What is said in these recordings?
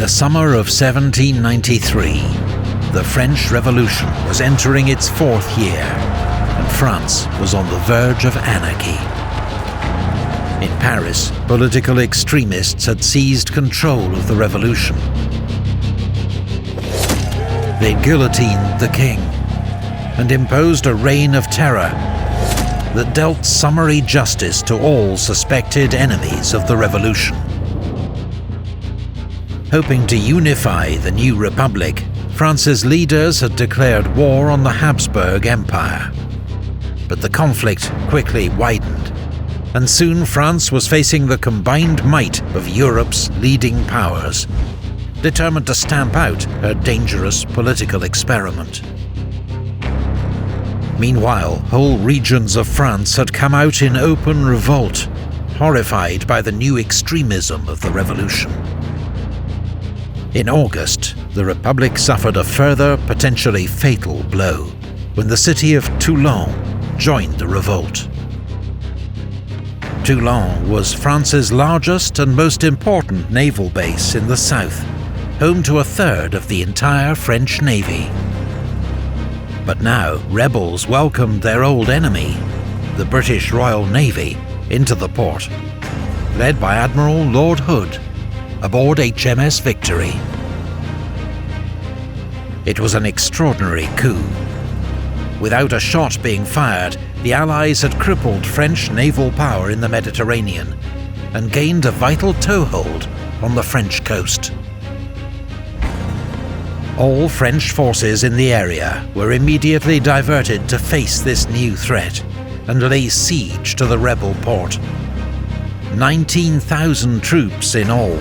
the summer of 1793, the French Revolution was entering its fourth year, and France was on the verge of anarchy. In Paris, political extremists had seized control of the revolution. They guillotined the king and imposed a reign of terror that dealt summary justice to all suspected enemies of the revolution. Hoping to unify the new republic, France's leaders had declared war on the Habsburg Empire. But the conflict quickly widened, and soon France was facing the combined might of Europe's leading powers, determined to stamp out her dangerous political experiment. Meanwhile, whole regions of France had come out in open revolt, horrified by the new extremism of the revolution. In August, the Republic suffered a further, potentially fatal blow, when the city of Toulon joined the revolt. Toulon was France's largest and most important naval base in the south, home to a third of the entire French Navy. But now, rebels welcomed their old enemy, the British Royal Navy, into the port, led by Admiral Lord Hood, aboard HMS Victory. It was an extraordinary coup. Without a shot being fired, the Allies had crippled French naval power in the Mediterranean and gained a vital toehold on the French coast. All French forces in the area were immediately diverted to face this new threat and lay siege to the rebel port. 19,000 troops in all.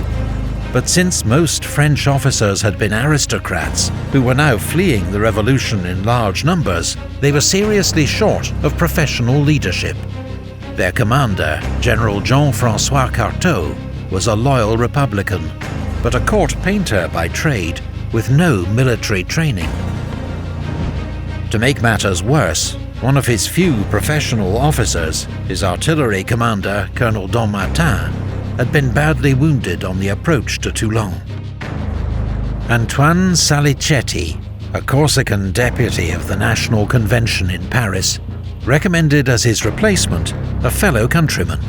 But since most French officers had been aristocrats who were now fleeing the revolution in large numbers, they were seriously short of professional leadership. Their commander, General Jean-François Carteau, was a loyal Republican, but a court painter by trade with no military training. To make matters worse, one of his few professional officers, his artillery commander, Colonel Dommartin, had been badly wounded on the approach to Toulon. Antoine Salicetti, a Corsican deputy of the National Convention in Paris, recommended as his replacement a fellow countryman,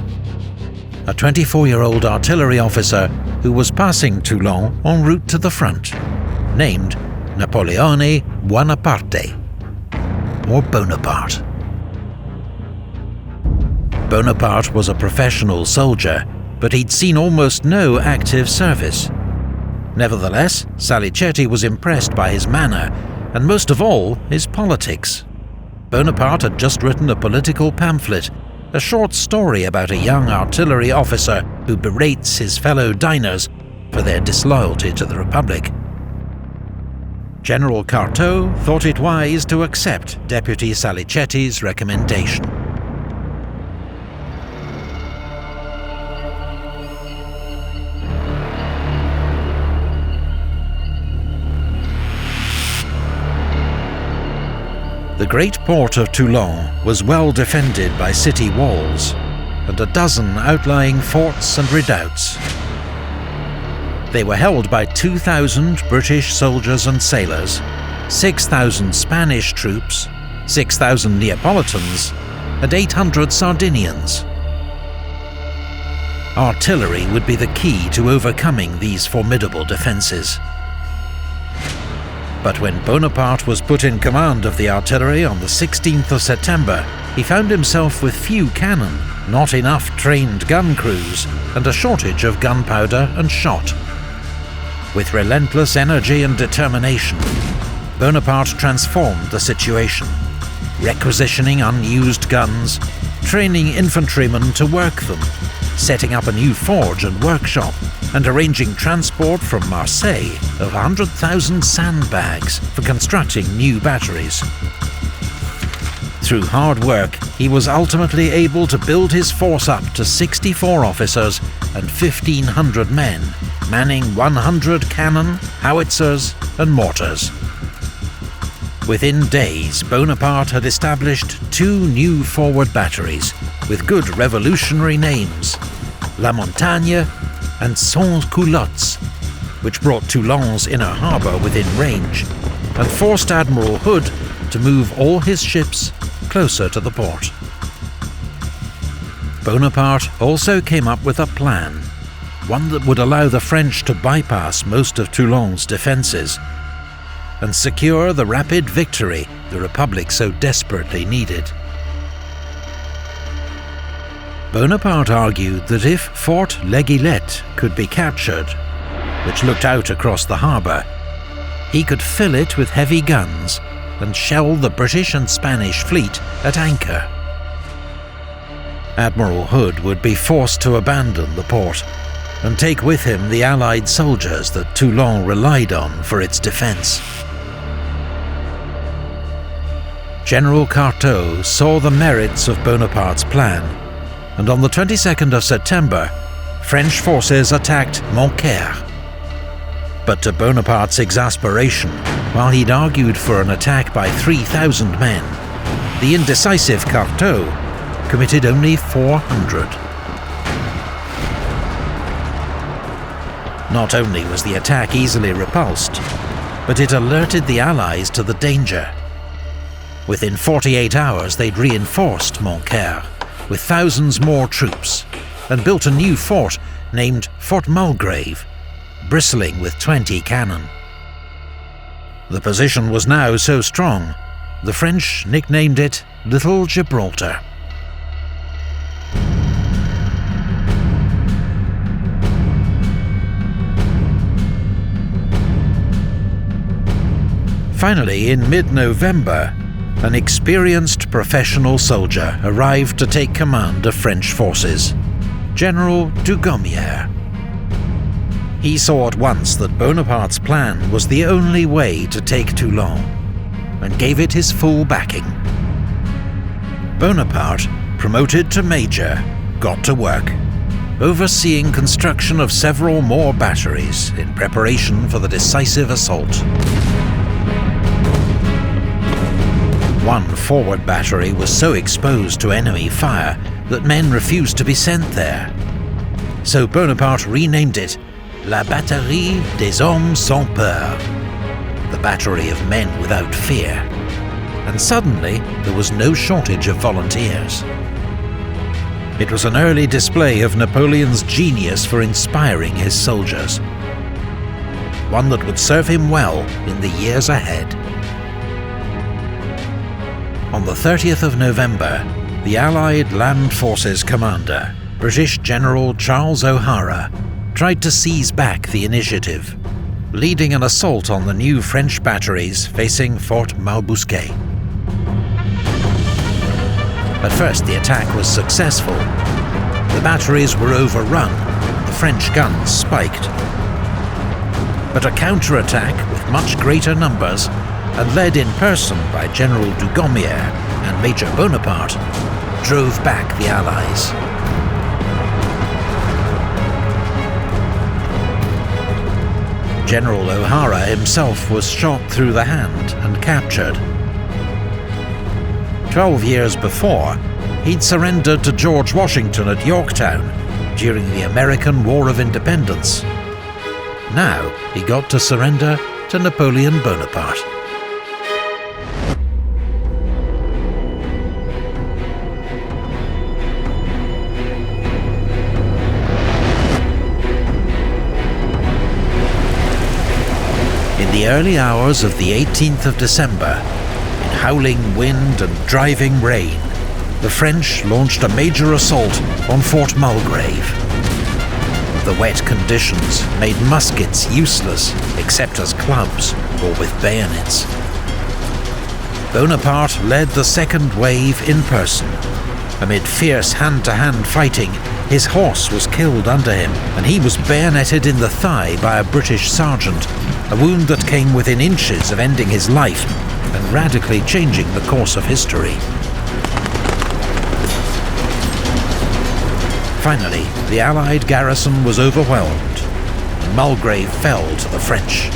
a 24-year-old artillery officer who was passing Toulon en route to the front, named Napoleone Buonaparte, or Bonaparte. Bonaparte was a professional soldier, but he'd seen almost no active service. Nevertheless, Salicetti was impressed by his manner, and most of all, his politics. Bonaparte had just written a political pamphlet, a short story about a young artillery officer who berates his fellow diners for their disloyalty to the Republic. General Carteau thought it wise to accept Deputy Salicetti's recommendation. The great port of Toulon was well defended by city walls, and a dozen outlying forts and redoubts. They were held by 2,000 British soldiers and sailors, 6,000 Spanish troops, 6,000 Neapolitans, and 800 Sardinians. Artillery would be the key to overcoming these formidable defences. But when Bonaparte was put in command of the artillery on the 16th of September, he found himself with few cannon, not enough trained gun crews, and a shortage of gunpowder and shot. With relentless energy and determination, Bonaparte transformed the situation, requisitioning unused guns, training infantrymen to work them, setting up a new forge and workshop, and arranging transport from Marseille of 100,000 sandbags for constructing new batteries. Through hard work, he was ultimately able to build his force up to 64 officers and 1,500 men, manning 100 cannon, howitzers, and mortars. Within days, Bonaparte had established 2 new forward batteries with good revolutionary names, La Montagne and Sans Culottes, which brought Toulon's inner harbour within range, and forced Admiral Hood to move all his ships closer to the port. Bonaparte also came up with a plan, one that would allow the French to bypass most of Toulon's defences and secure the rapid victory the Republic so desperately needed. Bonaparte argued that if Fort L'Aiguillette could be captured, which looked out across the harbour, he could fill it with heavy guns and shell the British and Spanish fleet at anchor. Admiral Hood would be forced to abandon the port and take with him the Allied soldiers that Toulon relied on for its defence. General Cartaux saw the merits of Bonaparte's plan, and on the 22nd of September, French forces attacked Montcaire. But to Bonaparte's exasperation, while he'd argued for an attack by 3,000 men, the indecisive Cartaux committed only 400. Not only was the attack easily repulsed, but it alerted the Allies to the danger. Within 48 hours they'd reinforced Montcaire with thousands more troops, and built a new fort named Fort Mulgrave, bristling with 20 cannon. The position was now so strong, the French nicknamed it Little Gibraltar. Finally, in mid-November, an experienced professional soldier arrived to take command of French forces, General Dugommier. He saw at once that Bonaparte's plan was the only way to take Toulon, and gave it his full backing. Bonaparte, promoted to major, got to work, overseeing construction of several more batteries in preparation for the decisive assault. One forward battery was so exposed to enemy fire that men refused to be sent there. So Bonaparte renamed it La Batterie des Hommes Sans Peur, the battery of men without fear. And suddenly there was no shortage of volunteers. It was an early display of Napoleon's genius for inspiring his soldiers, one that would serve him well in the years ahead. On the 30th of November, the Allied Land Forces commander, British General Charles O'Hara, tried to seize back the initiative, leading an assault on the new French batteries facing Fort Malbousquet. At first the attack was successful. The batteries were overrun, the French guns spiked. But a counterattack with much greater numbers, and led in person by General Dugommier and Major Bonaparte, drove back the Allies. General O'Hara himself was shot through the hand and captured. 12 years before, he'd surrendered to George Washington at Yorktown during the American War of Independence. Now he got to surrender to Napoleon Bonaparte. In the early hours of the 18th of December, in howling wind and driving rain, the French launched a major assault on Fort Mulgrave. The wet conditions made muskets useless except as clubs or with bayonets. Bonaparte led the second wave in person. Amid fierce hand-to-hand fighting, his horse was killed under him, and he was bayoneted in the thigh by a British sergeant, a wound that came within inches of ending his life and radically changing the course of history. Finally, the Allied garrison was overwhelmed, and Mulgrave fell to the French.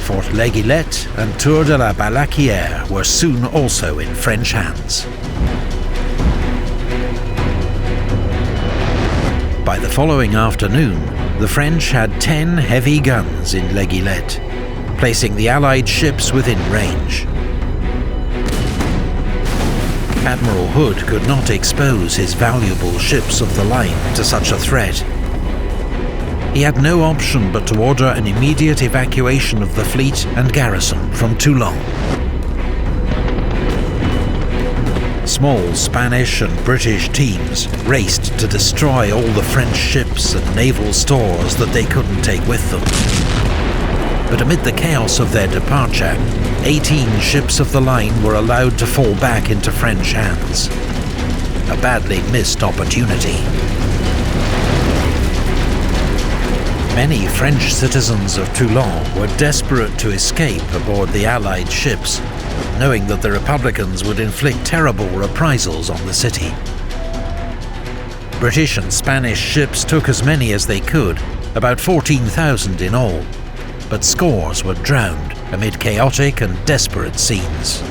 Fort L'Aiguillette and Tour de la Balaquière were soon also in French hands. By the following afternoon, the French had 10 heavy guns in Les Guillettes, placing the Allied ships within range. Admiral Hood could not expose his valuable ships of the line to such a threat. He had no option but to order an immediate evacuation of the fleet and garrison from Toulon. Small Spanish and British teams raced to destroy all the French ships and naval stores that they couldn't take with them. But amid the chaos of their departure, 18 ships of the line were allowed to fall back into French hands. A badly missed opportunity. Many French citizens of Toulon were desperate to escape aboard the Allied ships, knowing that the Republicans would inflict terrible reprisals on the city. British and Spanish ships took as many as they could, about 14,000 in all, but scores were drowned amid chaotic and desperate scenes.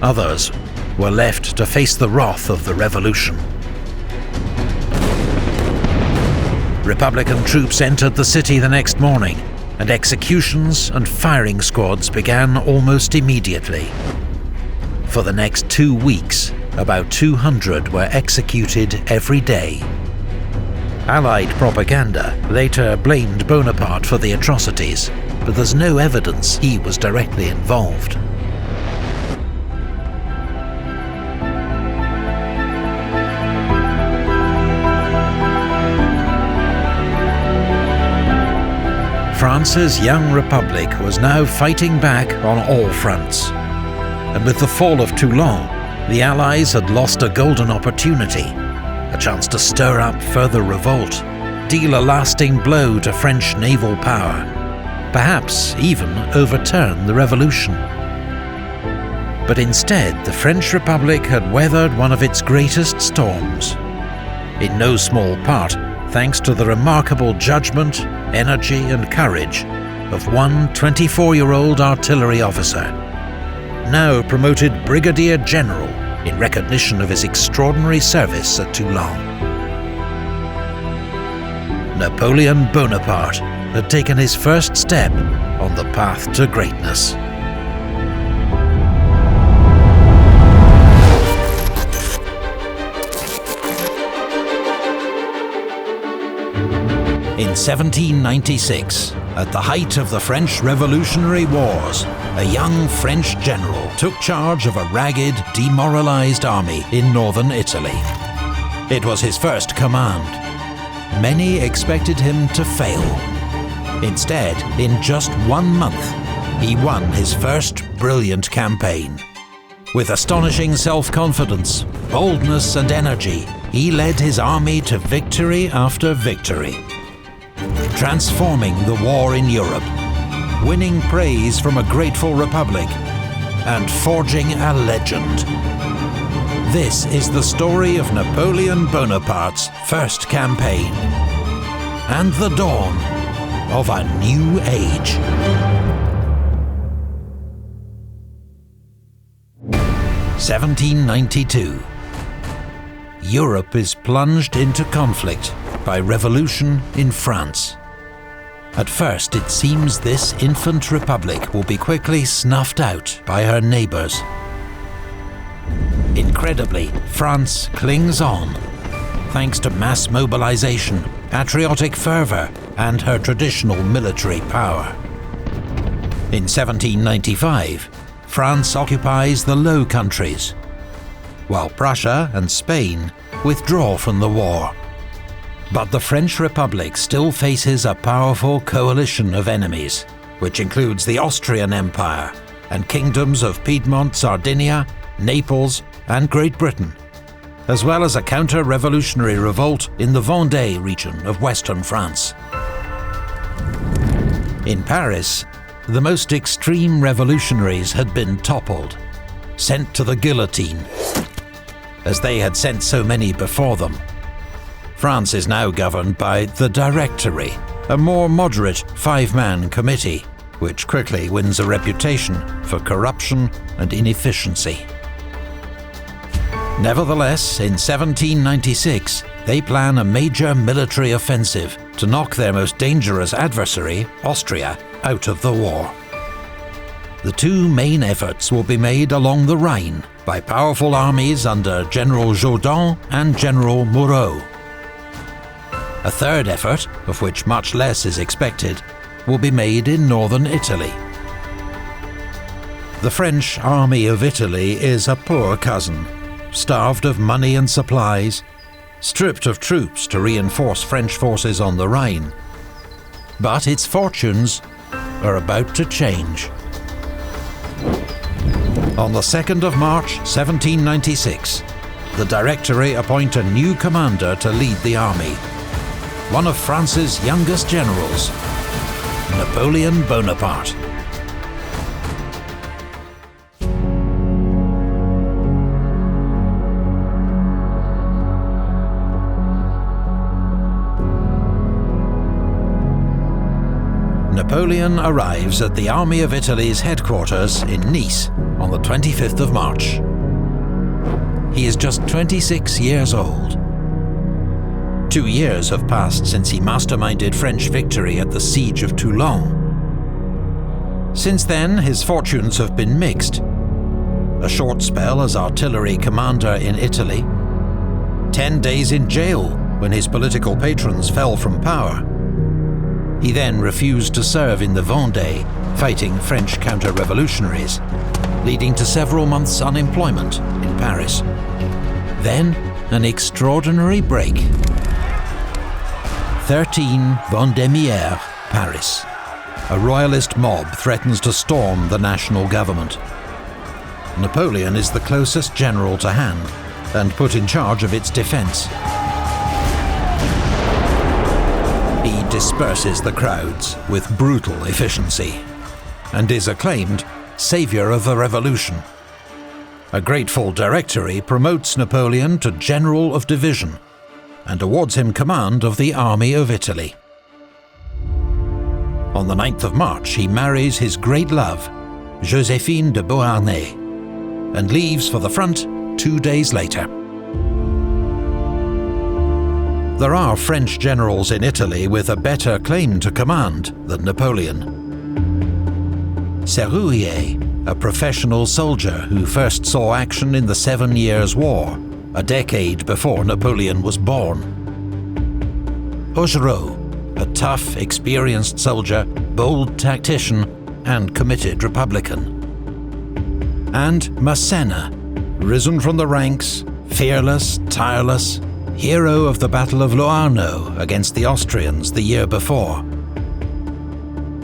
Others were left to face the wrath of the revolution. Republican troops entered the city the next morning, and executions and firing squads began almost immediately. For the next 2 weeks, about 200 were executed every day. Allied propaganda later blamed Bonaparte for the atrocities, but there's no evidence he was directly involved. France's young republic was now fighting back on all fronts. And with the fall of Toulon, the Allies had lost a golden opportunity, a chance to stir up further revolt, deal a lasting blow to French naval power, perhaps even overturn the revolution. But instead, the French Republic had weathered one of its greatest storms, in no small part thanks to the remarkable judgment, energy and courage of one 24-year-old artillery officer, now promoted Brigadier General in recognition of his extraordinary service at Toulon. Napoleon Bonaparte had taken his first step on the path to greatness. In 1796, at the height of the French Revolutionary Wars, a young French general took charge of a ragged, demoralized army in northern Italy. It was his first command. Many expected him to fail. Instead, in just 1 month, he won his first brilliant campaign. With astonishing self-confidence, boldness and energy, he led his army to victory after victory, transforming the war in Europe, winning praise from a grateful republic, and forging a legend. This is the story of Napoleon Bonaparte's first campaign, and the dawn of a new age. 1792. Europe is plunged into conflict by revolution in France. At first, it seems this infant republic will be quickly snuffed out by her neighbours. Incredibly, France clings on, thanks to mass mobilization, patriotic fervour, and her traditional military power. In 1795, France occupies the Low Countries, while Prussia and Spain withdraw from the war. But the French Republic still faces a powerful coalition of enemies, which includes the Austrian Empire and kingdoms of Piedmont, Sardinia, Naples, and Great Britain, as well as a counter-revolutionary revolt in the Vendée region of western France. In Paris, the most extreme revolutionaries had been toppled, sent to the guillotine, as they had sent so many before them. France is now governed by the Directory, a more moderate 5-man committee, which quickly wins a reputation for corruption and inefficiency. Nevertheless, in 1796, they plan a major military offensive to knock their most dangerous adversary, Austria, out of the war. The two main efforts will be made along the Rhine by powerful armies under General Jourdan and General Moreau. A third effort, of which much less is expected, will be made in northern Italy. The French Army of Italy is a poor cousin, starved of money and supplies, stripped of troops to reinforce French forces on the Rhine. But its fortunes are about to change. On the 2nd of March 1796, the Directory appoint a new commander to lead the army, one of France's youngest generals, Napoleon Bonaparte. Napoleon arrives at the Army of Italy's headquarters in Nice on the 25th of March. He is just 26 years old. 2 years have passed since he masterminded French victory at the Siege of Toulon. Since then, his fortunes have been mixed. A short spell as artillery commander in Italy, 10 days in jail when his political patrons fell from power. He then refused to serve in the Vendée, fighting French counter-revolutionaries, leading to several months' unemployment in Paris. Then, an extraordinary break. 13 Vendémiaire, Paris. A royalist mob threatens to storm the national government. Napoleon is the closest general to hand, and put in charge of its defense. He disperses the crowds with brutal efficiency, and is acclaimed savior of the revolution. A grateful Directory promotes Napoleon to General of Division, and awards him command of the Army of Italy. On the 9th of March, he marries his great love, Joséphine de Beauharnais, and leaves for the front 2 days later. There are French generals in Italy with a better claim to command than Napoleon. Serrurier, a professional soldier who first saw action in the 7 Years' War, a decade before Napoleon was born. Augereau, a tough, experienced soldier, bold tactician, and committed Republican. And Massena, risen from the ranks, fearless, tireless, hero of the Battle of Loarno against the Austrians the year before.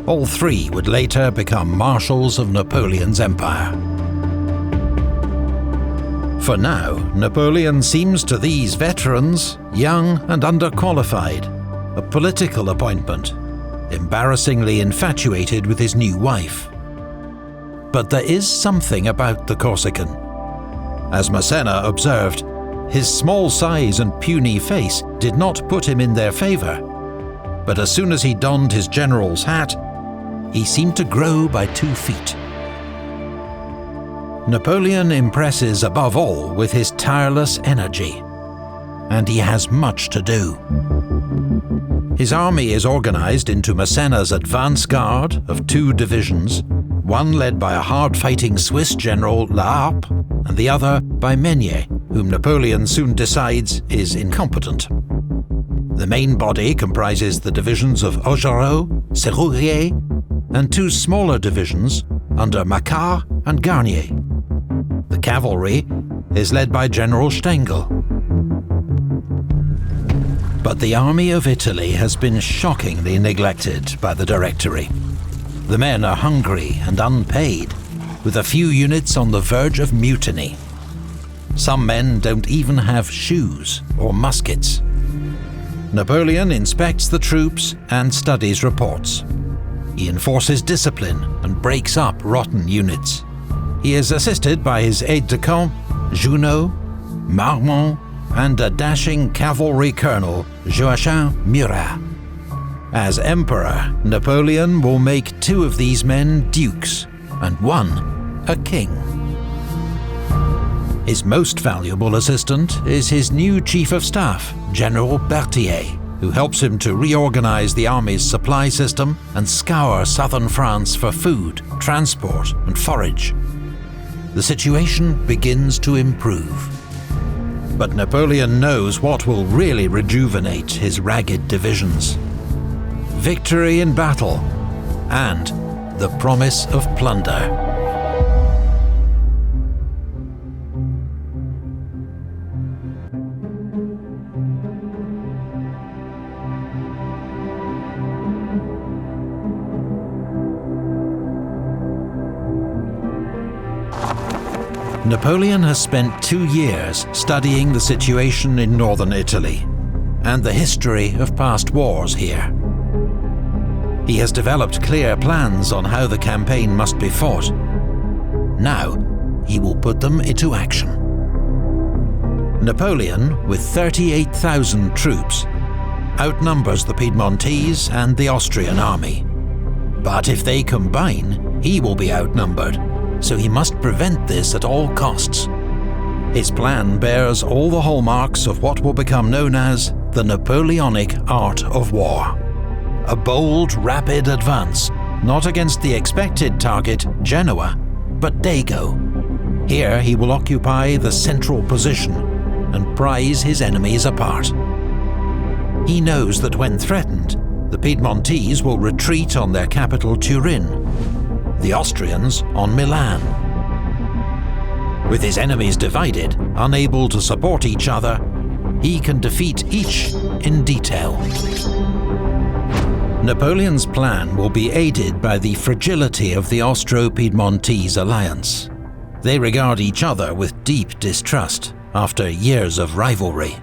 All three would later become marshals of Napoleon's empire. For now, Napoleon seems to these veterans young and underqualified, a political appointment, embarrassingly infatuated with his new wife. But there is something about the Corsican. As Massena observed, his small size and puny face did not put him in their favour, but as soon as he donned his general's hat, he seemed to grow by 2 feet. Napoleon impresses above all with his tireless energy, and he has much to do. His army is organised into Massena's advance guard of 2 divisions, one led by a hard-fighting Swiss general La Harpe, and the other by Meunier, whom Napoleon soon decides is incompetent. The main body comprises the divisions of Augereau, Serrurier, and 2 smaller divisions under Macquart and Garnier. The cavalry is led by General Stengel. But the Army of Italy has been shockingly neglected by the Directory. The men are hungry and unpaid, with a few units on the verge of mutiny. Some men don't even have shoes or muskets. Napoleon inspects the troops and studies reports. He enforces discipline and breaks up rotten units. He is assisted by his aide-de-camp, Junot, Marmont, and a dashing cavalry colonel, Joachim Murat. As emperor, Napoleon will make 2 of these men dukes, and one a king. His most valuable assistant is his new chief of staff, General Berthier, who helps him to reorganize the army's supply system and scour southern France for food, transport and forage. The situation begins to improve. But Napoleon knows what will really rejuvenate his ragged divisions: victory in battle and the promise of plunder. Napoleon has spent 2 years studying the situation in northern Italy and the history of past wars here. He has developed clear plans on how the campaign must be fought. Now, he will put them into action. Napoleon, with 38,000 troops, outnumbers the Piedmontese and the Austrian army. But if they combine, he will be outnumbered, so he must prevent this at all costs. His plan bears all the hallmarks of what will become known as the Napoleonic art of war. A bold, rapid advance, not against the expected target, Genoa, but Dago. Here he will occupy the central position and prize his enemies apart. He knows that when threatened, the Piedmontese will retreat on their capital Turin, the Austrians on Milan. With his enemies divided, unable to support each other, he can defeat each in detail. Napoleon's plan will be aided by the fragility of the Austro-Piedmontese alliance. They regard each other with deep distrust after years of rivalry.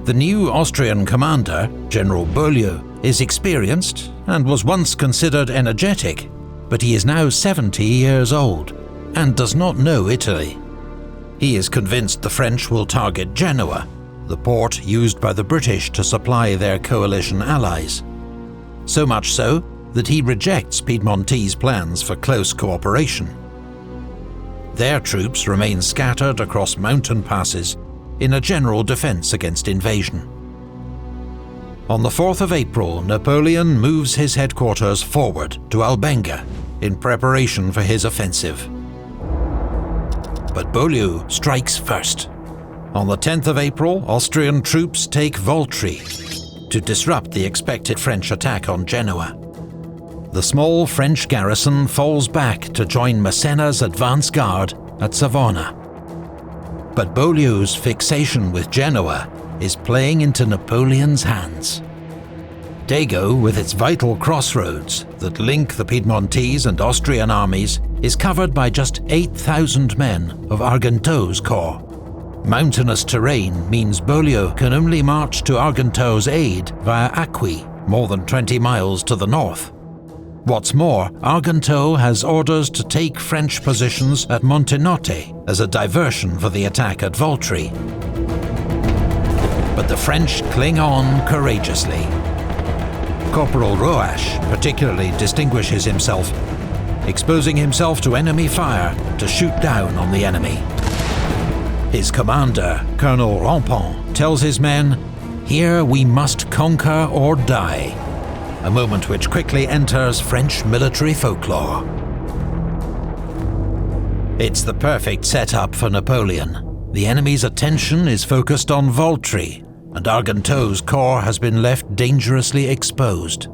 The new Austrian commander, General Beaulieu, is experienced and was once considered energetic, but he is now 70 years old and does not know Italy. He is convinced the French will target Genoa, the port used by the British to supply their coalition allies. So much so that he rejects Piedmontese plans for close cooperation. Their troops remain scattered across mountain passes in a general defense against invasion. On the 4th of April, Napoleon moves his headquarters forward to Albenga in preparation for his offensive. But Beaulieu strikes first. On the 10th of April, Austrian troops take Voltri to disrupt the expected French attack on Genoa. The small French garrison falls back to join Massena's advance guard at Savona. But Beaulieu's fixation with Genoa is playing into Napoleon's hands. Dago, with its vital crossroads that link the Piedmontese and Austrian armies, is covered by just 8,000 men of Argenteau's corps. Mountainous terrain means Beaulieu can only march to Argenteau's aid via Acqui, more than 20 miles to the north. What's more, Argenteau has orders to take French positions at Montenotte as a diversion for the attack at Voltri. But the French cling on courageously. Corporal Roache particularly distinguishes himself, exposing himself to enemy fire to shoot down on the enemy. His commander, Colonel Rampont, tells his men, "Here we must conquer or die," a moment which quickly enters French military folklore. It's the perfect setup for Napoleon. The enemy's attention is focused on Voltri, and Argenteau's corps has been left dangerously exposed.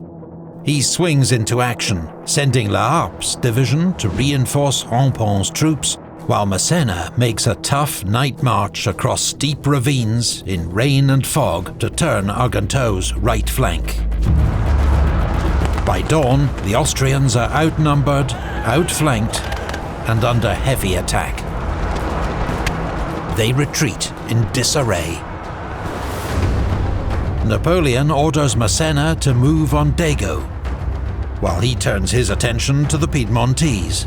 He swings into action, sending La Harpe's division to reinforce Rampont's troops, while Massena makes a tough night march across steep ravines in rain and fog to turn Argenteau's right flank. By dawn, the Austrians are outnumbered, outflanked, and under heavy attack. They retreat in disarray. Napoleon orders Massena to move on Dago, while he turns his attention to the Piedmontese.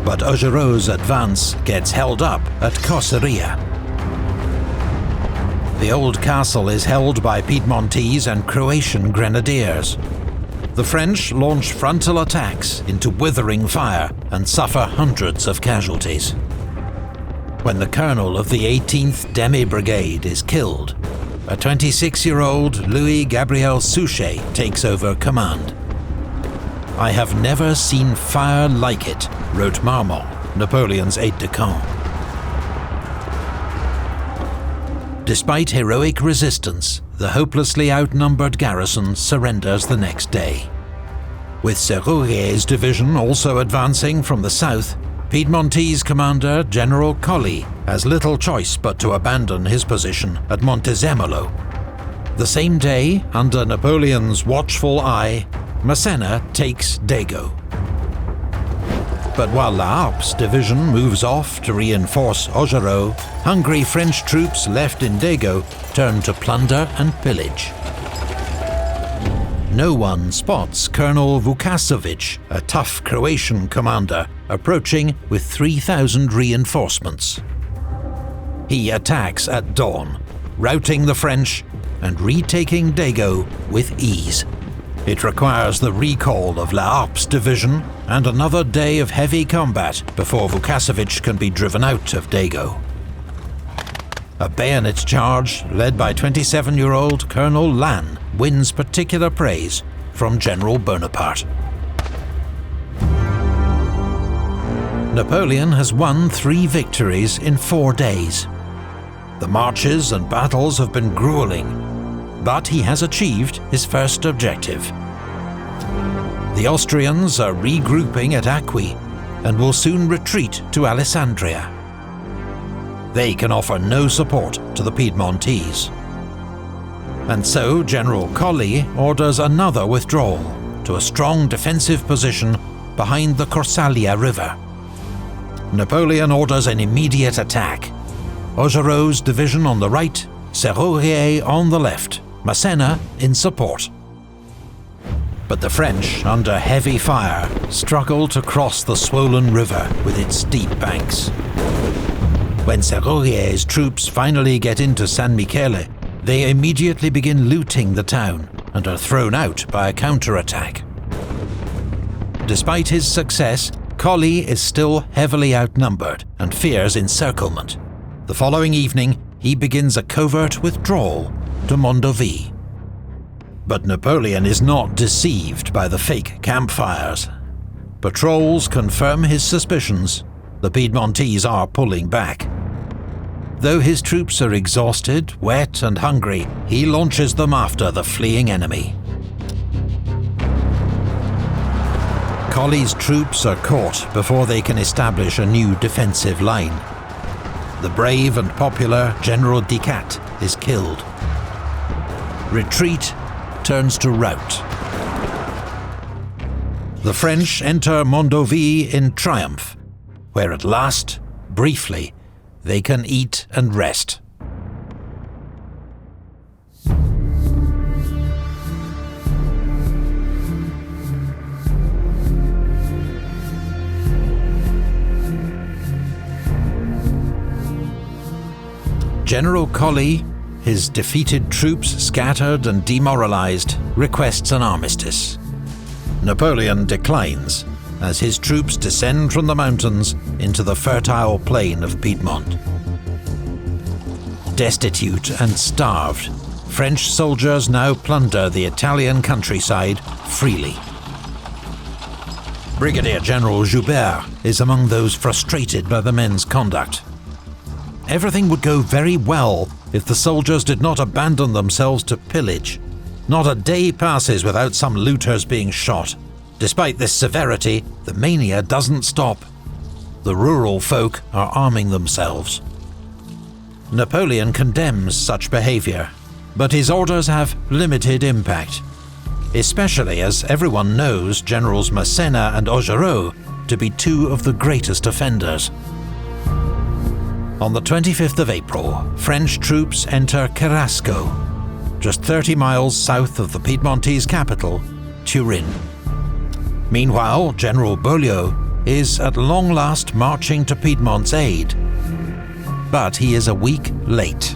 But Augereau's advance gets held up at Cosseria. The old castle is held by Piedmontese and Croatian grenadiers. the French launch frontal attacks into withering fire and suffer hundreds of casualties. When the colonel of the 18th Demi Brigade is killed, a 26-year-old Louis-Gabriel Suchet takes over command. "I have never seen fire like it," wrote Marmont, Napoleon's aide-de-camp. Despite heroic resistance, the hopelessly outnumbered garrison surrenders the next day. With Serrurier's division also advancing from the south, Piedmontese commander General Colli has little choice but to abandon his position at Montezemolo. The same day, under Napoleon's watchful eye, Massena takes Dago. But while La Harpe's division moves off to reinforce Augereau, hungry French troops left in Dago turn to plunder and pillage. No one spots Colonel Vukasovic, a tough Croatian commander, approaching with 3,000 reinforcements. He attacks at dawn, routing the French and retaking Dago with ease. It requires the recall of La Harpe's division and another day of heavy combat before Vukasovic can be driven out of Dago. A bayonet charge led by 27-year-old Colonel Lannes wins particular praise from General Bonaparte. Napoleon has won 3 victories in 4 days. The marches and battles have been grueling, but he has achieved his first objective. The Austrians are regrouping at Acqui and will soon retreat to Alessandria. They can offer no support to the Piedmontese. And so General Colli orders another withdrawal to a strong defensive position behind the Corsalia River. Napoleon orders an immediate attack. Augereau's division on the right, Serrurier on the left, Massena in support. But the French, under heavy fire, struggle to cross the swollen river with its steep banks. When Serrurier's troops finally get into San Michele, they immediately begin looting the town and are thrown out by a counterattack. Despite his success, Colli is still heavily outnumbered and fears encirclement. The following evening, he begins a covert withdrawal to Mondovi. But Napoleon is not deceived by the fake campfires. Patrols confirm his suspicions. The Piedmontese are pulling back. Though his troops are exhausted, wet and hungry, he launches them after the fleeing enemy. Colli's troops are caught before they can establish a new defensive line. The brave and popular General Dicat is killed. Retreat turns to rout. The French enter Mondovi in triumph, where at last, briefly, they can eat and rest. General Colli, his defeated troops scattered and demoralized, requests an armistice. Napoleon declines, as his troops descend from the mountains into the fertile plain of Piedmont. Destitute and starved, French soldiers now plunder the Italian countryside freely. Brigadier General Joubert is among those frustrated by the men's conduct. Everything would go very well if the soldiers did not abandon themselves to pillage. Not a day passes without some looters being shot. Despite this severity, the mania doesn't stop. The rural folk are arming themselves. Napoleon condemns such behavior, but his orders have limited impact, especially as everyone knows Generals Massena and Augereau to be 2 of the greatest offenders. On the 25th of April, French troops enter Carrasco, just 30 miles south of the Piedmontese capital, Turin. Meanwhile, General Beaulieu is at long last marching to Piedmont's aid. But he is a week late,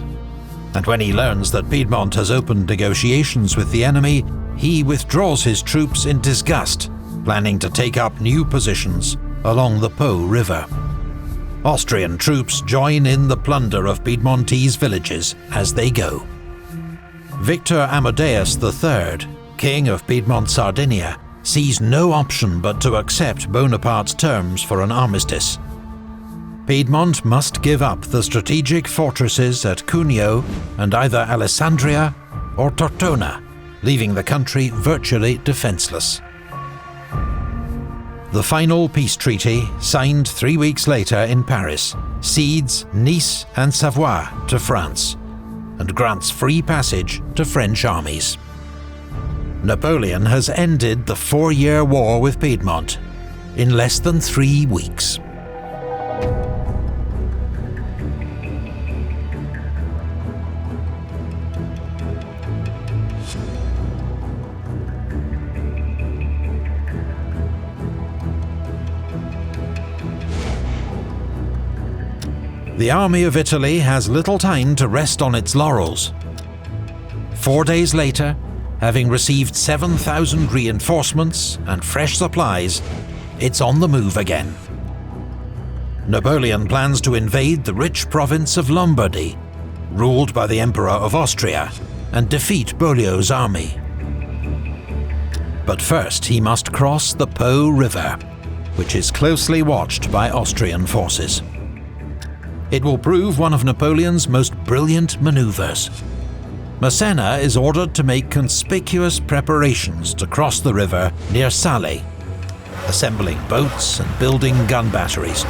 and when he learns that Piedmont has opened negotiations with the enemy, he withdraws his troops in disgust, planning to take up new positions along the Po River. Austrian troops join in the plunder of Piedmontese villages as they go. Victor Amadeus III, King of Piedmont Sardinia, sees no option but to accept Bonaparte's terms for an armistice. Piedmont must give up the strategic fortresses at Cuneo and either Alessandria or Tortona, leaving the country virtually defenseless. The final peace treaty, signed 3 weeks later in Paris, cedes Nice and Savoie to France, and grants free passage to French armies. Napoleon has ended the 4-year war with Piedmont in less than 3 weeks. The Army of Italy has little time to rest on its laurels. 4 days later, having received 7,000 reinforcements and fresh supplies, it's on the move again. Napoleon plans to invade the rich province of Lombardy, ruled by the Emperor of Austria, and defeat Beaulieu's army. But first he must cross the Po River, which is closely watched by Austrian forces. It will prove one of Napoleon's most brilliant maneuvers. Massena is ordered to make conspicuous preparations to cross the river near Sale, assembling boats and building gun batteries.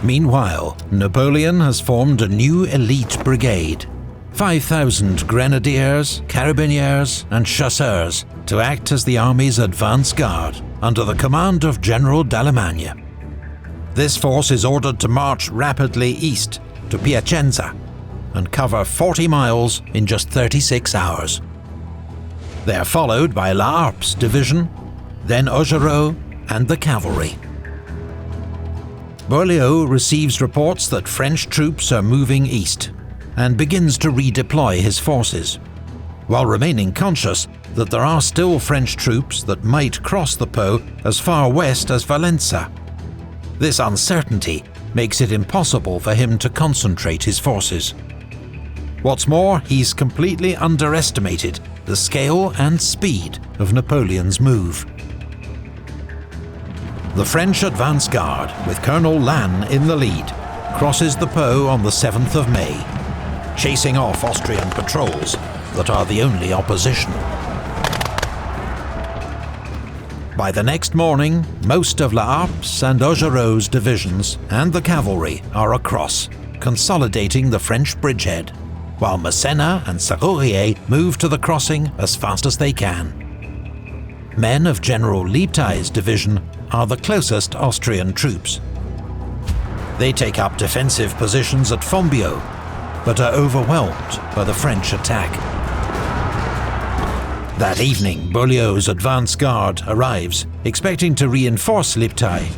Meanwhile, Napoleon has formed a new elite brigade, 5,000 grenadiers, carabiniers and chasseurs to act as the army's advance guard under the command of General d'Allemagne. This force is ordered to march rapidly east to Piacenza and cover 40 miles in just 36 hours. They are followed by La Harpe's division, then Augereau and the cavalry. Beaulieu receives reports that French troops are moving east and begins to redeploy his forces, while remaining conscious that there are still French troops that might cross the Po as far west as Valença. This uncertainty makes it impossible for him to concentrate his forces. What's more, he's completely underestimated the scale and speed of Napoleon's move. The French advance guard, with Colonel Lannes in the lead, crosses the Po on the 7th of May, chasing off Austrian patrols that are the only opposition. By the next morning, most of La Harpe's and Augereau's divisions and the cavalry are across, consolidating the French bridgehead, while Massena and Serrurier move to the crossing as fast as they can. Men of General Liptay's division are the closest Austrian troops. They take up defensive positions at Fombio, but are overwhelmed by the French attack. That evening, Beaulieu's advance guard arrives, expecting to reinforce Liptay.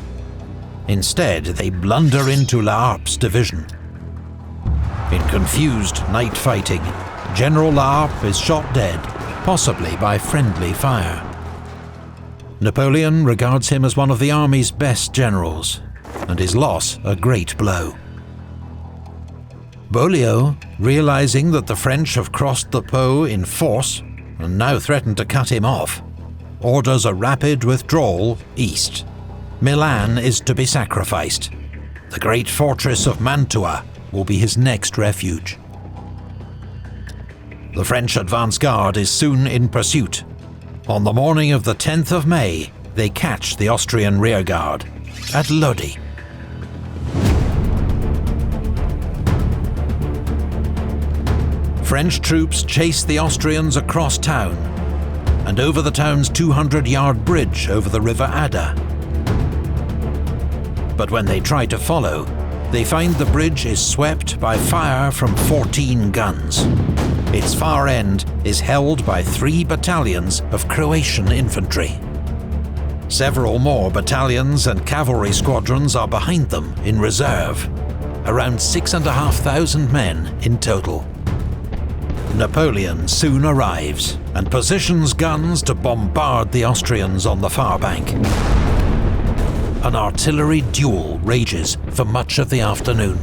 Instead, they blunder into La Harpe's division. In confused night fighting, General La Harpe is shot dead, possibly by friendly fire. Napoleon regards him as one of the army's best generals, and his loss a great blow. Beaulieu, realizing that the French have crossed the Po in force and now threaten to cut him off, orders a rapid withdrawal east. Milan is to be sacrificed. The great fortress of Mantua will be his next refuge. The French advance guard is soon in pursuit. On the morning of the 10th of May, they catch the Austrian rearguard at Lodi. French troops chase the Austrians across town and over the town's 200-yard bridge over the River Adda. But when they try to follow, they find the bridge is swept by fire from 14 guns. Its far end is held by 3 battalions of Croatian infantry. Several more battalions and cavalry squadrons are behind them in reserve, around 6,500 men in total. Napoleon soon arrives and positions guns to bombard the Austrians on the far bank. An artillery duel rages for much of the afternoon.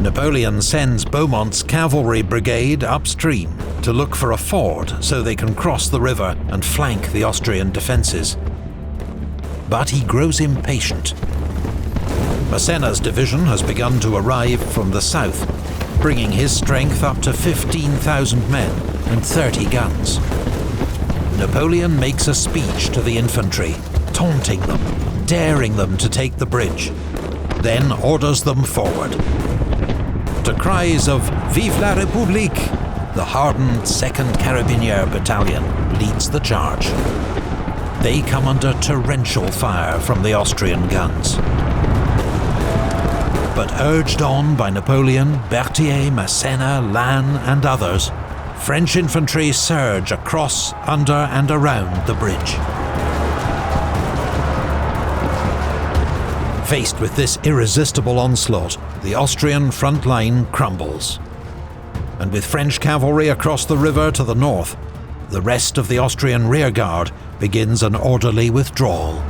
Napoleon sends Beaumont's cavalry brigade upstream to look for a ford so they can cross the river and flank the Austrian defences. But he grows impatient. Massena's division has begun to arrive from the south, bringing his strength up to 15,000 men and 30 guns. Napoleon makes a speech to the infantry, taunting them, daring them to take the bridge, then orders them forward. To cries of "Vive la République!" the hardened 2nd Carabiniers Battalion leads the charge. They come under torrential fire from the Austrian guns. But urged on by Napoleon, Berthier, Massena, Lannes and others, French infantry surge across, under and around the bridge. Faced with this irresistible onslaught, the Austrian front line crumbles. And with French cavalry across the river to the north, the rest of the Austrian rearguard begins an orderly withdrawal.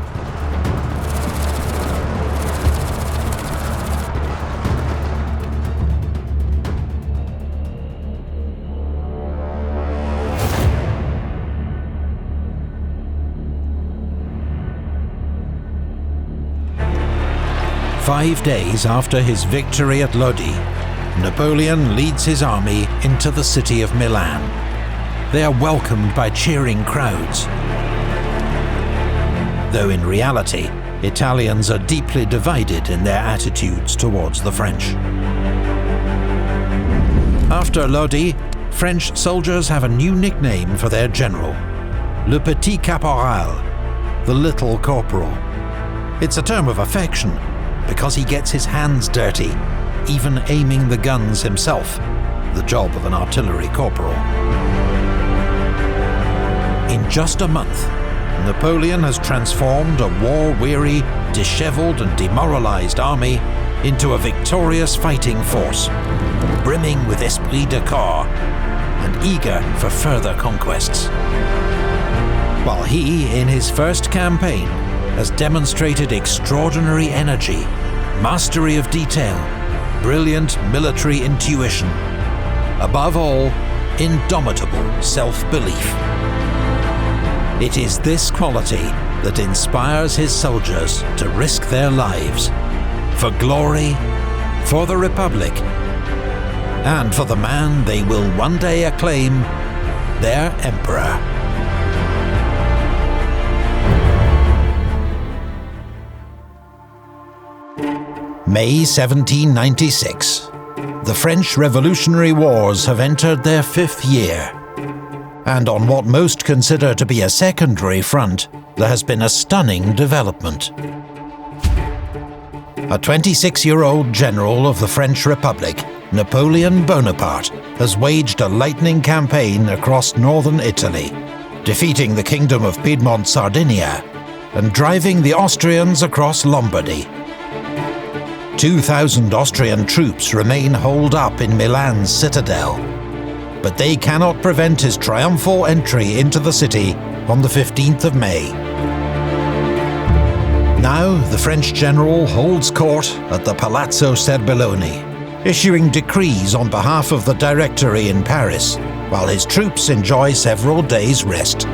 Five days after his victory at Lodi, Napoleon leads his army into the city of Milan. They are welcomed by cheering crowds. Though in reality, Italians are deeply divided in their attitudes towards the French. After Lodi, French soldiers have a new nickname for their general: Le Petit Caporal, the Little Corporal. It's a term of affection, because he gets his hands dirty, even aiming the guns himself, the job of an artillery corporal. In just a month, Napoleon has transformed a war-weary, dishevelled and demoralised army into a victorious fighting force, brimming with esprit de corps and eager for further conquests. While he, in his first campaign, has demonstrated extraordinary energy, mastery of detail, brilliant military intuition, above all, indomitable self-belief. It is this quality that inspires his soldiers to risk their lives for glory, for the Republic, and for the man they will one day acclaim their emperor. May 1796. The French Revolutionary Wars have entered their 5th year. And on what most consider to be a secondary front, there has been a stunning development. A 26-year-old general of the French Republic, Napoleon Bonaparte, has waged a lightning campaign across northern Italy, defeating the Kingdom of Piedmont-Sardinia and driving the Austrians across Lombardy. 2,000 Austrian troops remain holed up in Milan's citadel, but they cannot prevent his triumphal entry into the city on the 15th of May. Now the French general holds court at the Palazzo Serbelloni, issuing decrees on behalf of the Directory in Paris, while his troops enjoy several days' rest.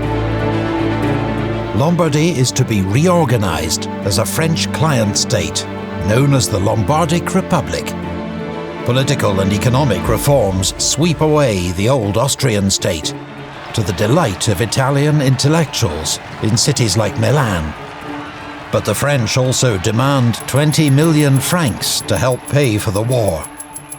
Lombardy is to be reorganized as a French client state, known as the Lombardic Republic. Political and economic reforms sweep away the old Austrian state, to the delight of Italian intellectuals in cities like Milan. But the French also demand 20 million francs to help pay for the war,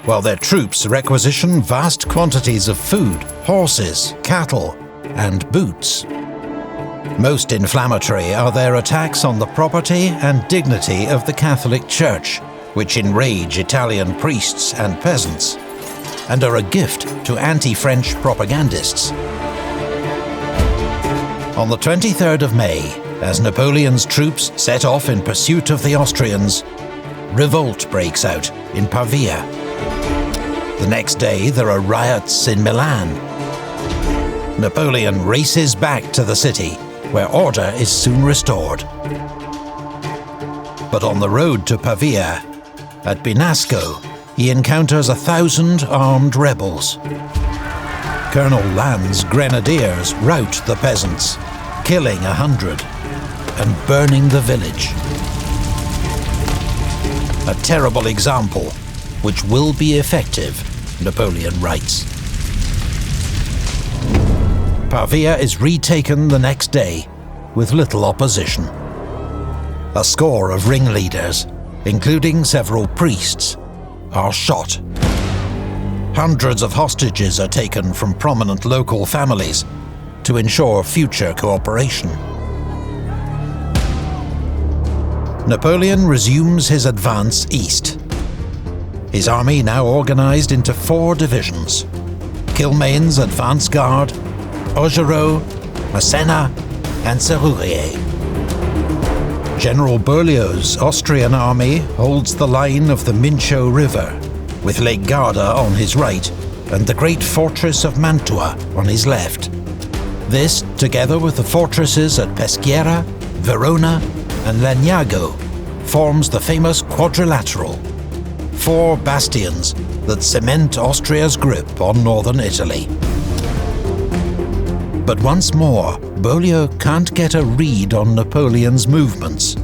while their troops requisition vast quantities of food, horses, cattle, and boots. Most inflammatory are their attacks on the property and dignity of the Catholic Church, which enrage Italian priests and peasants, and are a gift to anti-French propagandists. On the 23rd of May, as Napoleon's troops set off in pursuit of the Austrians, revolt breaks out in Pavia. The next day there are riots in Milan. Napoleon races back to the city, where order is soon restored. But on the road to Pavia, at Binasco, he encounters 1,000 armed rebels. Colonel Lannes' grenadiers rout the peasants, killing 100 and burning the village. A terrible example, which will be effective, Napoleon writes. Pavia is retaken the next day, with little opposition. A score of ringleaders, including several priests, are shot. Hundreds of hostages are taken from prominent local families to ensure future cooperation. Napoleon resumes his advance east. His army now organized into 4 divisions: Kilmain's advance guard, Augereau, Massena, and Serrurier. General Berlioz's Austrian army holds the line of the Mincio River, with Lake Garda on his right and the great fortress of Mantua on his left. This, together with the fortresses at Peschiera, Verona, and Lagnago, forms the famous quadrilateral, 4 bastions that cement Austria's grip on northern Italy. But once more, Beaulieu can't get a read on Napoleon's movements.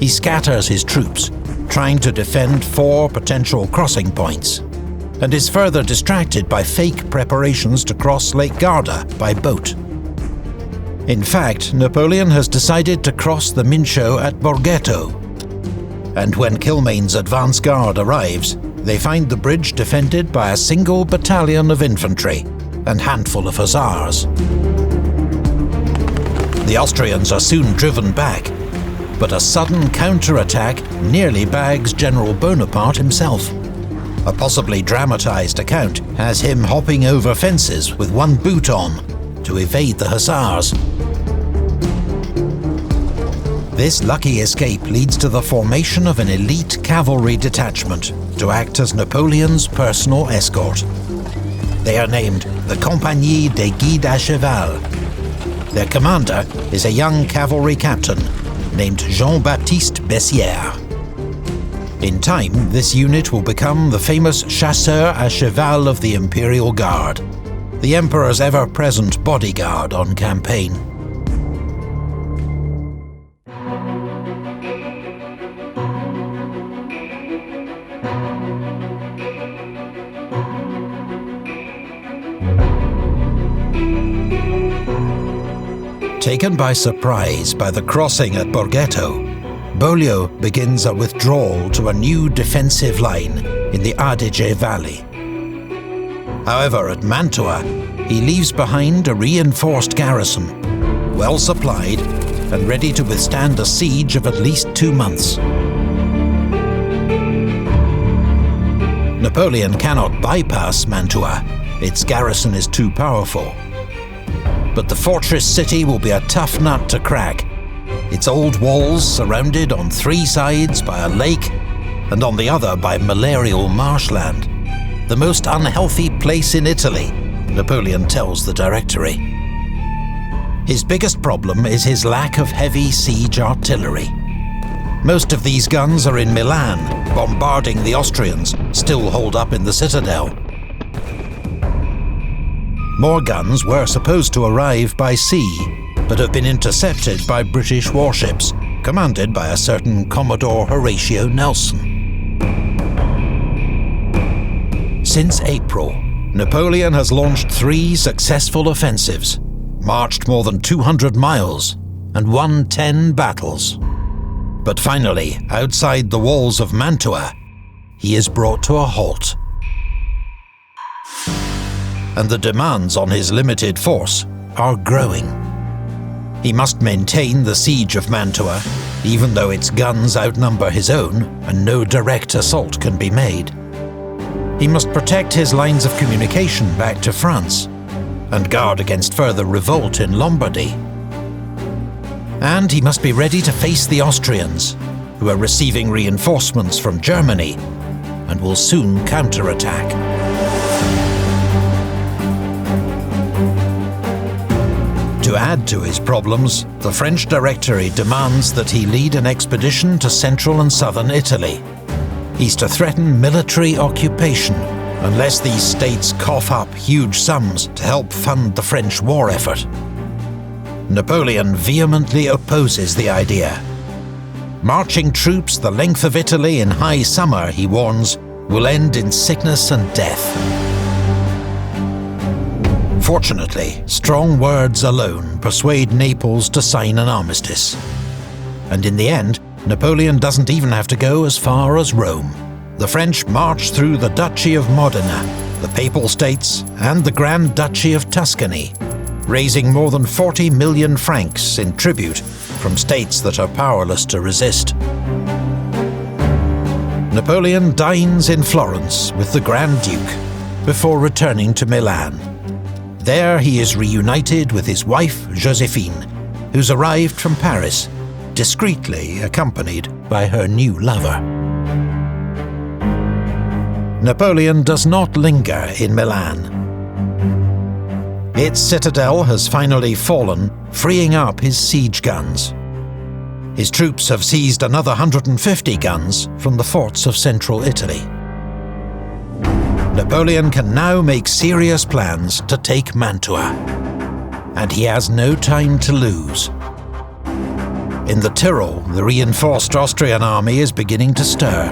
He scatters his troops, trying to defend 4 potential crossing points, and is further distracted by fake preparations to cross Lake Garda by boat. In fact, Napoleon has decided to cross the Mincio at Borghetto, and when Kilmain's advance guard arrives, they find the bridge defended by a single battalion of infantry and handful of hussars. The Austrians are soon driven back, but a sudden counterattack nearly bags General Bonaparte himself. A possibly dramatized account has him hopping over fences with one boot on to evade the hussars. This lucky escape leads to the formation of an elite cavalry detachment to act as Napoleon's personal escort. They are named the Compagnie des Guides à Cheval. Their commander is a young cavalry captain named Jean-Baptiste Bessières. In time, this unit will become the famous Chasseurs à Cheval of the Imperial Guard, the Emperor's ever-present bodyguard on campaign. Taken by surprise by the crossing at Borghetto, Beaulieu begins a withdrawal to a new defensive line in the Adige Valley. However, at Mantua, he leaves behind a reinforced garrison, well supplied and ready to withstand a siege of at least 2 months. Napoleon cannot bypass Mantua, its garrison is too powerful. But the fortress city will be a tough nut to crack. Its old walls surrounded on 3 sides by a lake and on the other by malarial marshland. The most unhealthy place in Italy, Napoleon tells the Directory. His biggest problem is his lack of heavy siege artillery. Most of these guns are in Milan, bombarding the Austrians, still holed up in the citadel. More guns were supposed to arrive by sea, but have been intercepted by British warships, commanded by a certain Commodore Horatio Nelson. Since April, Napoleon has launched 3 successful offensives, marched more than 200 miles, and won 10 battles. But finally, outside the walls of Mantua, he is brought to a halt. And the demands on his limited force are growing. He must maintain the siege of Mantua, even though its guns outnumber his own and no direct assault can be made. He must protect his lines of communication back to France and guard against further revolt in Lombardy. And he must be ready to face the Austrians, who are receiving reinforcements from Germany and will soon counterattack. To add to his problems, the French Directory demands that he lead an expedition to central and southern Italy. He's to threaten military occupation unless these states cough up huge sums to help fund the French war effort. Napoleon vehemently opposes the idea. Marching troops the length of Italy in high summer, he warns, will end in sickness and death. Fortunately, strong words alone persuade Naples to sign an armistice. And in the end, Napoleon doesn't even have to go as far as Rome. The French march through the Duchy of Modena, the Papal States, and the Grand Duchy of Tuscany, raising more than 40 million francs in tribute from states that are powerless to resist. Napoleon dines in Florence with the Grand Duke before returning to Milan. There he is reunited with his wife, Josephine, who's arrived from Paris, discreetly accompanied by her new lover. Napoleon does not linger in Milan. Its citadel has finally fallen, freeing up his siege guns. His troops have seized another 150 guns from the forts of central Italy. Napoleon can now make serious plans to take Mantua, and he has no time to lose. In the Tyrol, the reinforced Austrian army is beginning to stir,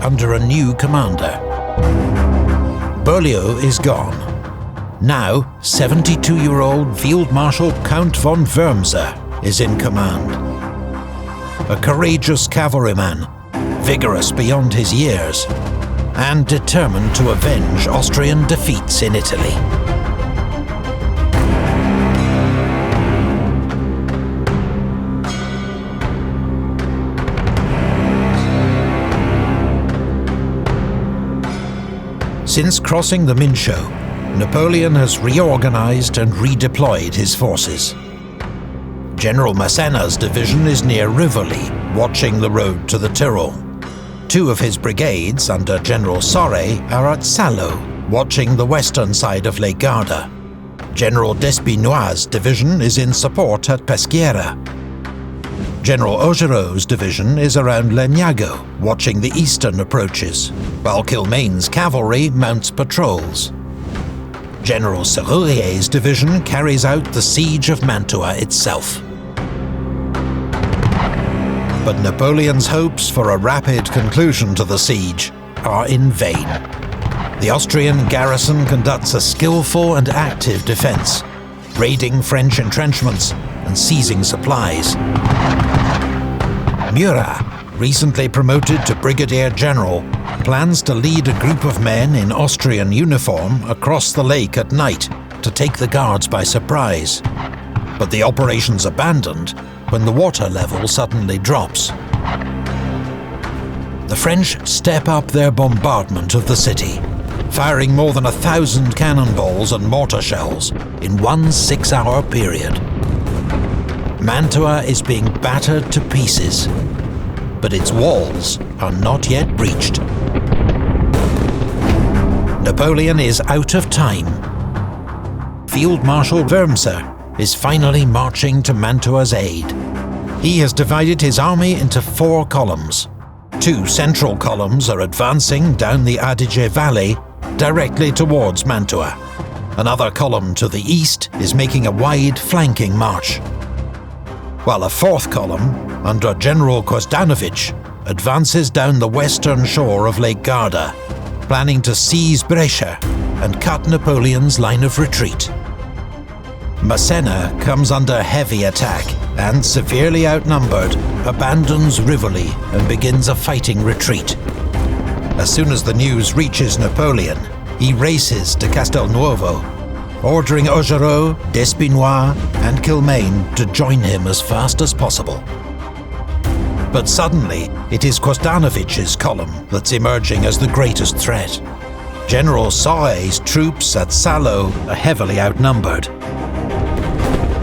under a new commander. Berlioz is gone. Now, 72-year-old Field Marshal Count von Wurmser is in command. A courageous cavalryman, vigorous beyond his years, and determined to avenge Austrian defeats in Italy. Since crossing the Mincio, Napoleon has reorganized and redeployed his forces. General Massena's division is near Rivoli, watching the road to the Tyrol. Two of his brigades, under General Sorre, are at Salo, watching the western side of Lake Garda. General Despinois' division is in support at Peschiera. General Augereau's division is around Legnago, watching the eastern approaches, while Kilmain's cavalry mounts patrols. General Serrurier's division carries out the siege of Mantua itself. But Napoleon's hopes for a rapid conclusion to the siege are in vain. The Austrian garrison conducts a skillful and active defense, raiding French entrenchments and seizing supplies. Murat, recently promoted to brigadier general, plans to lead a group of men in Austrian uniform across the lake at night to take the guards by surprise. But the operation's abandoned when the water level suddenly drops. The French step up their bombardment of the city, firing more than 1,000 cannonballs and mortar shells in one 6-hour period. Mantua is being battered to pieces, but its walls are not yet breached. Napoleon is out of time. Field Marshal Wurmser is finally marching to Mantua's aid. He has divided his army into 4 columns. 2 central columns are advancing down the Adige Valley directly towards Mantua. Another column to the east is making a wide flanking march, while a 4th column, under General Kozdanovic, advances down the western shore of Lake Garda, planning to seize Brescia and cut Napoleon's line of retreat. Massena comes under heavy attack and, severely outnumbered, abandons Rivoli and begins a fighting retreat. As soon as the news reaches Napoleon, he races to Castelnuovo, ordering Augereau, Despinois, and Kilmain to join him as fast as possible. But suddenly, it is Kostanovic's column that's emerging as the greatest threat. General Sorre's troops at Salo are heavily outnumbered.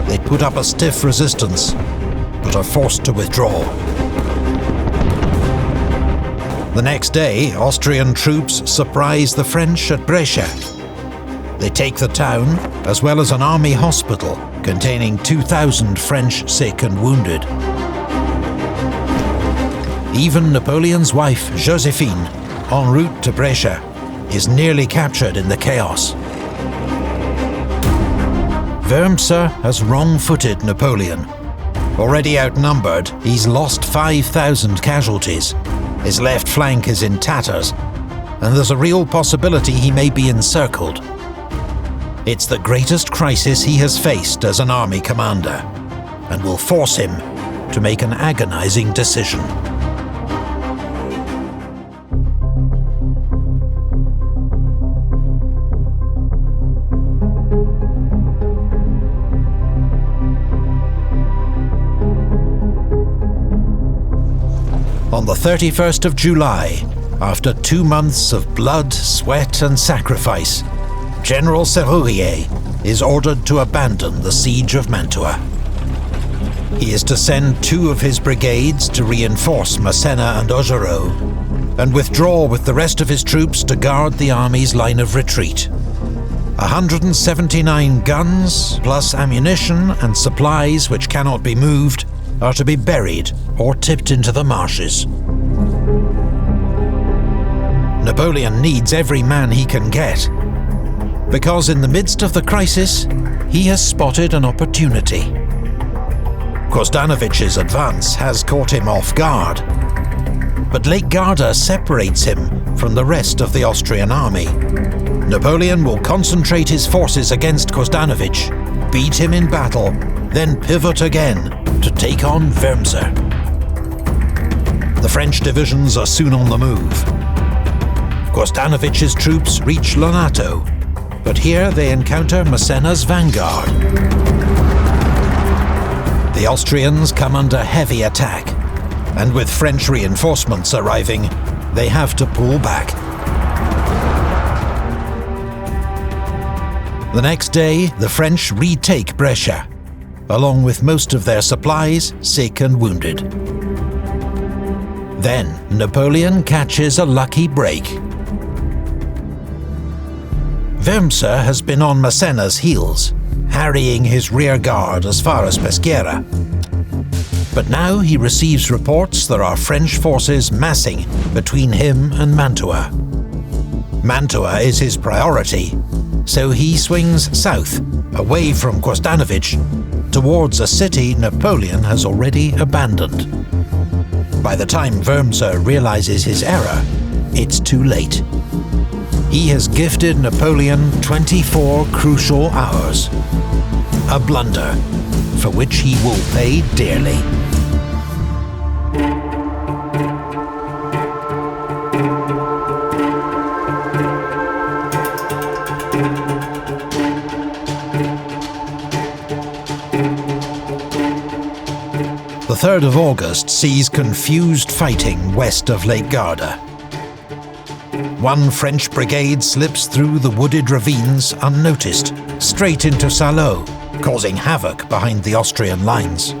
They put up a stiff resistance, but are forced to withdraw. The next day, Austrian troops surprise the French at Brescia. They take the town, as well as an army hospital containing 2,000 French sick and wounded. Even Napoleon's wife, Joséphine, en route to Brescia, is nearly captured in the chaos. Wurmser has wrong-footed Napoleon. Already outnumbered, he's lost 5,000 casualties. His left flank is in tatters, and there's a real possibility he may be encircled. It's the greatest crisis he has faced as an army commander, and will force him to make an agonizing decision. On the 31st of July, after 2 months of blood, sweat and sacrifice, General Serrurier is ordered to abandon the siege of Mantua. He is to send 2 of his brigades to reinforce Massena and Augereau, and withdraw with the rest of his troops to guard the army's line of retreat. 179 guns, plus ammunition and supplies which cannot be moved, are to be buried or tipped into the marshes. Napoleon needs every man he can get, because in the midst of the crisis, he has spotted an opportunity. Kozdanovich's advance has caught him off guard, but Lake Garda separates him from the rest of the Austrian army. Napoleon will concentrate his forces against Kozdanovich, beat him in battle, then pivot again to take on Wurmser. The French divisions are soon on the move. Kozdanovich's troops reach Lonato, but here they encounter Massena's vanguard. The Austrians come under heavy attack, and with French reinforcements arriving, they have to pull back. The next day, the French retake Brescia, along with most of their supplies, sick and wounded. Then Napoleon catches a lucky break. Wurmser has been on Massena's heels, harrying his rear guard as far as Peschiera. But now he receives reports there are French forces massing between him and Mantua. Mantua is his priority, so he swings south, away from Kozdanovich, towards a city Napoleon has already abandoned. By the time Wurmser realizes his error, it's too late. He has gifted Napoleon 24 crucial hours. A blunder, for which he will pay dearly. The 3rd of August sees confused fighting west of Lake Garda. One French brigade slips through the wooded ravines unnoticed, straight into Salo, causing havoc behind the Austrian lines.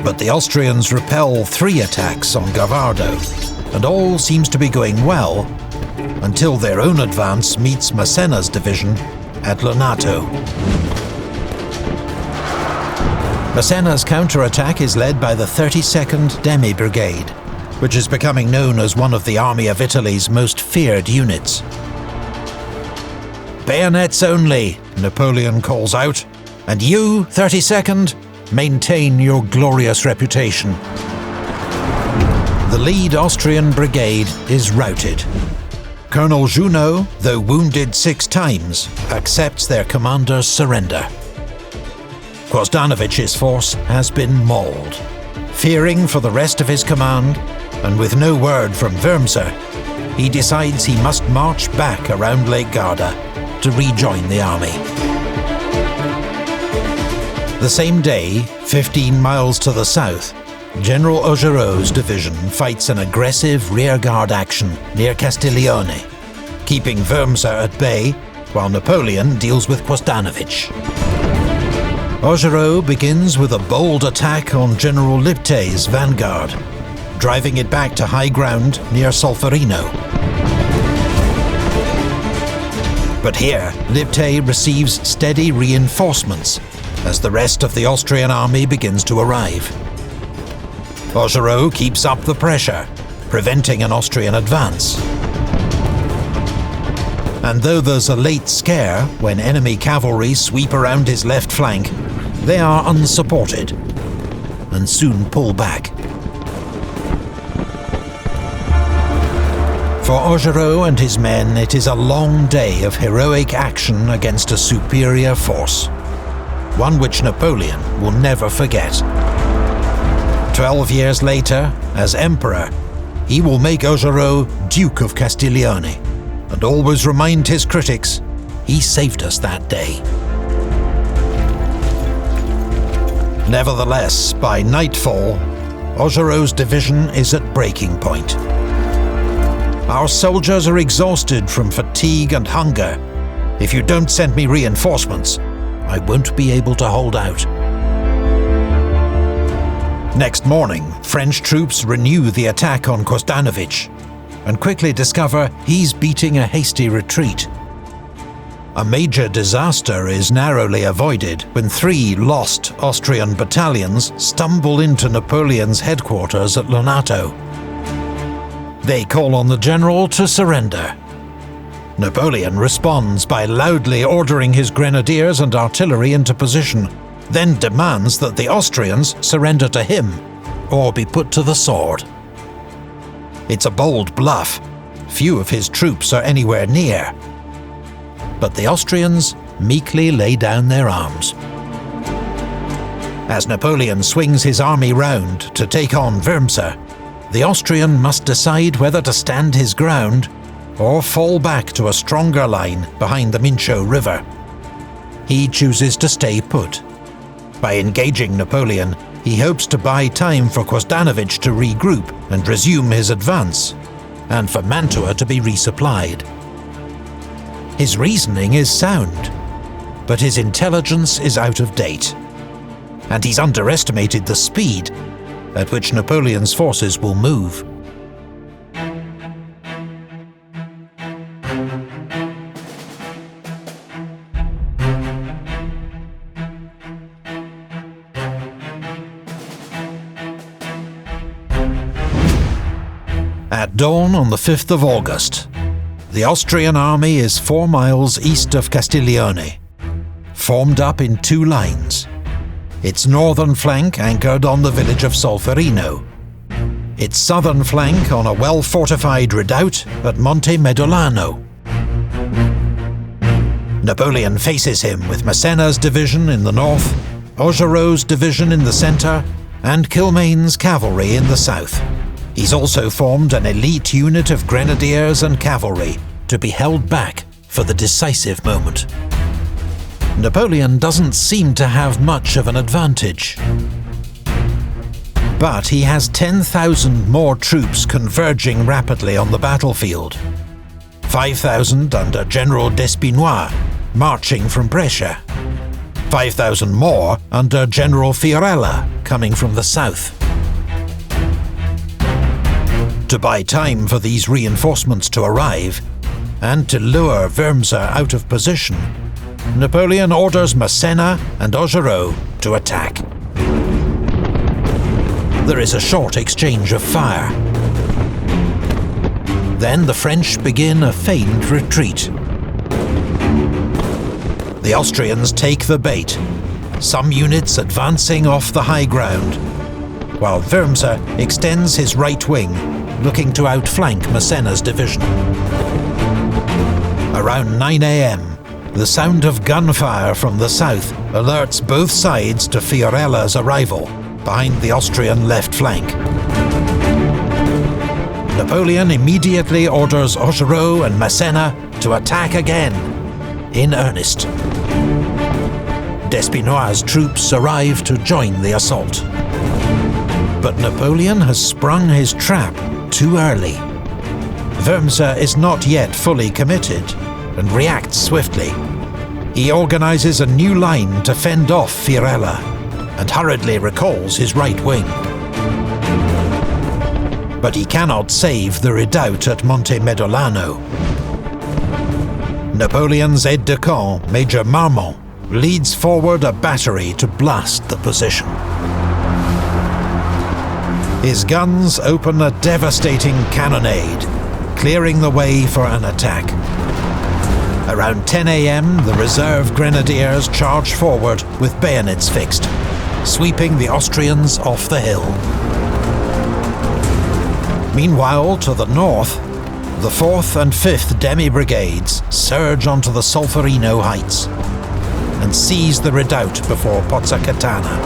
But the Austrians repel 3 attacks on Gavardo, and all seems to be going well, until their own advance meets Massena's division at Lonato. Massena's counterattack is led by the 32nd Demi Brigade, which is becoming known as one of the Army of Italy's most feared units. "Bayonets only," Napoleon calls out, "and you, 32nd, maintain your glorious reputation." The lead Austrian brigade is routed. Colonel Junot, though wounded 6 times, accepts their commander's surrender. Kozdanovich's force has been mauled. Fearing for the rest of his command, and with no word from Wurmser, he decides he must march back around Lake Garda to rejoin the army. The same day, 15 miles to the south, General Augereau's division fights an aggressive rearguard action near Castiglione, keeping Wurmser at bay while Napoleon deals with Kozdanovich. Augereau begins with a bold attack on General Liptay's vanguard, driving it back to high ground near Solferino. But here, Lipthay receives steady reinforcements as the rest of the Austrian army begins to arrive. Augereau keeps up the pressure, preventing an Austrian advance. And though there's a late scare when enemy cavalry sweep around his left flank, they are unsupported and soon pull back. For Augereau and his men, it is a long day of heroic action against a superior force, one which Napoleon will never forget. 12 years later, as Emperor, he will make Augereau Duke of Castiglione, and always remind his critics, he saved us that day. Nevertheless, by nightfall, Augereau's division is at breaking point. Our soldiers are exhausted from fatigue and hunger. If you don't send me reinforcements, I won't be able to hold out. Next morning, French troops renew the attack on Kostanovic, and quickly discover he's beating a hasty retreat. A major disaster is narrowly avoided when 3 lost Austrian battalions stumble into Napoleon's headquarters at Lonato. They call on the general to surrender. Napoleon responds by loudly ordering his grenadiers and artillery into position, then demands that the Austrians surrender to him or be put to the sword. It's a bold bluff. Few of his troops are anywhere near. But the Austrians meekly lay down their arms. As Napoleon swings his army round to take on Wurmser, the Austrian must decide whether to stand his ground or fall back to a stronger line behind the Mincio River. He chooses to stay put. By engaging Napoleon, he hopes to buy time for Kostanovic to regroup and resume his advance, and for Mantua to be resupplied. His reasoning is sound, but his intelligence is out of date, and he's underestimated the speed at which Napoleon's forces will move. At dawn on the 5th of August, the Austrian army is 4 miles east of Castiglione, formed up in 2 lines. Its northern flank anchored on the village of Solferino, its southern flank on a well-fortified redoubt at Monte Medolano. Napoleon faces him with Massena's division in the north, Augereau's division in the centre, and Kilmain's cavalry in the south. He's also formed an elite unit of grenadiers and cavalry to be held back for the decisive moment. Napoleon doesn't seem to have much of an advantage. But he has 10,000 more troops converging rapidly on the battlefield. 5,000 under General Despinois, marching from Brescia. 5,000 more under General Fiorella, coming from the south. To buy time for these reinforcements to arrive, and to lure Wurmser out of position, Napoleon orders Massena and Augereau to attack. There is a short exchange of fire. Then the French begin a feigned retreat. The Austrians take the bait, some units advancing off the high ground, while Wurmser extends his right wing, looking to outflank Massena's division. Around 9 AM, the sound of gunfire from the south alerts both sides to Fiorella's arrival, behind the Austrian left flank. Napoleon immediately orders Augereau and Massena to attack again, in earnest. Despinois' troops arrive to join the assault. But Napoleon has sprung his trap too early. Wurmser is not yet fully committed and reacts swiftly. He organizes a new line to fend off Fiorella and hurriedly recalls his right wing. But he cannot save the redoubt at Monte Medolano. Napoleon's aide-de-camp, Major Marmont, leads forward a battery to blast the position. His guns open a devastating cannonade, clearing the way for an attack. Around 10 AM, the reserve grenadiers charge forward with bayonets fixed, sweeping the Austrians off the hill. Meanwhile, to the north, the 4th and 5th Demi-Brigades surge onto the Solferino heights and seize the redoubt before Pozzacatana.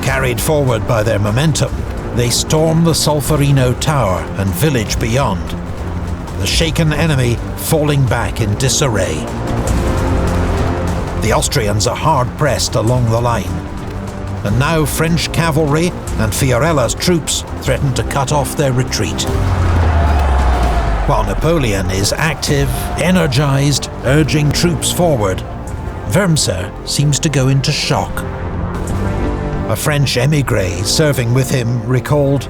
Carried forward by their momentum, they storm the Solferino tower and village beyond, the shaken enemy falling back in disarray. The Austrians are hard-pressed along the line, and now French cavalry and Fiorella's troops threaten to cut off their retreat. While Napoleon is active, energized, urging troops forward, Wurmser seems to go into shock. A French émigré serving with him recalled,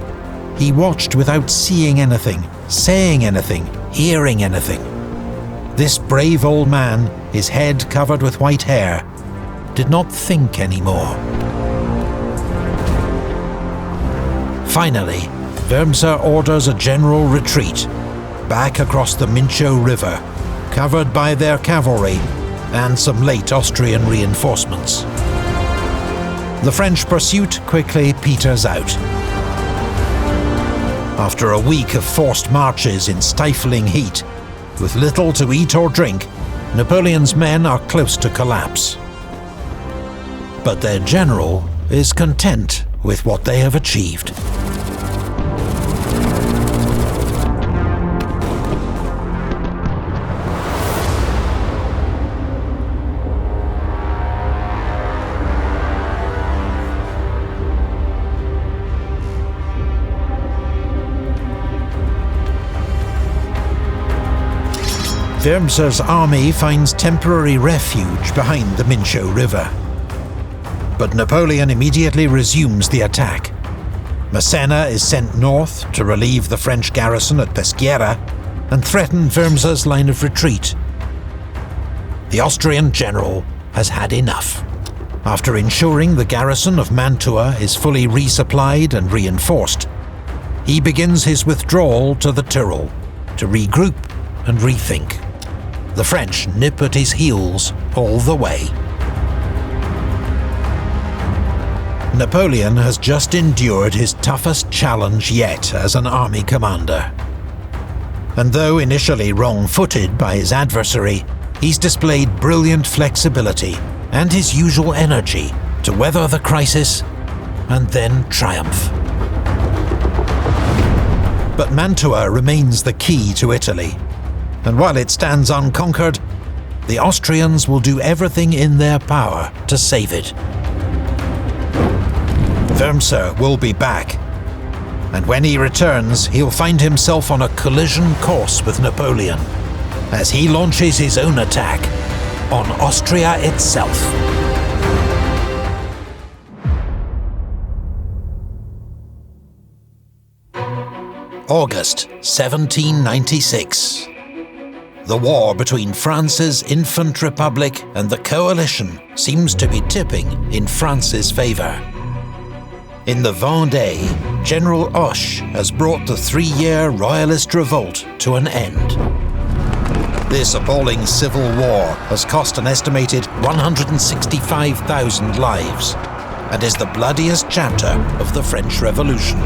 "He watched without seeing anything, saying anything, hearing anything. This brave old man, his head covered with white hair, did not think anymore." Finally, Wurmser orders a general retreat, back across the Mincio River, covered by their cavalry and some late Austrian reinforcements. The French pursuit quickly peters out. After a week of forced marches in stifling heat, with little to eat or drink, Napoleon's men are close to collapse. But their general is content with what they have achieved. Wurmser's army finds temporary refuge behind the Mincio River. But Napoleon immediately resumes the attack. Massena is sent north to relieve the French garrison at Peschiera and threaten Wurmser's line of retreat. The Austrian general has had enough. After ensuring the garrison of Mantua is fully resupplied and reinforced, he begins his withdrawal to the Tyrol to regroup and rethink. The French nip at his heels all the way. Napoleon has just endured his toughest challenge yet as an army commander. And though initially wrong-footed by his adversary, he's displayed brilliant flexibility and his usual energy to weather the crisis and then triumph. But Mantua remains the key to Italy, and while it stands unconquered, the Austrians will do everything in their power to save it. Wurmser will be back, and when he returns, he'll find himself on a collision course with Napoleon, as he launches his own attack on Austria itself. August 1796. The war between France's Infant Republic and the coalition seems to be tipping in France's favour. In the Vendée, General Hoche has brought the 3-year royalist revolt to an end. This appalling civil war has cost an estimated 165,000 lives and is the bloodiest chapter of the French Revolution.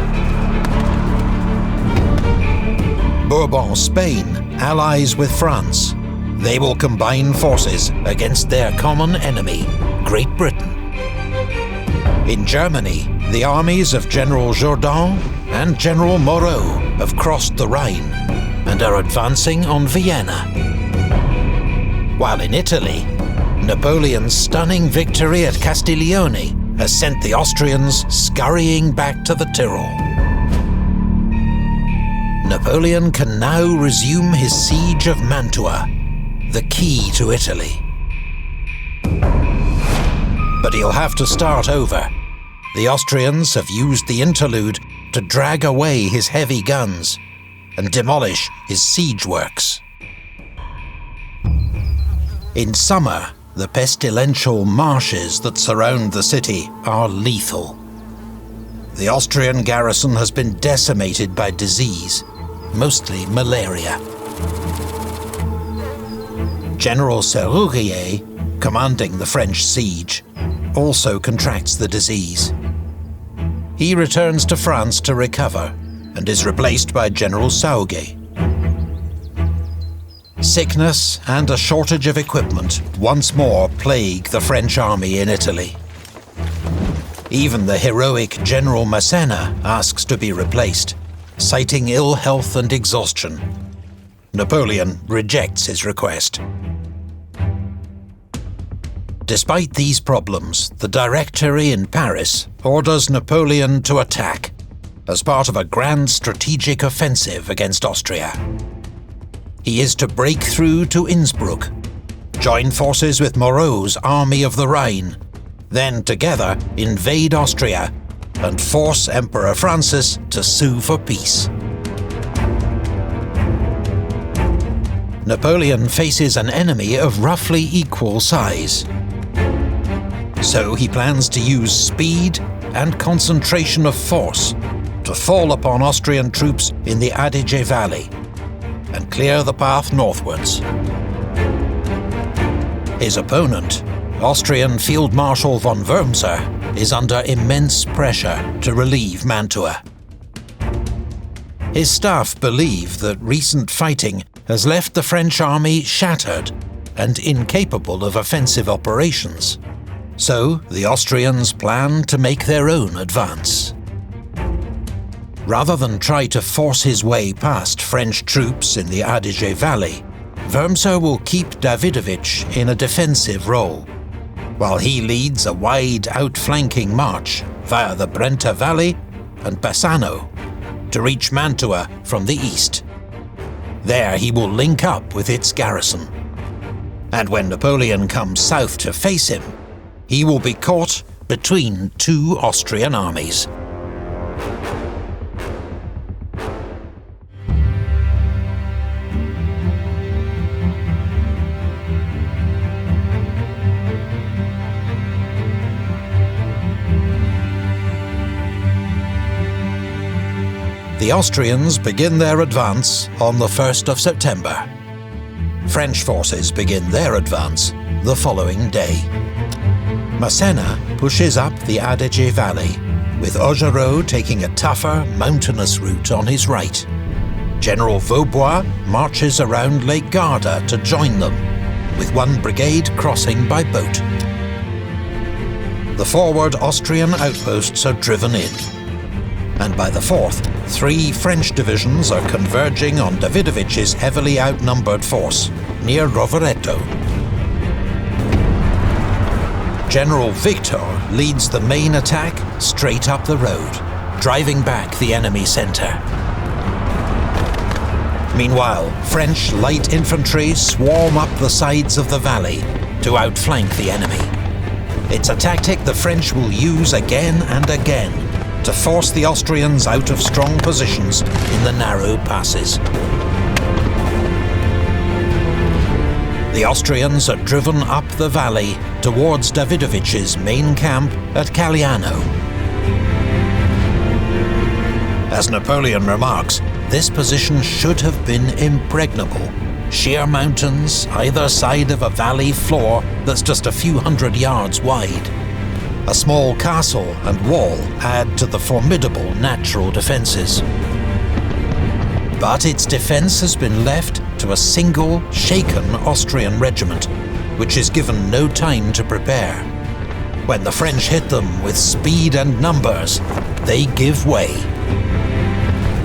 Bourbon Spain allies with France. They will combine forces against their common enemy, Great Britain. In Germany, the armies of General Jourdan and General Moreau have crossed the Rhine and are advancing on Vienna. While in Italy, Napoleon's stunning victory at Castiglione has sent the Austrians scurrying back to the Tyrol. Napoleon can now resume his siege of Mantua, the key to Italy. But he'll have to start over. The Austrians have used the interlude to drag away his heavy guns and demolish his siege works. In summer, the pestilential marshes that surround the city are lethal. The Austrian garrison has been decimated by disease, mostly malaria. General Serrurier, commanding the French siege, also contracts the disease. He returns to France to recover and is replaced by General Sauge. Sickness and a shortage of equipment once more plague the French army in Italy. Even the heroic General Massena asks to be replaced, citing ill health and exhaustion. Napoleon rejects his request. Despite these problems, the Directory in Paris orders Napoleon to attack as part of a grand strategic offensive against Austria. He is to break through to Innsbruck, join forces with Moreau's Army of the Rhine, then together invade Austria and force Emperor Francis to sue for peace. Napoleon faces an enemy of roughly equal size. So he plans to use speed and concentration of force to fall upon Austrian troops in the Adige Valley and clear the path northwards. His opponent, Austrian Field Marshal von Wurmser, is under immense pressure to relieve Mantua. His staff believe that recent fighting has left the French army shattered and incapable of offensive operations. So the Austrians plan to make their own advance. Rather than try to force his way past French troops in the Adige Valley, Wurmser will keep Davidovich in a defensive role, while he leads a wide outflanking march via the Brenta Valley and Bassano to reach Mantua from the east. There he will link up with its garrison. And when Napoleon comes south to face him, he will be caught between two Austrian armies. The Austrians begin their advance on the 1st of September. French forces begin their advance the following day. Massena pushes up the Adige Valley, with Augereau taking a tougher, mountainous route on his right. General Vaubois marches around Lake Garda to join them, with one brigade crossing by boat. The forward Austrian outposts are driven in, and by the 4th, 3 French divisions are converging on Davidovich's heavily outnumbered force, near Rovereto. General Victor leads the main attack straight up the road, driving back the enemy centre. Meanwhile, French light infantry swarm up the sides of the valley to outflank the enemy. It's a tactic the French will use again and again to force the Austrians out of strong positions in the narrow passes. The Austrians are driven up the valley towards Davidovich's main camp at Caliano. As Napoleon remarks, this position should have been impregnable. Sheer mountains either side of a valley floor that's just a few hundred yards wide. A small castle and wall add to the formidable natural defences. But its defence has been left to a single, shaken Austrian regiment, which is given no time to prepare. When the French hit them with speed and numbers, they give way.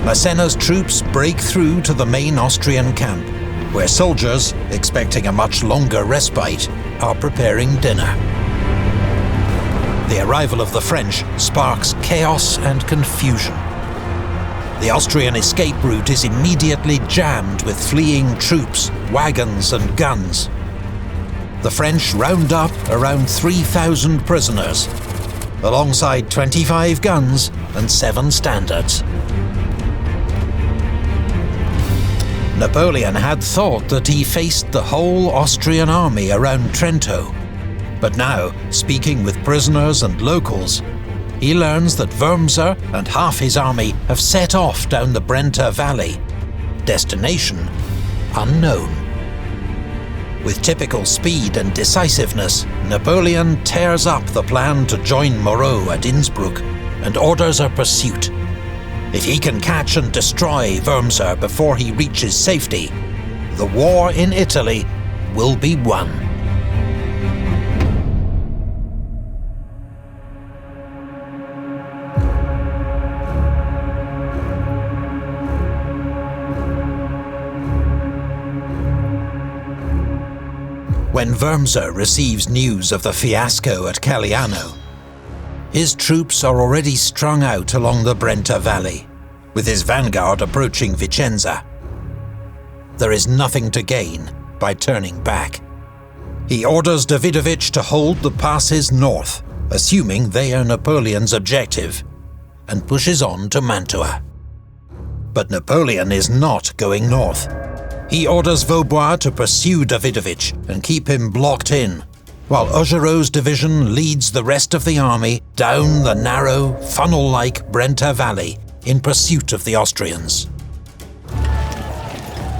Massena's troops break through to the main Austrian camp, where soldiers, expecting a much longer respite, are preparing dinner. The arrival of the French sparks chaos and confusion. The Austrian escape route is immediately jammed with fleeing troops, wagons and guns. The French round up around 3,000 prisoners, alongside 25 guns and 7 standards. Napoleon had thought that he faced the whole Austrian army around Trento, but now, speaking with prisoners and locals, he learns that Wurmser and half his army have set off down the Brenta Valley. Destination unknown. With typical speed and decisiveness, Napoleon tears up the plan to join Moreau at Innsbruck and orders a pursuit. If he can catch and destroy Wurmser before he reaches safety, the war in Italy will be won. When Wurmser receives news of the fiasco at Caliano, his troops are already strung out along the Brenta Valley, with his vanguard approaching Vicenza. There is nothing to gain by turning back. He orders Davidovich to hold the passes north, assuming they are Napoleon's objective, and pushes on to Mantua. But Napoleon is not going north. He orders Vaubois to pursue Davidovich and keep him blocked in, while Augereau's division leads the rest of the army down the narrow, funnel-like Brenta Valley in pursuit of the Austrians.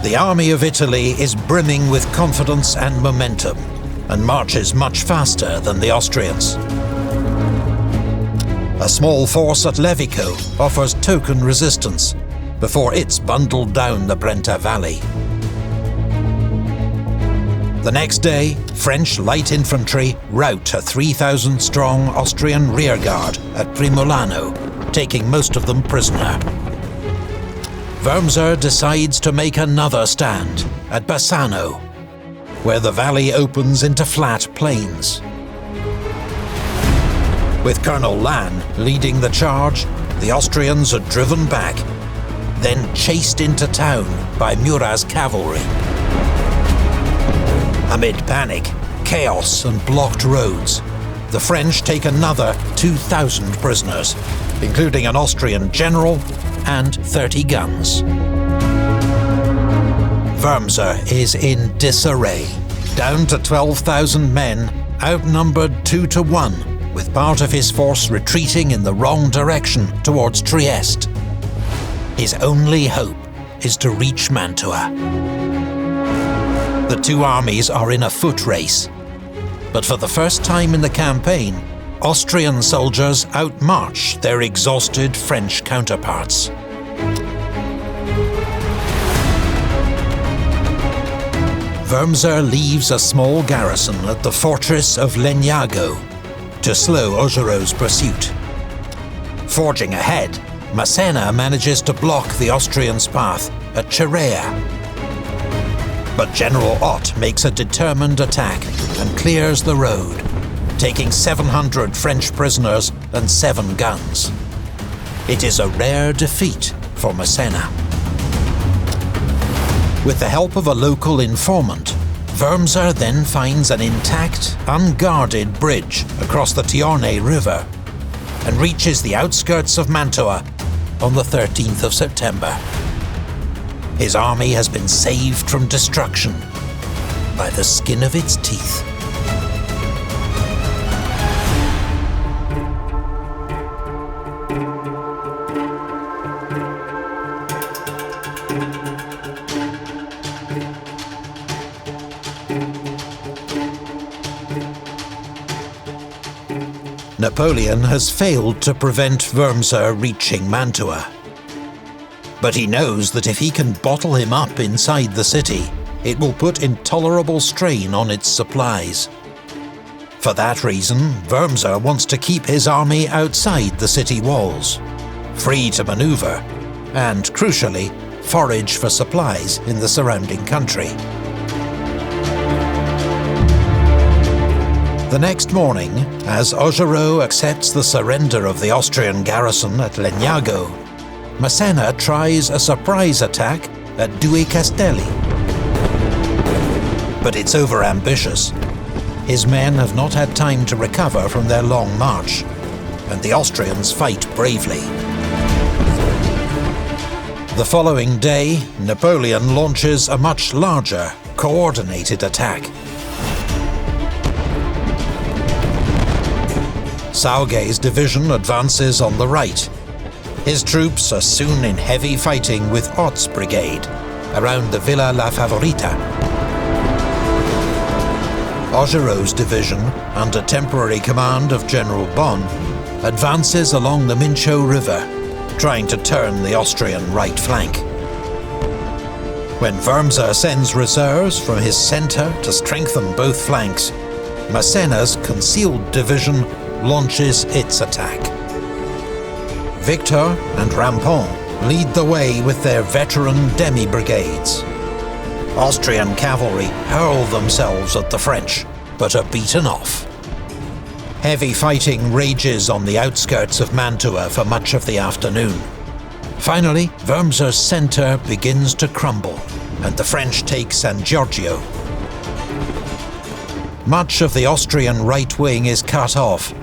The army of Italy is brimming with confidence and momentum, and marches much faster than the Austrians. A small force at Levico offers token resistance, before it's bundled down the Brenta Valley. The next day, French light infantry rout a 3,000-strong Austrian rearguard at Primulano, taking most of them prisoner. Wurmser decides to make another stand at Bassano, where the valley opens into flat plains. With Colonel Lannes leading the charge, the Austrians are driven back, then chased into town by Murat's cavalry. Amid panic, chaos and blocked roads, the French take another 2,000 prisoners, including an Austrian general and 30 guns. Wurmser is in disarray, down to 12,000 men, outnumbered 2-1, with part of his force retreating in the wrong direction towards Trieste. His only hope is to reach Mantua. The two armies are in a foot race, but for the first time in the campaign, Austrian soldiers outmarch their exhausted French counterparts. Wurmser leaves a small garrison at the fortress of Legnago to slow Augereau's pursuit. Forging ahead, Massena manages to block the Austrians' path at Cherea. But General Ott makes a determined attack and clears the road, taking 700 French prisoners and 7 guns. It is a rare defeat for Massena. With the help of a local informant, Wurmser then finds an intact, unguarded bridge across the Tiorne River and reaches the outskirts of Mantua on the 13th of September. His army has been saved from destruction by the skin of its teeth. Napoleon has failed to prevent Wurmser reaching Mantua. But he knows that if he can bottle him up inside the city, it will put intolerable strain on its supplies. For that reason, Wurmser wants to keep his army outside the city walls, free to maneuver, and, crucially, forage for supplies in the surrounding country. The next morning, as Augereau accepts the surrender of the Austrian garrison at Legnago, Massena tries a surprise attack at Due Castelli. But it's overambitious. His men have not had time to recover from their long march, and the Austrians fight bravely. The following day, Napoleon launches a much larger, coordinated attack. Sauge's division advances on the right. His troops are soon in heavy fighting with Ott's brigade around the Villa La Favorita. Augereau's division, under temporary command of General Bonne, advances along the Mincio River, trying to turn the Austrian right flank. When Wurmser sends reserves from his centre to strengthen both flanks, Massena's concealed division launches its attack. Victor and Rampont lead the way with their veteran demi-brigades. Austrian cavalry hurl themselves at the French, but are beaten off. Heavy fighting rages on the outskirts of Mantua for much of the afternoon. Finally, Wurmser's centre begins to crumble, and the French take San Giorgio. Much of the Austrian right wing is cut off.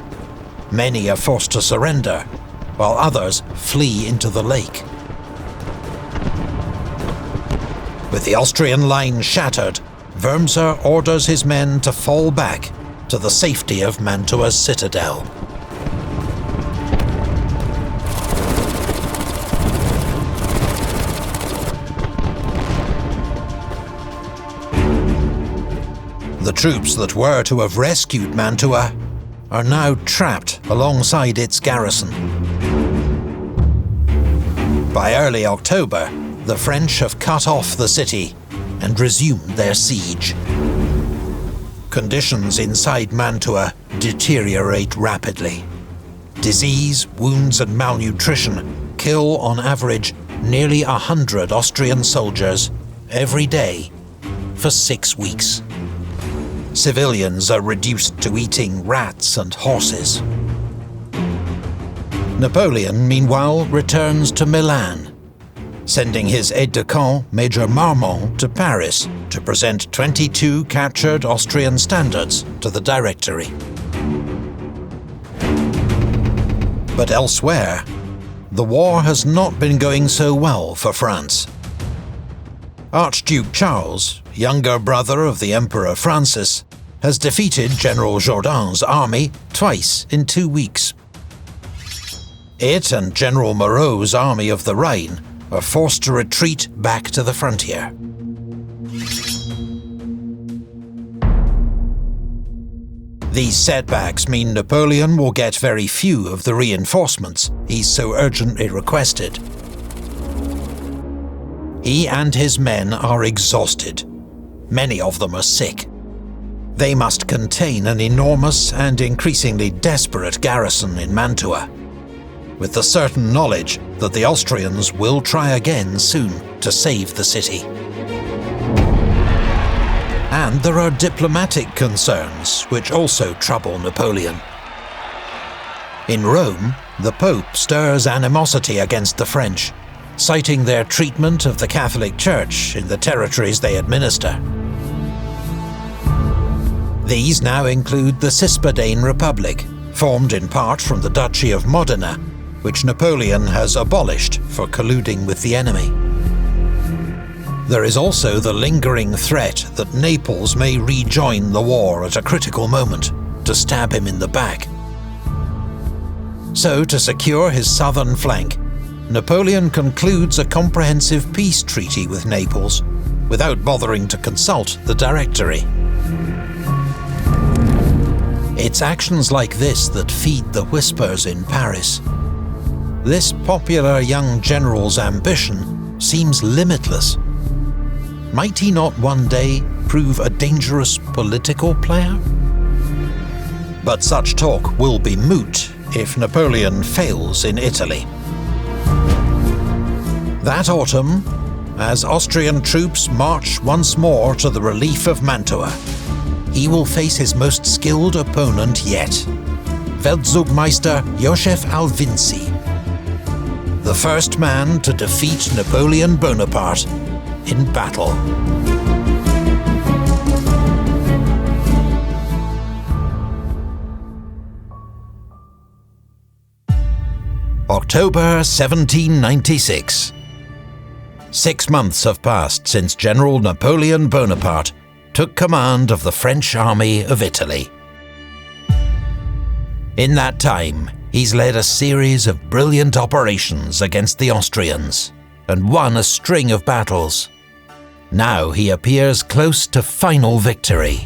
Many are forced to surrender, while others flee into the lake. With the Austrian line shattered, Wurmser orders his men to fall back to the safety of Mantua's citadel. The troops that were to have rescued Mantua are now trapped alongside its garrison. By early October, the French have cut off the city and resumed their siege. Conditions inside Mantua deteriorate rapidly. Disease, wounds and malnutrition kill on average nearly 100 Austrian soldiers every day for 6 weeks. Civilians are reduced to eating rats and horses. Napoleon, meanwhile, returns to Milan, sending his aide-de-camp, Major Marmont, to Paris to present 22 captured Austrian standards to the Directory. But elsewhere, the war has not been going so well for France. Archduke Charles, younger brother of the Emperor Francis, has defeated General Jourdan's army twice in 2 weeks. It and General Moreau's army of the Rhine are forced to retreat back to the frontier. These setbacks mean Napoleon will get very few of the reinforcements he's so urgently requested. He and his men are exhausted. Many of them are sick. They must contain an enormous and increasingly desperate garrison in Mantua, with the certain knowledge that the Austrians will try again soon to save the city. And there are diplomatic concerns which also trouble Napoleon. In Rome, the Pope stirs animosity against the French, citing their treatment of the Catholic Church in the territories they administer. These now include the Cispadane Republic, formed in part from the Duchy of Modena, which Napoleon has abolished for colluding with the enemy. There is also the lingering threat that Naples may rejoin the war at a critical moment to stab him in the back. So, to secure his southern flank, Napoleon concludes a comprehensive peace treaty with Naples without bothering to consult the Directory. It's actions like this that feed the whispers in Paris. This popular young general's ambition seems limitless. Might he not one day prove a dangerous political player? But such talk will be moot if Napoleon fails in Italy. That autumn, as Austrian troops march once more to the relief of Mantua, he will face his most skilled opponent yet, Weltzugmeister Joseph Alvinzi, the first man to defeat Napoleon Bonaparte in battle. October 1796. 6 months have passed since General Napoleon Bonaparte took command of the French army of Italy. In that time, he's led a series of brilliant operations against the Austrians and won a string of battles. Now he appears close to final victory.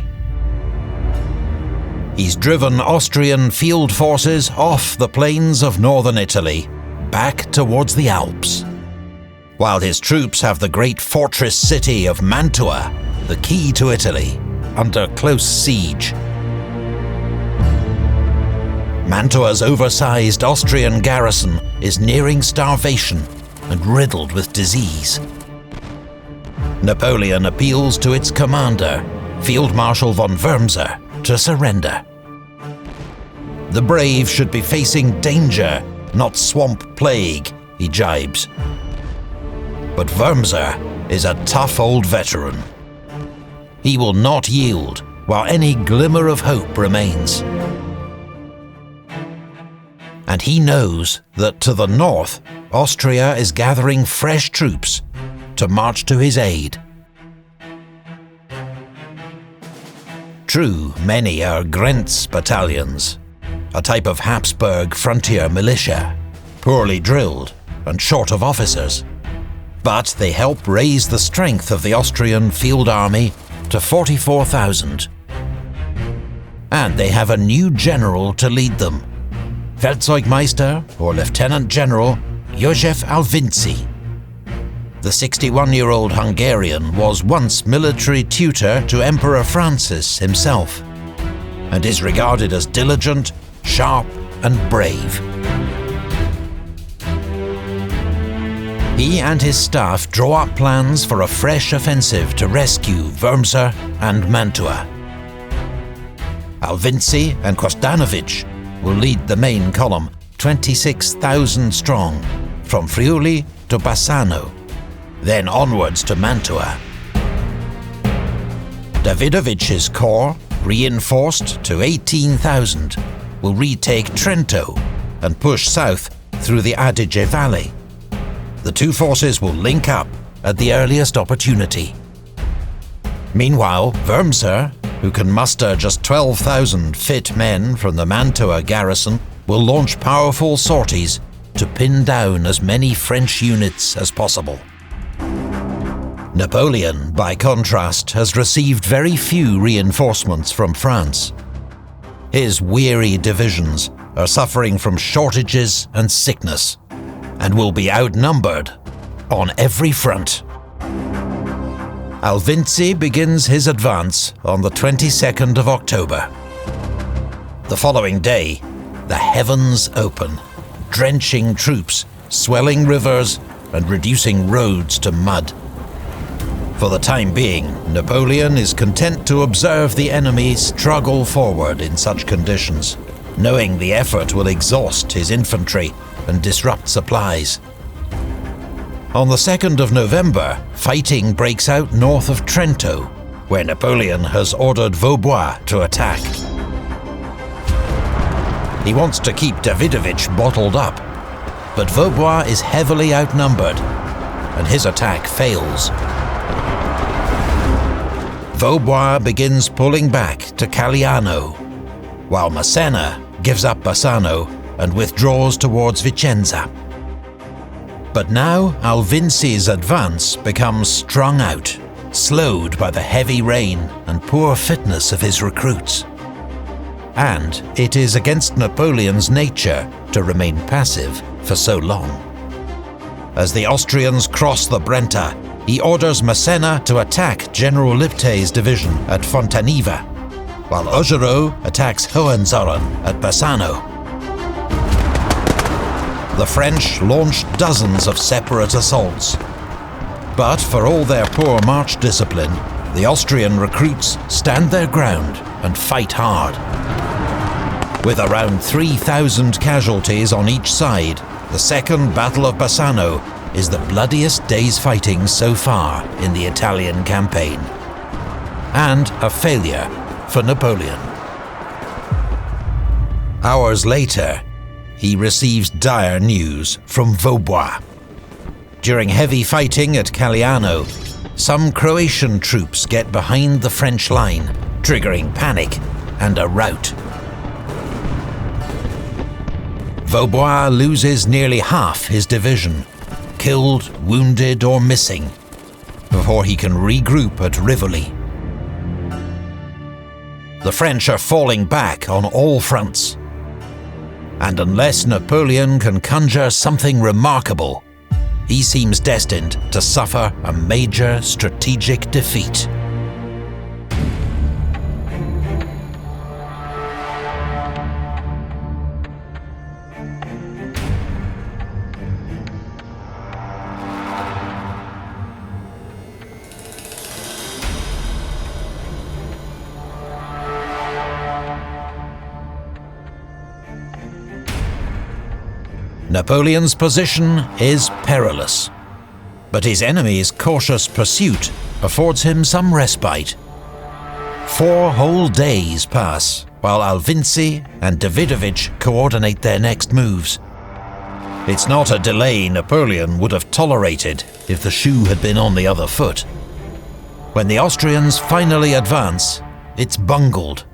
He's driven Austrian field forces off the plains of northern Italy, back towards the Alps, while his troops have the great fortress city of Mantua, the key to Italy, under close siege. Mantua's oversized Austrian garrison is nearing starvation and riddled with disease. Napoleon appeals to its commander, Field Marshal von Wurmser, to surrender. The brave should be facing danger, not swamp plague, he jibes. But Wurmser is a tough old veteran. He will not yield while any glimmer of hope remains. And he knows that to the north, Austria is gathering fresh troops to march to his aid. True, many are Grentz battalions, a type of Habsburg frontier militia, poorly drilled and short of officers. But they help raise the strength of the Austrian field army to 44,000. And they have a new general to lead them, Feldzeugmeister or Lieutenant General József Alvinczy. The 61-year-old Hungarian was once military tutor to Emperor Francis himself, and is regarded as diligent, sharp, and brave. He and his staff draw up plans for a fresh offensive to rescue Wurmser and Mantua. Alvinczy and Kostanovic will lead the main column, 26,000 strong, from Friuli to Bassano, then onwards to Mantua. Davidovic's corps, reinforced to 18,000, will retake Trento and push south through the Adige Valley. The two forces will link up at the earliest opportunity. Meanwhile, Wurmser, who can muster just 12,000 fit men from the Mantua garrison, will launch powerful sorties to pin down as many French units as possible. Napoleon, by contrast, has received very few reinforcements from France. His weary divisions are suffering from shortages and sickness, and will be outnumbered on every front. Alvinczy begins his advance on the 22nd of October. The following day, the heavens open, drenching troops, swelling rivers, and reducing roads to mud. For the time being, Napoleon is content to observe the enemy struggle forward in such conditions, knowing the effort will exhaust his infantry and disrupt supplies. On the 2nd of November, fighting breaks out north of Trento, where Napoleon has ordered Vaubois to attack. He wants to keep Davidovich bottled up, but Vaubois is heavily outnumbered, and his attack fails. Vaubois begins pulling back to Caliano, while Massena gives up Bassano and withdraws towards Vicenza. But now Alvincy's advance becomes strung out, slowed by the heavy rain and poor fitness of his recruits. And it is against Napoleon's nature to remain passive for so long. As the Austrians cross the Brenta, he orders Massena to attack General Liptay's division at Fontaniva, while Augereau attacks Hohenzollern at Bassano. The French launched dozens of separate assaults. But for all their poor march discipline, the Austrian recruits stand their ground and fight hard. With around 3,000 casualties on each side, the Second Battle of Bassano is the bloodiest day's fighting so far in the Italian campaign, and a failure for Napoleon. Hours later, he receives dire news from Vaubois. During heavy fighting at Caliano, some Croatian troops get behind the French line, triggering panic and a rout. Vaubois loses nearly half his division, killed, wounded or missing, before he can regroup at Rivoli. The French are falling back on all fronts, and unless Napoleon can conjure something remarkable, he seems destined to suffer a major strategic defeat. Napoleon's position is perilous, but his enemy's cautious pursuit affords him some respite. 4 whole days pass while Alvinci and Davidovich coordinate their next moves. It's not a delay Napoleon would have tolerated if the shoe had been on the other foot. When the Austrians finally advance, it's bungled.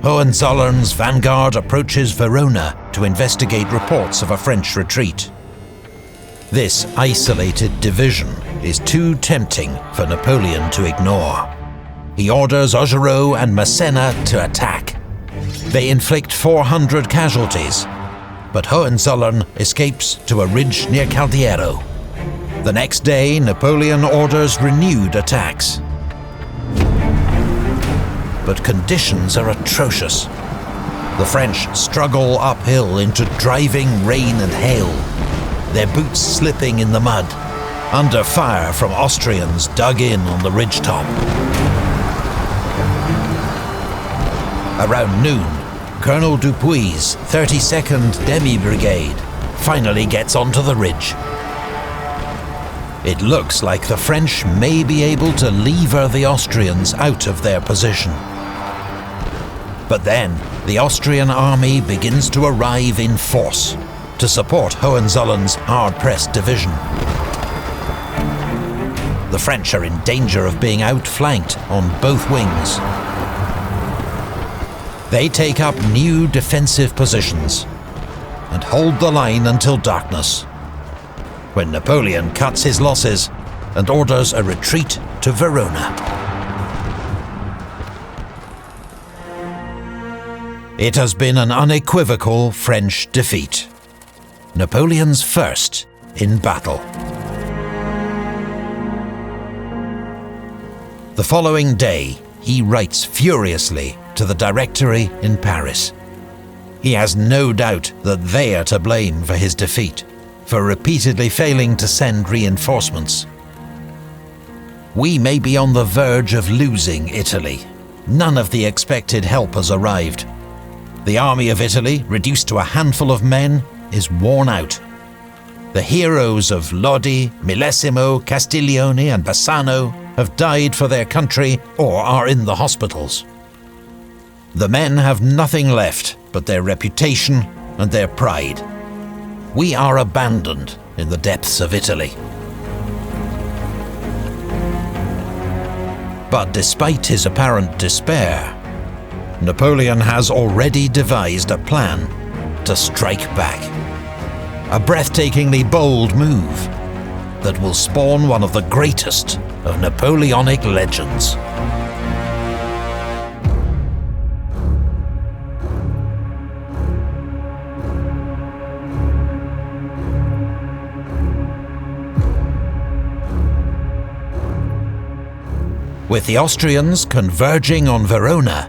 Hohenzollern's vanguard approaches Verona to investigate reports of a French retreat. This isolated division is too tempting for Napoleon to ignore. He orders Augereau and Massena to attack. They inflict 400 casualties, but Hohenzollern escapes to a ridge near Caldiero. The next day, Napoleon orders renewed attacks. But conditions are atrocious. The French struggle uphill into driving rain and hail, their boots slipping in the mud, under fire from Austrians dug in on the ridgetop. Around noon, Colonel Dupuy's 32nd Demi Brigade finally gets onto the ridge. It looks like the French may be able to lever the Austrians out of their position. But then, the Austrian army begins to arrive in force to support Hohenzollern's hard-pressed division. The French are in danger of being outflanked on both wings. They take up new defensive positions and hold the line until darkness, when Napoleon cuts his losses and orders a retreat to Verona. It has been an unequivocal French defeat, Napoleon's first in battle. The following day, he writes furiously to the Directory in Paris. He has no doubt that they are to blame for his defeat, for repeatedly failing to send reinforcements. We may be on the verge of losing Italy. None of the expected help has arrived. The army of Italy, reduced to a handful of men, is worn out. The heroes of Lodi, Millesimo, Castiglione and Bassano have died for their country or are in the hospitals. The men have nothing left but their reputation and their pride. We are abandoned in the depths of Italy. But despite his apparent despair, Napoleon has already devised a plan to strike back. A breathtakingly bold move that will spawn one of the greatest of Napoleonic legends. With the Austrians converging on Verona,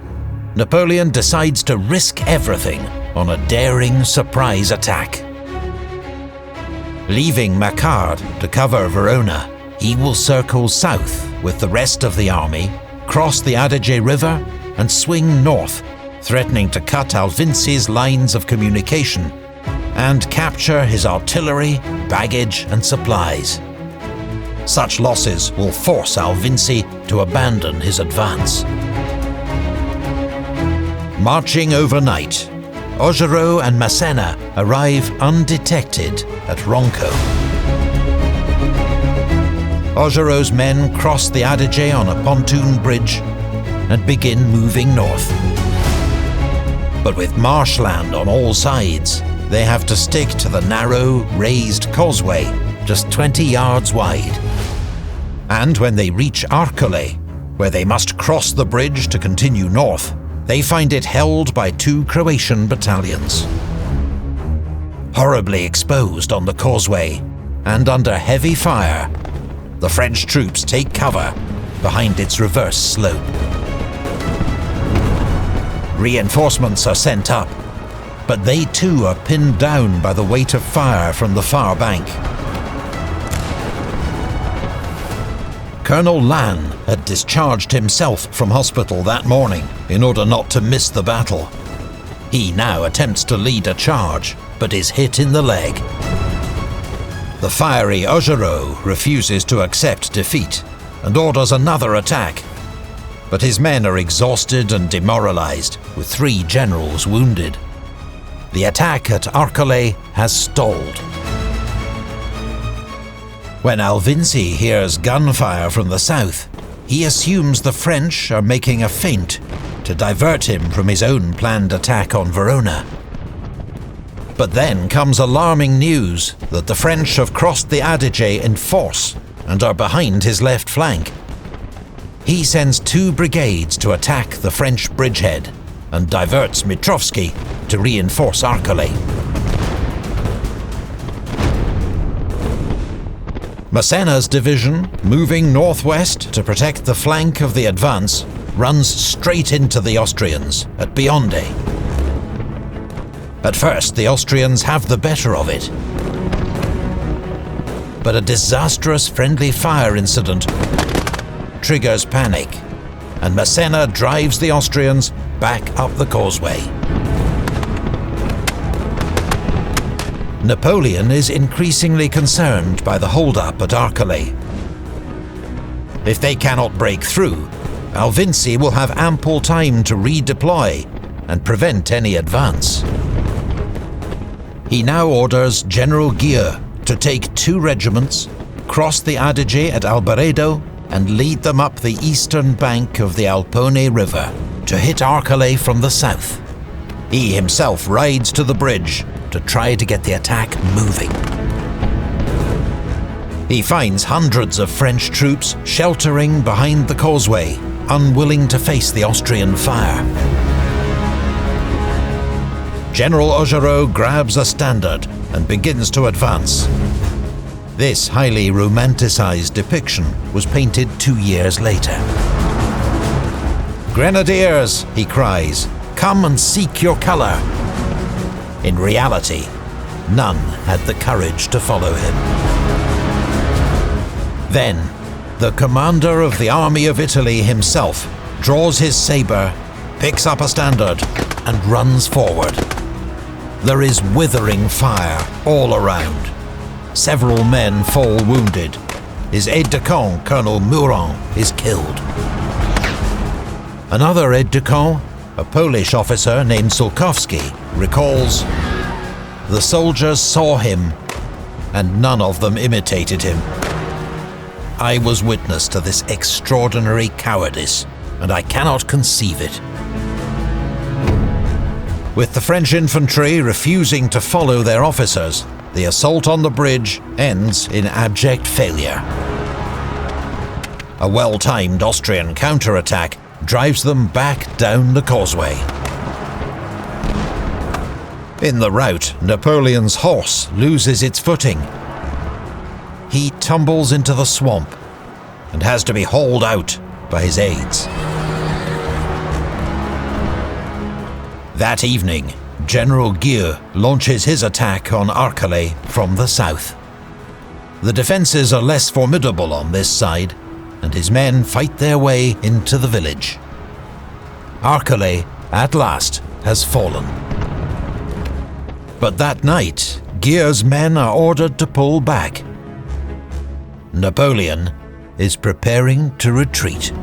Napoleon decides to risk everything on a daring surprise attack. Leaving Macquart to cover Verona, he will circle south with the rest of the army, cross the Adige River and swing north, threatening to cut Alvinci's lines of communication and capture his artillery, baggage and supplies. Such losses will force Alvinci to abandon his advance. Marching overnight, Augereau and Massena arrive undetected at Ronco. Augereau's men cross the Adige on a pontoon bridge and begin moving north. But with marshland on all sides, they have to stick to the narrow, raised causeway, just 20 yards wide. And when they reach Arcole, where they must cross the bridge to continue north, they find it held by 2 Croatian battalions. Horribly exposed on the causeway, and under heavy fire, the French troops take cover behind its reverse slope. Reinforcements are sent up, but they too are pinned down by the weight of fire from the far bank. Colonel Lannes had discharged himself from hospital that morning in order not to miss the battle. He now attempts to lead a charge, but is hit in the leg. The fiery Augereau refuses to accept defeat and orders another attack, but his men are exhausted and demoralized, with 3 generals wounded. The attack at Arcole has stalled. When Alvinzi hears gunfire from the south, he assumes the French are making a feint to divert him from his own planned attack on Verona. But then comes alarming news that the French have crossed the Adige in force and are behind his left flank. He sends 2 brigades to attack the French bridgehead and diverts Mitrovsky to reinforce Arcole. Massena's division, moving northwest to protect the flank of the advance, runs straight into the Austrians at Bionde. At first, the Austrians have the better of it. But a disastrous friendly fire incident triggers panic, and Massena drives the Austrians back up the causeway. Napoleon is increasingly concerned by the hold-up at Arcole. If they cannot break through, Alvinzi will have ample time to redeploy and prevent any advance. He now orders General Gueux to take 2 regiments, cross the Adige at Albaredo, and lead them up the eastern bank of the Alpone River to hit Arcole from the south. He himself rides to the bridge to try to get the attack moving. He finds hundreds of French troops sheltering behind the causeway, unwilling to face the Austrian fire. General Augereau grabs a standard and begins to advance. This highly romanticized depiction was painted 2 years later. "Grenadiers," he cries, "come and seek your color." In reality, none had the courage to follow him. Then, the commander of the Army of Italy himself draws his saber, picks up a standard, and runs forward. There is withering fire all around. Several men fall wounded. His aide-de-camp, Colonel Murat, is killed. Another aide-de-camp, a Polish officer named Sulkowski, recalls, "The soldiers saw him, and none of them imitated him. I was witness to this extraordinary cowardice, and I cannot conceive it." With the French infantry refusing to follow their officers, the assault on the bridge ends in abject failure. A well-timed Austrian counterattack drives them back down the causeway. In the rout, Napoleon's horse loses its footing. He tumbles into the swamp and has to be hauled out by his aides. That evening, General Gueux launches his attack on Arcole from the south. The defences are less formidable on this side, and his men fight their way into the village. Arcole, at last, has fallen. But that night, Gueux's men are ordered to pull back. Napoleon is preparing to retreat.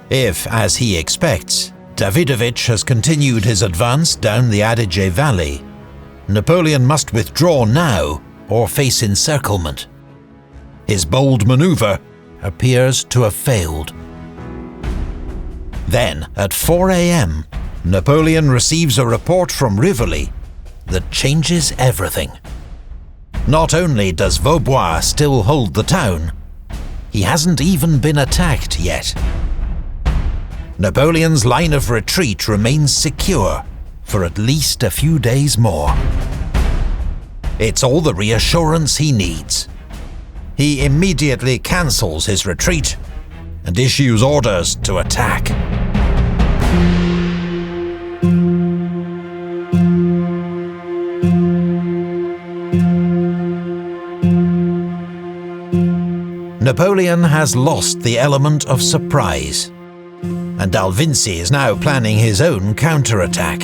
If, as he expects, Davidovich has continued his advance down the Adige Valley, Napoleon must withdraw now or face encirclement. His bold manoeuvre appears to have failed. Then, at 4 a.m, Napoleon receives a report from Rivoli that changes everything. Not only does Vaubois still hold the town, he hasn't even been attacked yet. Napoleon's line of retreat remains secure for at least a few days more. It's all the reassurance he needs. He immediately cancels his retreat and issues orders to attack. Napoleon has lost the element of surprise, and Alvinzi is now planning his own counterattack.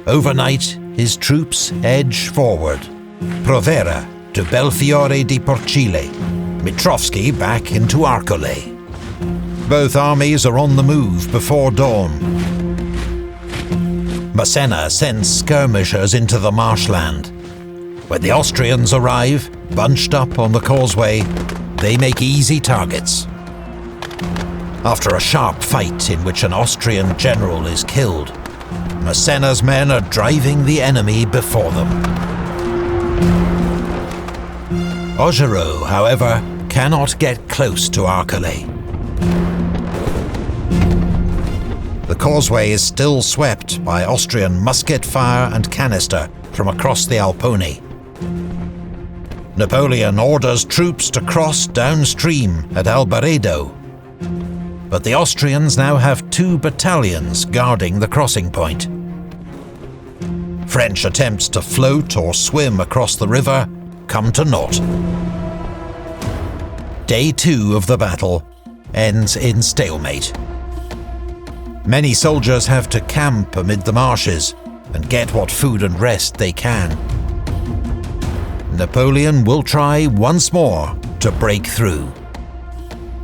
Overnight, his troops edge forward. Provera to Belfiore di Porcile, Mitrovsky back into Arcole. Both armies are on the move before dawn. Massena sends skirmishers into the marshland. When the Austrians arrive, bunched up on the causeway, they make easy targets. After a sharp fight in which an Austrian general is killed, Massena's men are driving the enemy before them. Augereau, however, cannot get close to Arcole. The causeway is still swept by Austrian musket fire and canister from across the Alpone. Napoleon orders troops to cross downstream at Albaredo, but the Austrians now have 2 battalions guarding the crossing point. French attempts to float or swim across the river come to naught. Day 2 of the battle ends in stalemate. Many soldiers have to camp amid the marshes and get what food and rest they can. Napoleon will try once more to break through,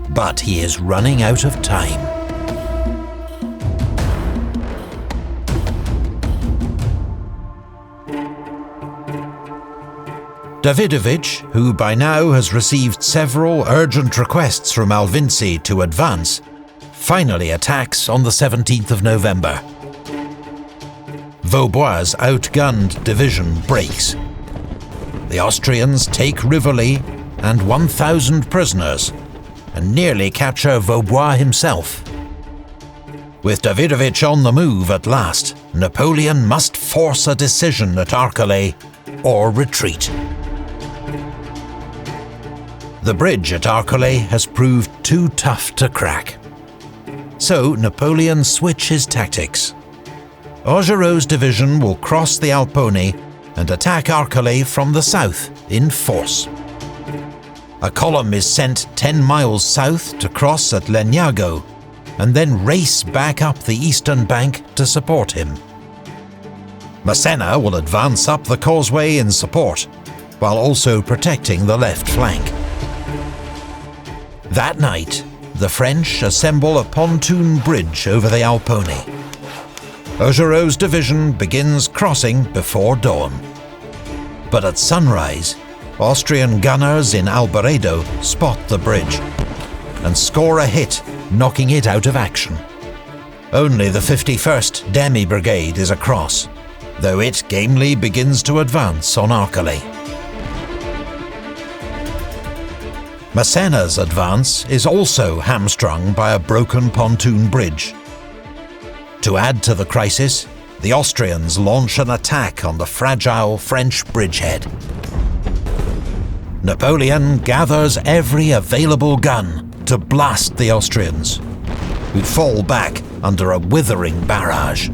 but he is running out of time. Davidovich, who by now has received several urgent requests from Alvinzi to advance, finally attacks on the 17th of November. Vaubois' outgunned division breaks. The Austrians take Rivoli and 1,000 prisoners, and nearly capture Vaubois himself. With Davidovich on the move at last, Napoleon must force a decision at Arcole or retreat. The bridge at Arcole has proved too tough to crack. So Napoleon switches tactics. Augereau's division will cross the Alpone and attack Arcole from the south in force. A column is sent 10 miles south to cross at Legnago, and then race back up the eastern bank to support him. Massena will advance up the causeway in support, while also protecting the left flank. That night, the French assemble a pontoon bridge over the Alpone. Augereau's division begins crossing before dawn. But at sunrise, Austrian gunners in Albaredo spot the bridge and score a hit, knocking it out of action. Only the 51st Demi Brigade is across, though it gamely begins to advance on Arcole. Massena's advance is also hamstrung by a broken pontoon bridge. To add to the crisis, the Austrians launch an attack on the fragile French bridgehead. Napoleon gathers every available gun to blast the Austrians, who fall back under a withering barrage.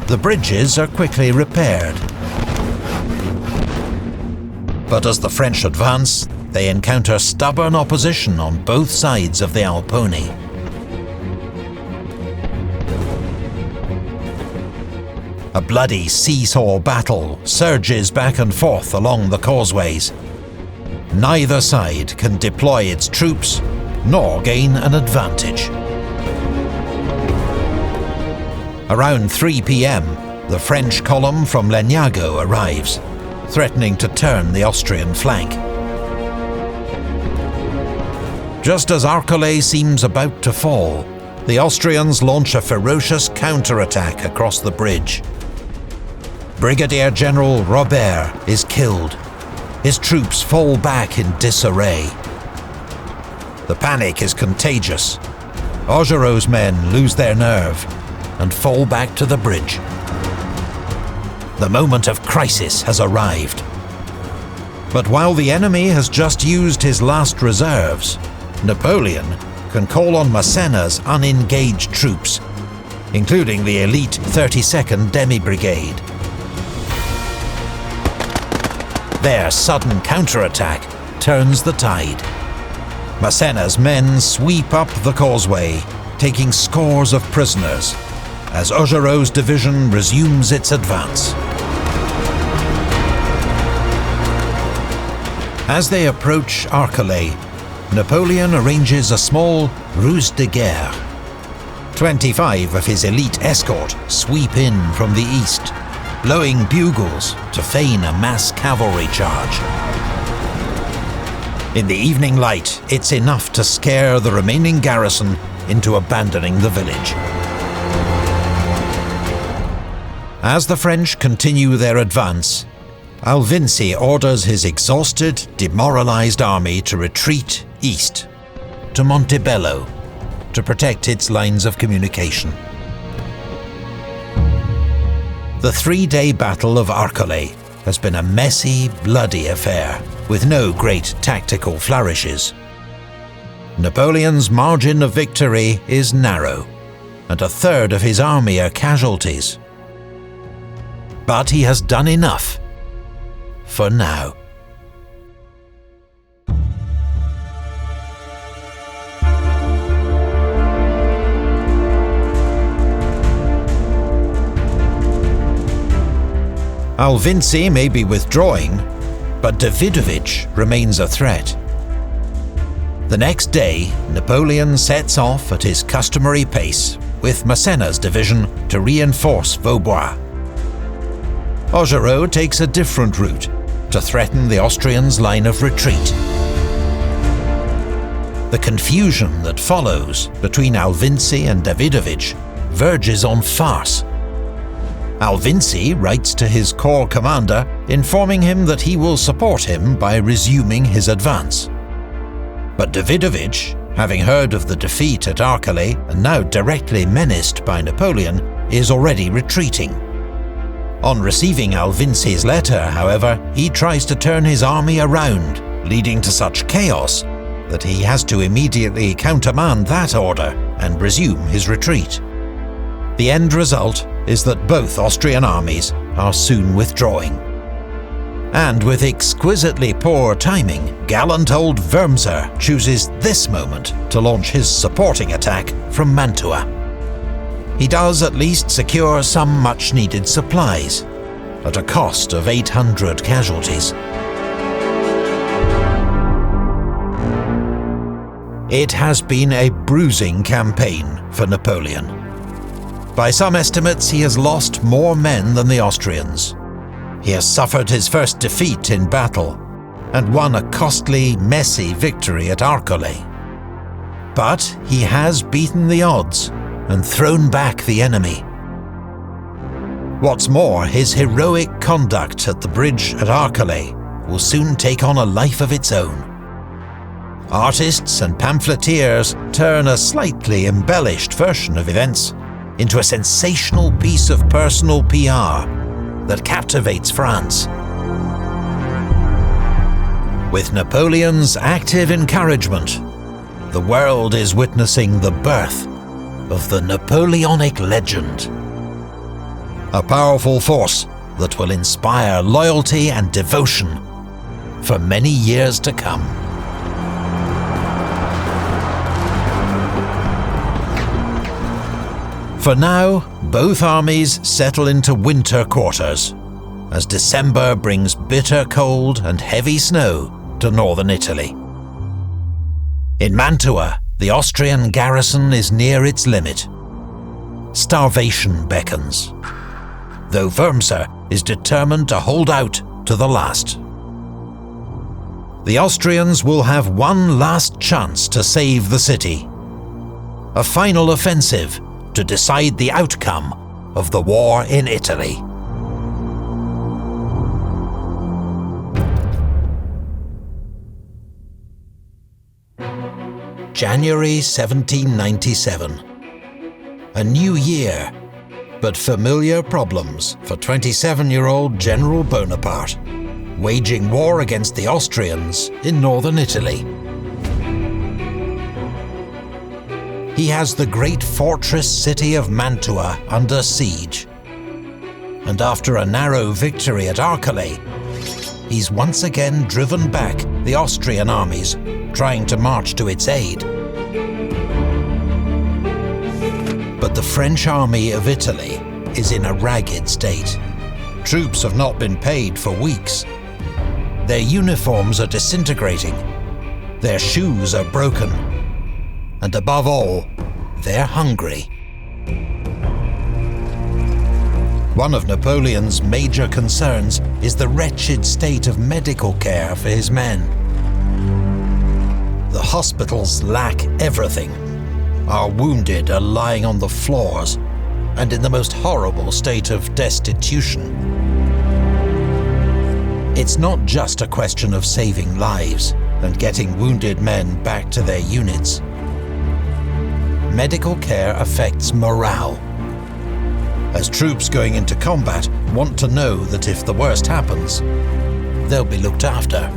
The bridges are quickly repaired. But as the French advance, they encounter stubborn opposition on both sides of the Alpone. A bloody seesaw battle surges back and forth along the causeways. Neither side can deploy its troops, nor gain an advantage. Around 3 p.m, the French column from Legnago arrives. threatening to turn the Austrian flank. Just as Arcole seems about to fall, the Austrians launch a ferocious counterattack across the bridge. Brigadier General Robert is killed. His troops fall back in disarray. The panic is contagious. Augereau's men lose their nerve and fall back to the bridge. The moment of crisis has arrived. But while the enemy has just used his last reserves, Napoleon can call on Massena's unengaged troops, including the elite 32nd Demi Brigade. Their sudden counterattack turns the tide. Massena's men sweep up the causeway, taking scores of prisoners, as Augereau's division resumes its advance. As they approach Arcole, Napoleon arranges a small ruse de guerre. 25 of his elite escort sweep in from the east, blowing bugles to feign a mass cavalry charge. In the evening light, it's enough to scare the remaining garrison into abandoning the village. As the French continue their advance, Alvinci orders his exhausted, demoralized army to retreat east, to Montebello, to protect its lines of communication. The 3-day Battle of Arcole has been a messy, bloody affair, with no great tactical flourishes. Napoleon's margin of victory is narrow, and a third of his army are casualties. But he has done enough, for now. Alvinci may be withdrawing, but Davidovich remains a threat. The next day, Napoleon sets off at his customary pace with Massena's division to reinforce Vaubois. Augereau takes a different route to threaten the Austrians' line of retreat. The confusion that follows between Alvinci and Davidovich verges on farce. Alvinci writes to his corps commander, informing him that he will support him by resuming his advance. But Davidovich, having heard of the defeat at Arcole and now directly menaced by Napoleon, is already retreating. On receiving Alvinci's letter, however, he tries to turn his army around, leading to such chaos that he has to immediately countermand that order and resume his retreat. The end result is that both Austrian armies are soon withdrawing. And with exquisitely poor timing, gallant old Wurmser chooses this moment to launch his supporting attack from Mantua. He does at least secure some much-needed supplies, at a cost of 800 casualties. It has been a bruising campaign for Napoleon. By some estimates, he has lost more men than the Austrians. He has suffered his first defeat in battle, and won a costly, messy victory at Arcole. But he has beaten the odds and thrown back the enemy. What's more, his heroic conduct at the bridge at Arcole will soon take on a life of its own. Artists and pamphleteers turn a slightly embellished version of events into a sensational piece of personal PR that captivates France. With Napoleon's active encouragement, the world is witnessing the birth of the Napoleonic legend. A powerful force that will inspire loyalty and devotion for many years to come. For now, both armies settle into winter quarters, as December brings bitter cold and heavy snow to northern Italy. In Mantua, the Austrian garrison is near its limit. Starvation beckons, though Wurmser is determined to hold out to the last. The Austrians will have one last chance to save the city. A final offensive to decide the outcome of the war in Italy. January 1797. A new year, but familiar problems for 27-year-old General Bonaparte, waging war against the Austrians in northern Italy. He has the great fortress city of Mantua under siege, and after a narrow victory at Arcole, he's once again driven back the Austrian armies trying to march to its aid. But the French army of Italy is in a ragged state. Troops have not been paid for weeks. Their uniforms are disintegrating, their shoes are broken, and above all, they're hungry. One of Napoleon's major concerns is the wretched state of medical care for his men. The hospitals lack everything. Our wounded are lying on the floors and in the most horrible state of destitution. It's not just a question of saving lives and getting wounded men back to their units. Medical care affects morale, as troops going into combat want to know that if the worst happens, they'll be looked after.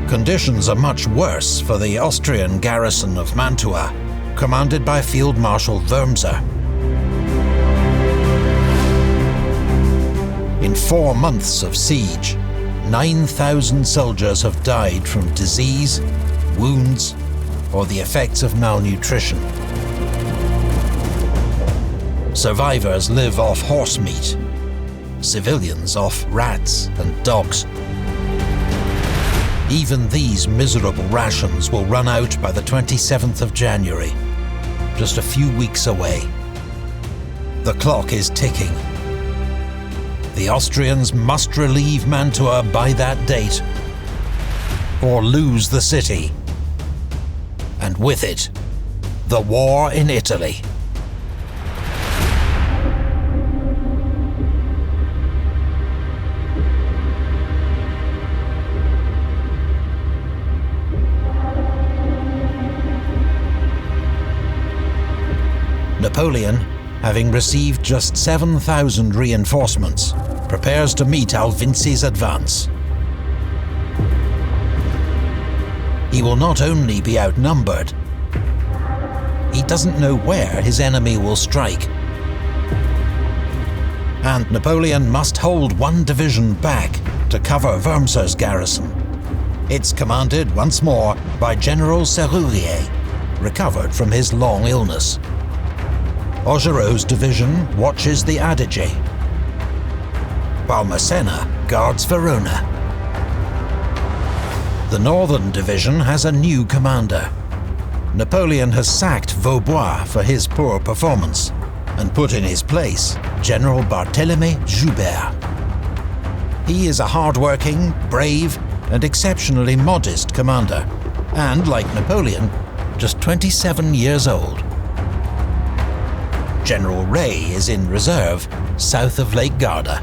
Conditions are much worse for the Austrian garrison of Mantua, commanded by Field Marshal Wurmser. In 4 months of siege, 9,000 soldiers have died from disease, wounds, or the effects of malnutrition. Survivors live off horse meat, civilians off rats and dogs. Even these miserable rations will run out by the 27th of January, just a few weeks away. The clock is ticking. The Austrians must relieve Mantua by that date, or lose the city, and with it, the war in Italy. Napoleon, having received just 7,000 reinforcements, prepares to meet Alvinci's advance. He will not only be outnumbered, he doesn't know where his enemy will strike. And Napoleon must hold one division back to cover Wurmser's garrison. It's commanded once more by General Serrurier, recovered from his long illness. Augereau's division watches the Adige, while Massena guards Verona. The Northern Division has a new commander. Napoleon has sacked Vaubois for his poor performance and put in his place General Barthélemy Joubert. He is a hard-working, brave, and exceptionally modest commander, and, like Napoleon, just 27 years old. General Ray is in reserve south of Lake Garda.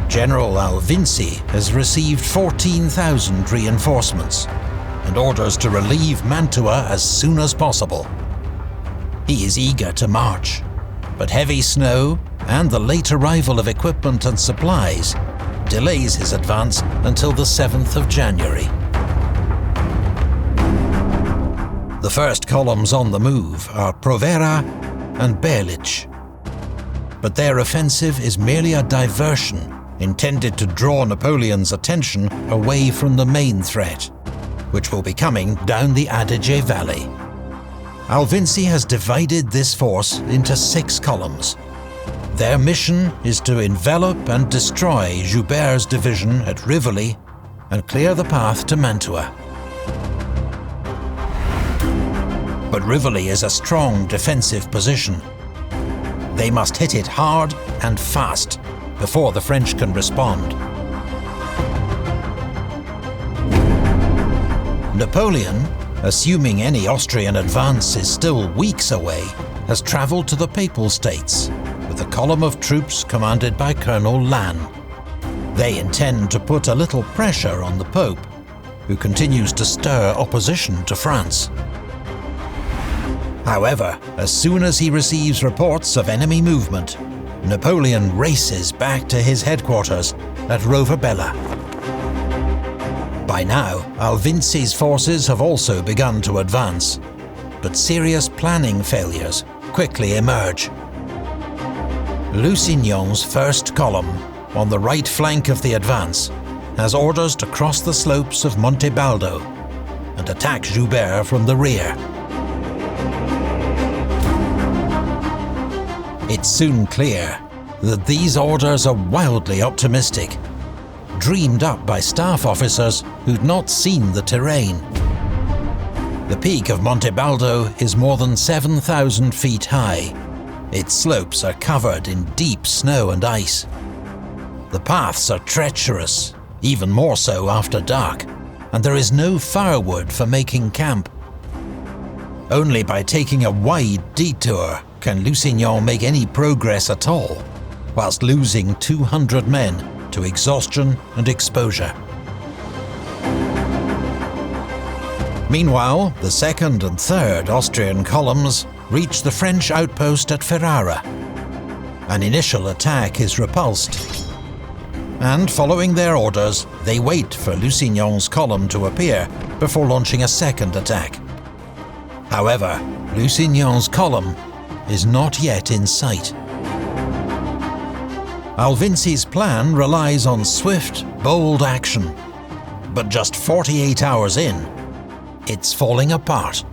General Alvinci has received 14,000 reinforcements and orders to relieve Mantua as soon as possible. He is eager to march, but heavy snow and the late arrival of equipment and supplies delays his advance until the 7th of January. The first columns on the move are Provera and Berlich, but their offensive is merely a diversion intended to draw Napoleon's attention away from the main threat, which will be coming down the Adige Valley. Alvinci has divided this force into 6 columns. Their mission is to envelop and destroy Joubert's division at Rivoli and clear the path to Mantua. But Rivoli is a strong defensive position. They must hit it hard and fast before the French can respond. Napoleon, assuming any Austrian advance is still weeks away, has travelled to the Papal States with a column of troops commanded by Colonel Lannes. They intend to put a little pressure on the Pope, who continues to stir opposition to France. However, as soon as he receives reports of enemy movement, Napoleon races back to his headquarters at Rovabella. By now, Alvinci's forces have also begun to advance, but serious planning failures quickly emerge. Lusignan's first column, on the right flank of the advance, has orders to cross the slopes of Monte Baldo and attack Joubert from the rear. It's soon clear that these orders are wildly optimistic, dreamed up by staff officers who'd not seen the terrain. The peak of Monte Baldo is more than 7,000 feet high. Its slopes are covered in deep snow and ice. The paths are treacherous, even more so after dark, and there is no firewood for making camp. Only by taking a wide detour can Lusignan make any progress at all, whilst losing 200 men to exhaustion and exposure. Meanwhile, the 2nd and 3rd Austrian columns reach the French outpost at Ferrara. An initial attack is repulsed, and following their orders, they wait for Lusignan's column to appear before launching a second attack. However, Lusignan's column is not yet in sight. Alvinci's plan relies on swift, bold action, but just 48 hours in, it's falling apart.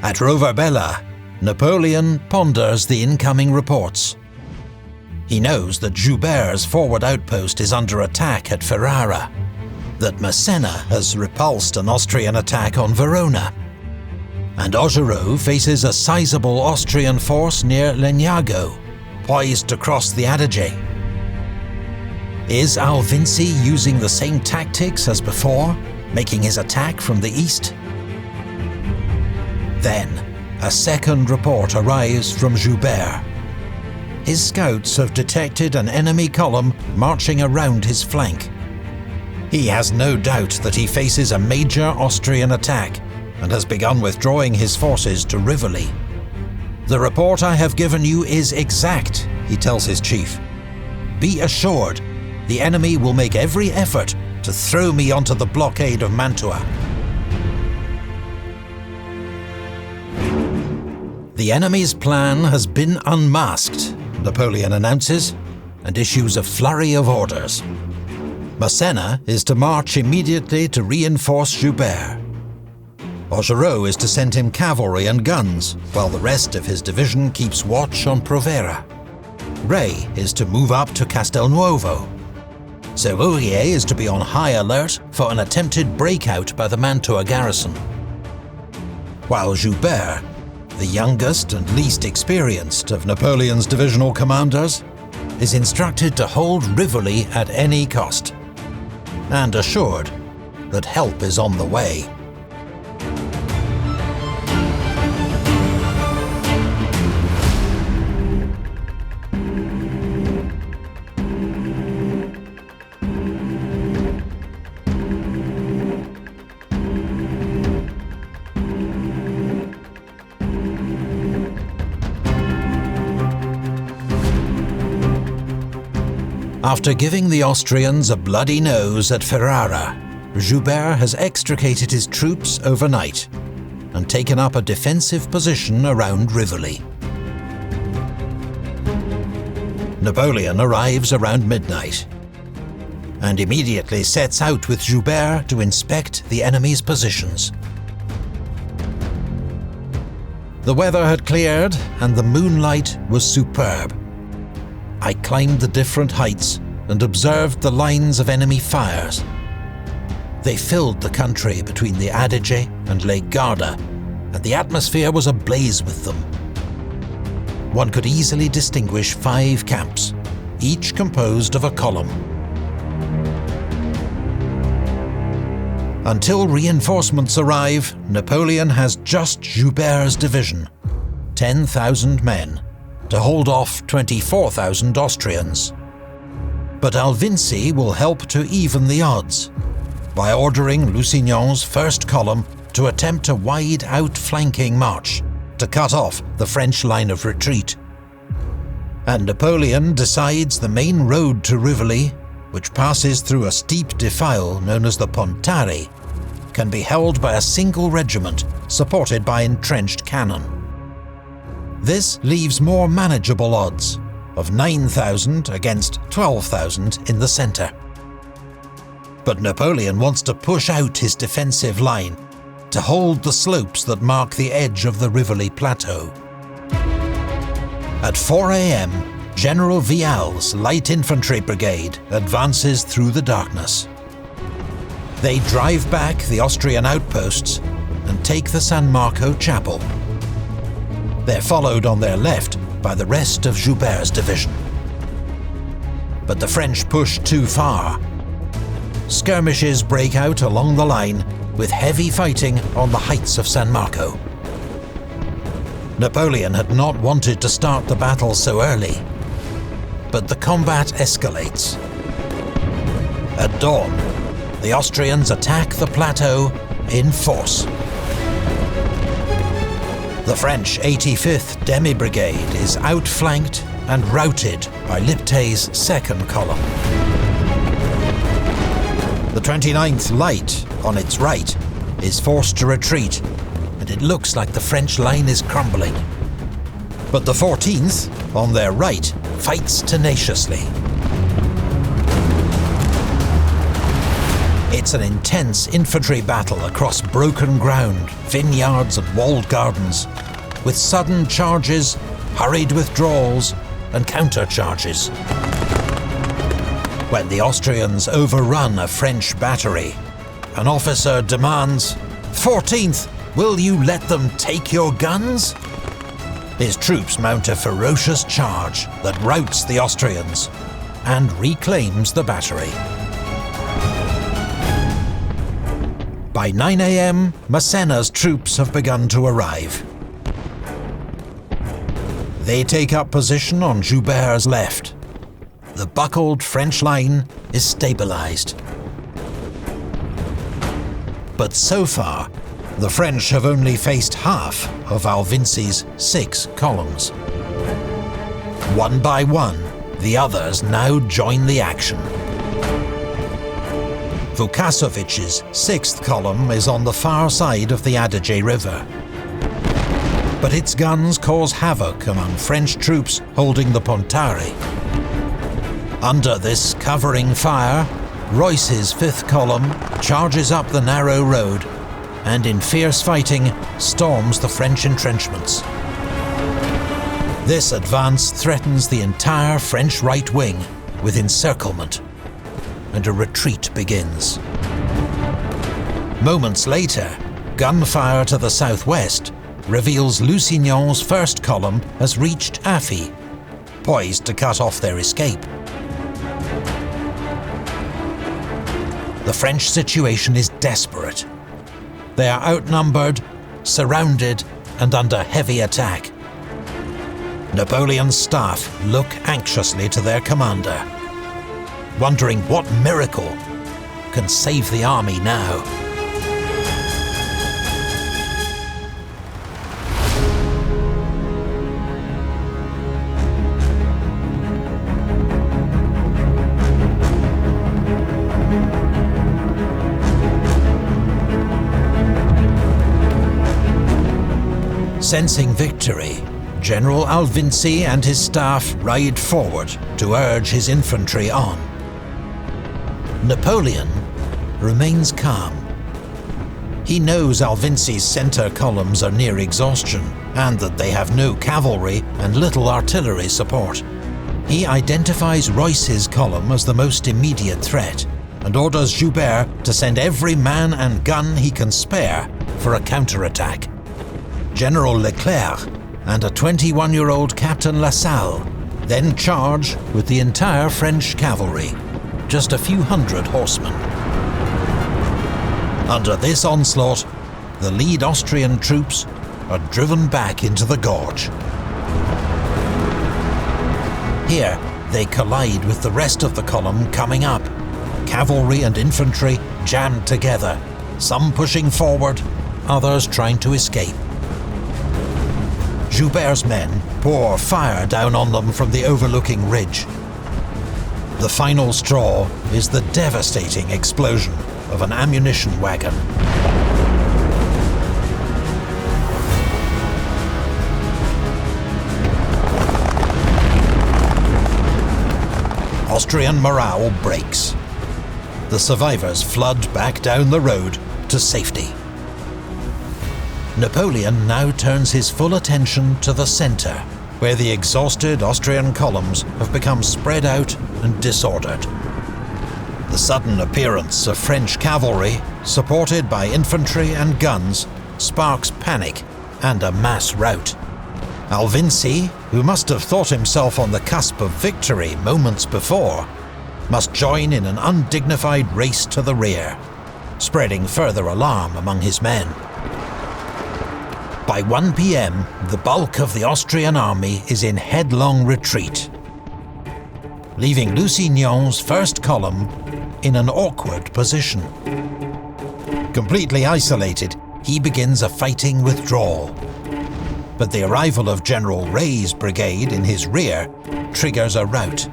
At Rovabella, Napoleon ponders the incoming reports. He knows that Joubert's forward outpost is under attack at Ferrara, that Massena has repulsed an Austrian attack on Verona, and Augereau faces a sizable Austrian force near Legnago, poised to cross the Adige. Is Alvinci using the same tactics as before, making his attack from the east? Then, a second report arrives from Joubert. His scouts have detected an enemy column marching around his flank. He has no doubt that he faces a major Austrian attack and has begun withdrawing his forces to Rivoli. "The report I have given you is exact," he tells his chief. "Be assured, the enemy will make every effort to throw me onto the blockade of Mantua." The enemy's plan has been unmasked, Napoleon announces, and issues a flurry of orders. Massena is to march immediately to reinforce Joubert. Augereau is to send him cavalry and guns, while the rest of his division keeps watch on Provera. Rey is to move up to Castelnuovo. Serrurier is to be on high alert for an attempted breakout by the Mantua garrison. While Joubert, the youngest and least experienced of Napoleon's divisional commanders, is instructed to hold Rivoli at any cost, and assured that help is on the way. After giving the Austrians a bloody nose at Ferrara, Joubert has extricated his troops overnight and taken up a defensive position around Rivoli. Napoleon arrives around midnight and immediately sets out with Joubert to inspect the enemy's positions. The weather had cleared and the moonlight was superb. I climbed the different heights and observed the lines of enemy fires. They filled the country between the Adige and Lake Garda, and the atmosphere was ablaze with them. One could easily distinguish 5 camps, each composed of a column. Until reinforcements arrive, Napoleon has just Joubert's division, 10,000 men, to hold off 24,000 Austrians. But Alvinci will help to even the odds by ordering Lusignan's first column to attempt a wide outflanking march to cut off the French line of retreat. And Napoleon decides the main road to Rivoli, which passes through a steep defile known as the Pontari, can be held by a single regiment supported by entrenched cannon. This leaves more manageable odds of 9,000 against 12,000 in the centre. But Napoleon wants to push out his defensive line to hold the slopes that mark the edge of the Rivoli plateau. At 4 a.m, General Vial's light infantry brigade advances through the darkness. They drive back the Austrian outposts and take the San Marco chapel. They're followed on their left by the rest of Joubert's division. But the French push too far. Skirmishes break out along the line, with heavy fighting on the heights of San Marco. Napoleon had not wanted to start the battle so early, but the combat escalates. At dawn, the Austrians attack the plateau in force. The French 85th Demi-Brigade is outflanked and routed by Liptay's second column. The 29th Light, on its right, is forced to retreat, and it looks like the French line is crumbling. But the 14th, on their right, fights tenaciously. It's an intense infantry battle across broken ground, vineyards and walled gardens, with sudden charges, hurried withdrawals, and counter-charges. When the Austrians overrun a French battery, an officer demands, "14th, will you let them take your guns?" His troops mount a ferocious charge that routs the Austrians and reclaims the battery. By 9 a.m, Massena's troops have begun to arrive. They take up position on Joubert's left. The buckled French line is stabilized. But so far, the French have only faced half of Alvinci's 6 columns. One by one, the others now join the action. Vukasovic's 6th column is on the far side of the Adige River. But its guns cause havoc among French troops holding the Pontari. Under this covering fire, Royce's 5th column charges up the narrow road and in fierce fighting storms the French entrenchments. This advance threatens the entire French right wing with encirclement, and a retreat begins. Moments later, gunfire to the southwest reveals Lusignan's 1st column has reached Affy, poised to cut off their escape. The French situation is desperate. They are outnumbered, surrounded, and under heavy attack. Napoleon's staff look anxiously to their commander, wondering what miracle can save the army now. Sensing victory, General Alvinci and his staff ride forward to urge his infantry on. Napoleon remains calm. He knows Alvinci's centre columns are near exhaustion and that they have no cavalry and little artillery support. He identifies Reuss's column as the most immediate threat and orders Joubert to send every man and gun he can spare for a counterattack. General Leclerc and a 21-year-old Captain Lassalle then charge with the entire French cavalry, just a few hundred horsemen. Under this onslaught, the lead Austrian troops are driven back into the gorge. Here, they collide with the rest of the column coming up. Cavalry and infantry jammed together, some pushing forward, others trying to escape. Joubert's men pour fire down on them from the overlooking ridge. The final straw is the devastating explosion of an ammunition wagon. Austrian morale breaks. The survivors flood back down the road to safety. Napoleon now turns his full attention to the centre, where the exhausted Austrian columns have become spread out and disordered. The sudden appearance of French cavalry, supported by infantry and guns, sparks panic and a mass rout. Alvinzi, who must have thought himself on the cusp of victory moments before, must join in an undignified race to the rear, spreading further alarm among his men. By 1 p.m, the bulk of the Austrian army is in headlong retreat, leaving Lusignan's first column in an awkward position. Completely isolated, he begins a fighting withdrawal. But the arrival of General Rey's brigade in his rear triggers a rout.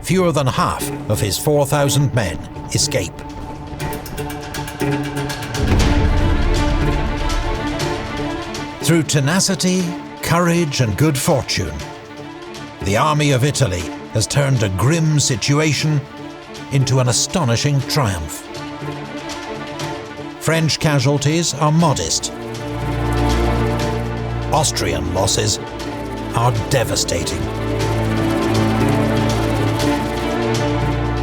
Fewer than half of his 4,000 men escape. Through tenacity, courage and good fortune, the army of Italy has turned a grim situation into an astonishing triumph. French casualties are modest. Austrian losses are devastating.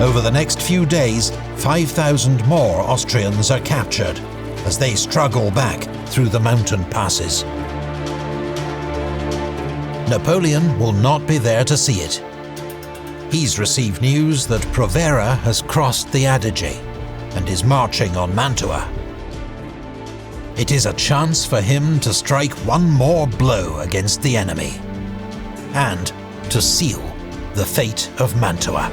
Over the next few days, 5,000 more Austrians are captured as they struggle back through the mountain passes. Napoleon will not be there to see it. He's received news that Provera has crossed the Adige and is marching on Mantua. It is a chance for him to strike one more blow against the enemy and to seal the fate of Mantua.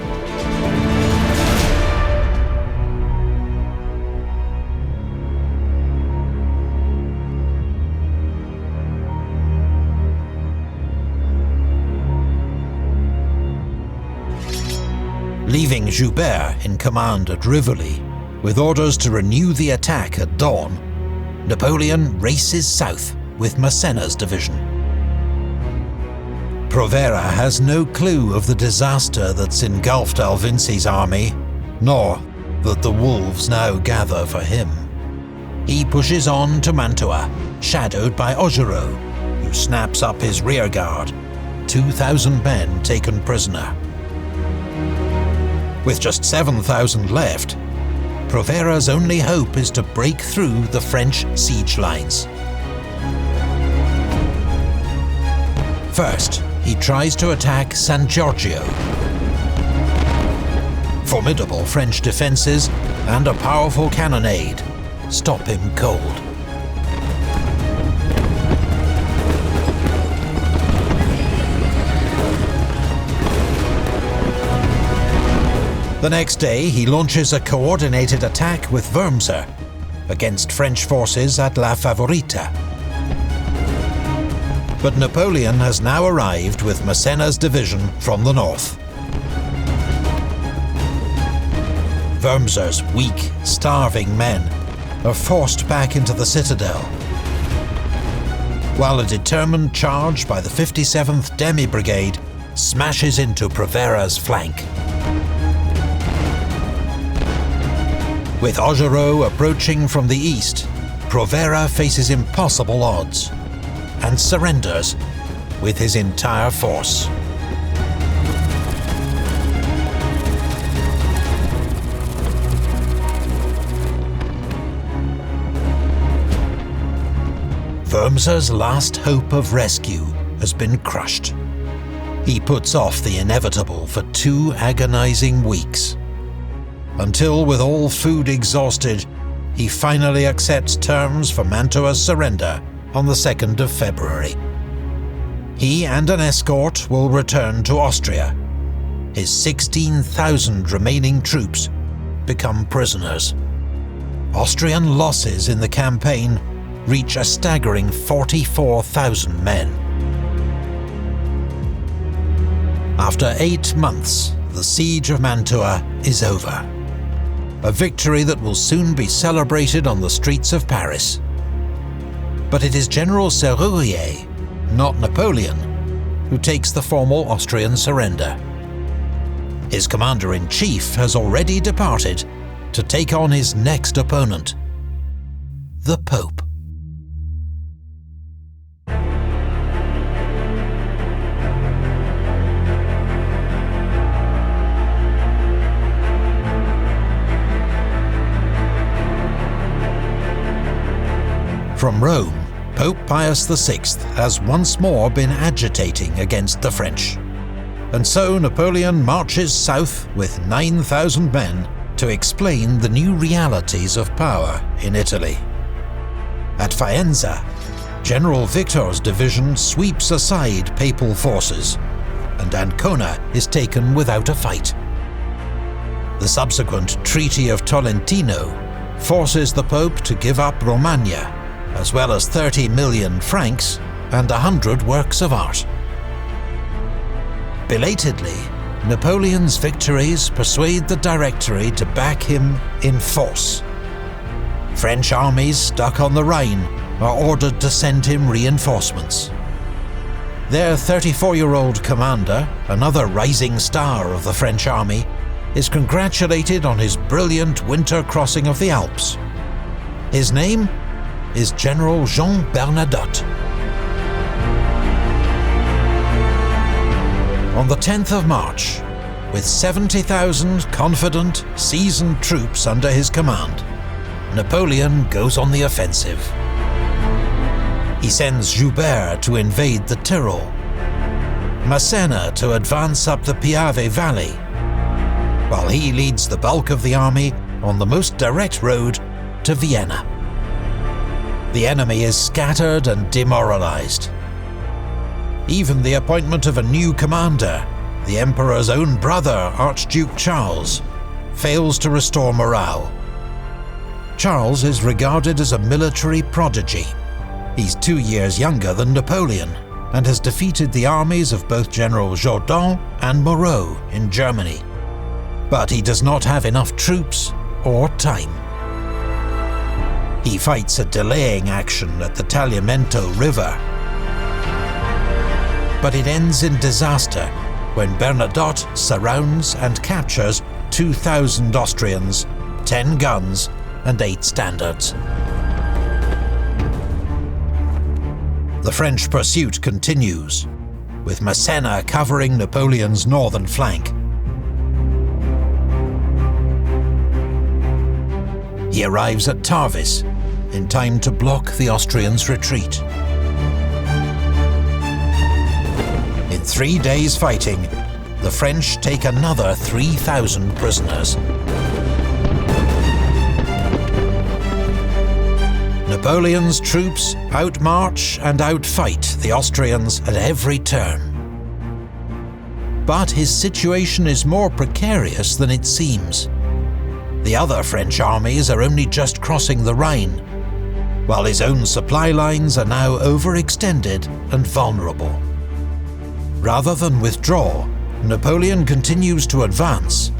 Leaving Joubert in command at Rivoli, with orders to renew the attack at dawn, Napoleon races south with Massena's division. Provera has no clue of the disaster that's engulfed Alvinzi's army, nor that the wolves now gather for him. He pushes on to Mantua, shadowed by Augereau, who snaps up his rearguard, 2,000 men taken prisoner. With just 7,000 left, Provera's only hope is to break through the French siege lines. First, he tries to attack San Giorgio. Formidable French defences and a powerful cannonade stop him cold. The next day, he launches a coordinated attack with Wurmser against French forces at La Favorita. But Napoleon has now arrived with Massena's division from the north. Wurmser's weak, starving men are forced back into the citadel, while a determined charge by the 57th Demi Brigade smashes into Provera's flank. With Augereau approaching from the east, Provera faces impossible odds, and surrenders with his entire force. Wormser's last hope of rescue has been crushed. He puts off the inevitable for 2 agonizing weeks, until, with all food exhausted, he finally accepts terms for Mantua's surrender on the 2nd of February. He and an escort will return to Austria. His 16,000 remaining troops become prisoners. Austrian losses in the campaign reach a staggering 44,000 men. After 8 months, the siege of Mantua is over. A victory that will soon be celebrated on the streets of Paris. But it is General Serrurier, not Napoleon, who takes the formal Austrian surrender. His commander-in-chief has already departed to take on his next opponent, the Pope. From Rome, Pope Pius VI has once more been agitating against the French. And so Napoleon marches south with 9,000 men to explain the new realities of power in Italy. At Faenza, General Victor's division sweeps aside papal forces, and Ancona is taken without a fight. The subsequent Treaty of Tolentino forces the Pope to give up Romagna, as well as 30 million francs and 100 works of art. Belatedly, Napoleon's victories persuade the Directory to back him in force. French armies stuck on the Rhine are ordered to send him reinforcements. Their 34-year-old commander, another rising star of the French army, is congratulated on his brilliant winter crossing of the Alps. His name is General Jean Bernadotte. On the 10th of March, with 70,000 confident, seasoned troops under his command, Napoleon goes on the offensive. He sends Joubert to invade the Tyrol, Massena to advance up the Piave Valley, while he leads the bulk of the army on the most direct road to Vienna. The enemy is scattered and demoralized. Even the appointment of a new commander, the Emperor's own brother, Archduke Charles, fails to restore morale. Charles is regarded as a military prodigy. He's 2 years younger than Napoleon and has defeated the armies of both General Jourdan and Moreau in Germany. But he does not have enough troops or time. He fights a delaying action at the Tagliamento River, but it ends in disaster when Bernadotte surrounds and captures 2,000 Austrians, 10 guns and 8 standards. The French pursuit continues, with Massena covering Napoleon's northern flank. He arrives at Tarvis in time to block the Austrians' retreat. In 3 days' fighting, the French take another 3,000 prisoners. Napoleon's troops outmarch and outfight the Austrians at every turn. But his situation is more precarious than it seems. The other French armies are only just crossing the Rhine, while his own supply lines are now overextended and vulnerable. Rather than withdraw, Napoleon continues to advance,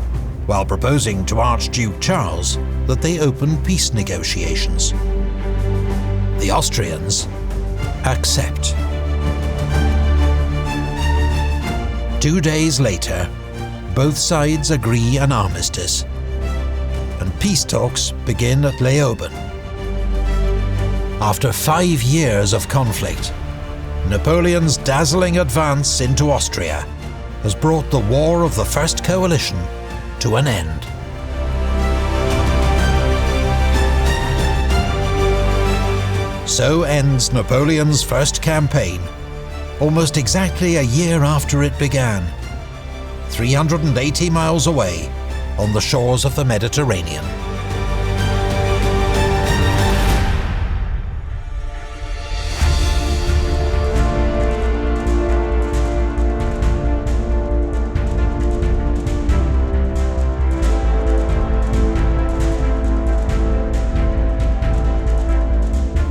while proposing to Archduke Charles that they open peace negotiations. The Austrians accept. 2 days later, both sides agree an armistice, and peace talks begin at Leoben. After 5 years of conflict, Napoleon's dazzling advance into Austria has brought the War of the First Coalition to an end. So ends Napoleon's first campaign, almost exactly a year after it began, 380 miles away on the shores of the Mediterranean.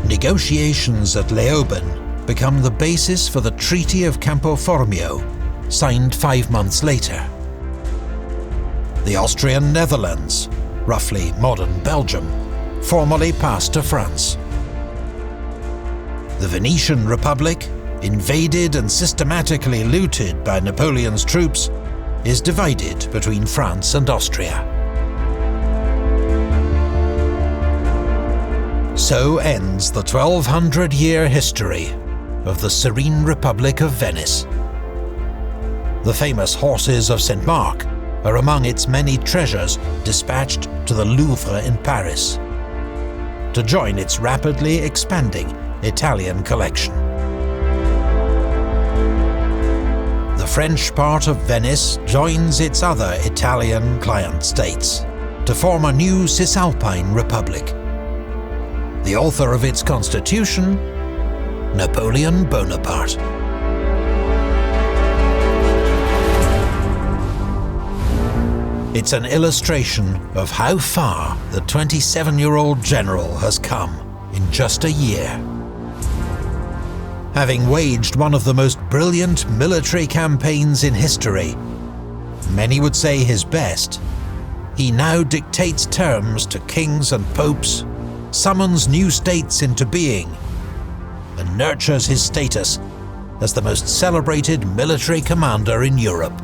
Negotiations at Leoben become the basis for the Treaty of Campo Formio, signed 5 months later. The Austrian Netherlands, roughly modern Belgium, formally passed to France. The Venetian Republic, invaded and systematically looted by Napoleon's troops, is divided between France and Austria. So ends the 1200-year history of the Serene Republic of Venice. The famous horses of St. Mark are among its many treasures dispatched to the Louvre in Paris, to join its rapidly expanding Italian collection. The French part of Venice joins its other Italian client states to form a new Cisalpine Republic. The author of its constitution, Napoleon Bonaparte. It's an illustration of how far the 27-year-old general has come in just a year. Having waged one of the most brilliant military campaigns in history, many would say his best, he now dictates terms to kings and popes, summons new states into being, and nurtures his status as the most celebrated military commander in Europe.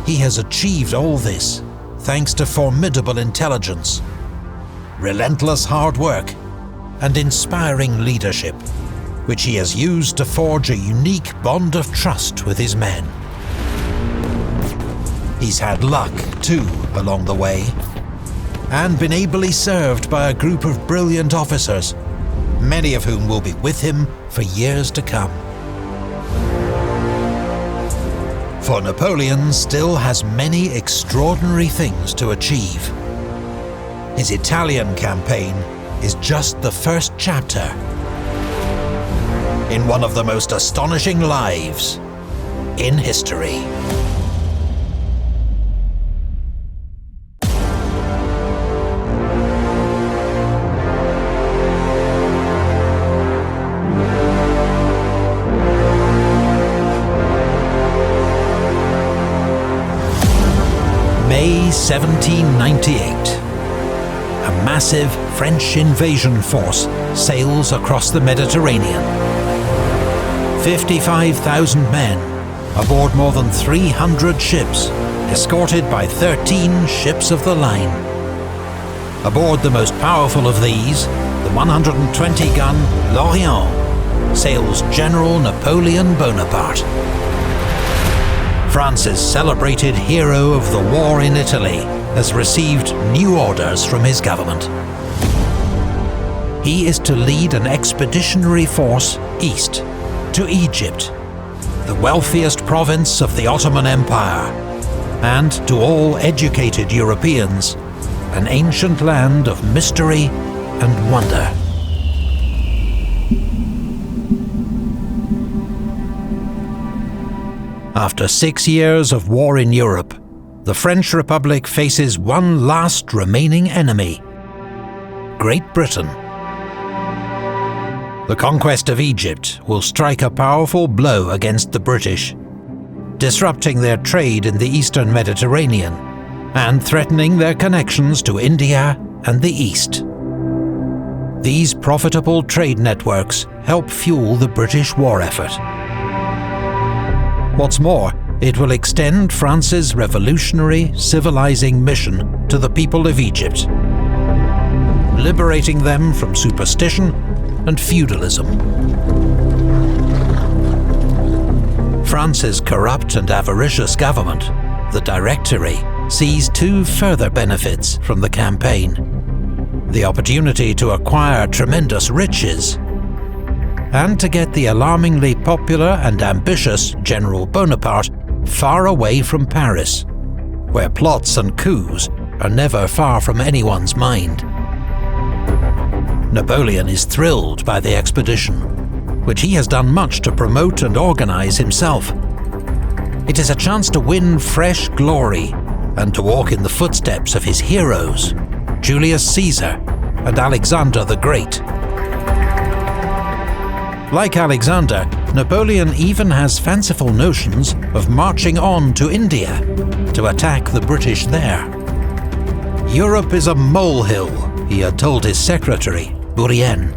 He has achieved all this thanks to formidable intelligence, relentless hard work, and inspiring leadership, which he has used to forge a unique bond of trust with his men. He's had luck, too, along the way, and been ably served by a group of brilliant officers, many of whom will be with him for years to come. For Napoleon still has many extraordinary things to achieve. His Italian campaign is just the first chapter in one of the most astonishing lives in history. May 1798. A massive French invasion force sails across the Mediterranean. 55,000 men, aboard more than 300 ships, escorted by 13 ships of the line. Aboard the most powerful of these, the 120-gun L'Orient, sails General Napoleon Bonaparte. France's celebrated hero of the war in Italy has received new orders from his government. He is to lead an expeditionary force east to Egypt, the wealthiest province of the Ottoman Empire, and to all educated Europeans, an ancient land of mystery and wonder. After 6 years of war in Europe, the French Republic faces one last remaining enemy: Great Britain. The conquest of Egypt will strike a powerful blow against the British, disrupting their trade in the eastern Mediterranean and threatening their connections to India and the East. These profitable trade networks help fuel the British war effort. What's more, it will extend France's revolutionary, civilizing mission to the people of Egypt, liberating them from superstition and feudalism. France's corrupt and avaricious government, the Directory, sees two further benefits from the campaign: the opportunity to acquire tremendous riches, and to get the alarmingly popular and ambitious General Bonaparte far away from Paris, where plots and coups are never far from anyone's mind. Napoleon is thrilled by the expedition, which he has done much to promote and organize himself. It is a chance to win fresh glory and to walk in the footsteps of his heroes, Julius Caesar and Alexander the Great. Like Alexander, Napoleon even has fanciful notions of marching on to India to attack the British there. Europe is a molehill, he had told his secretary, Bourrienne.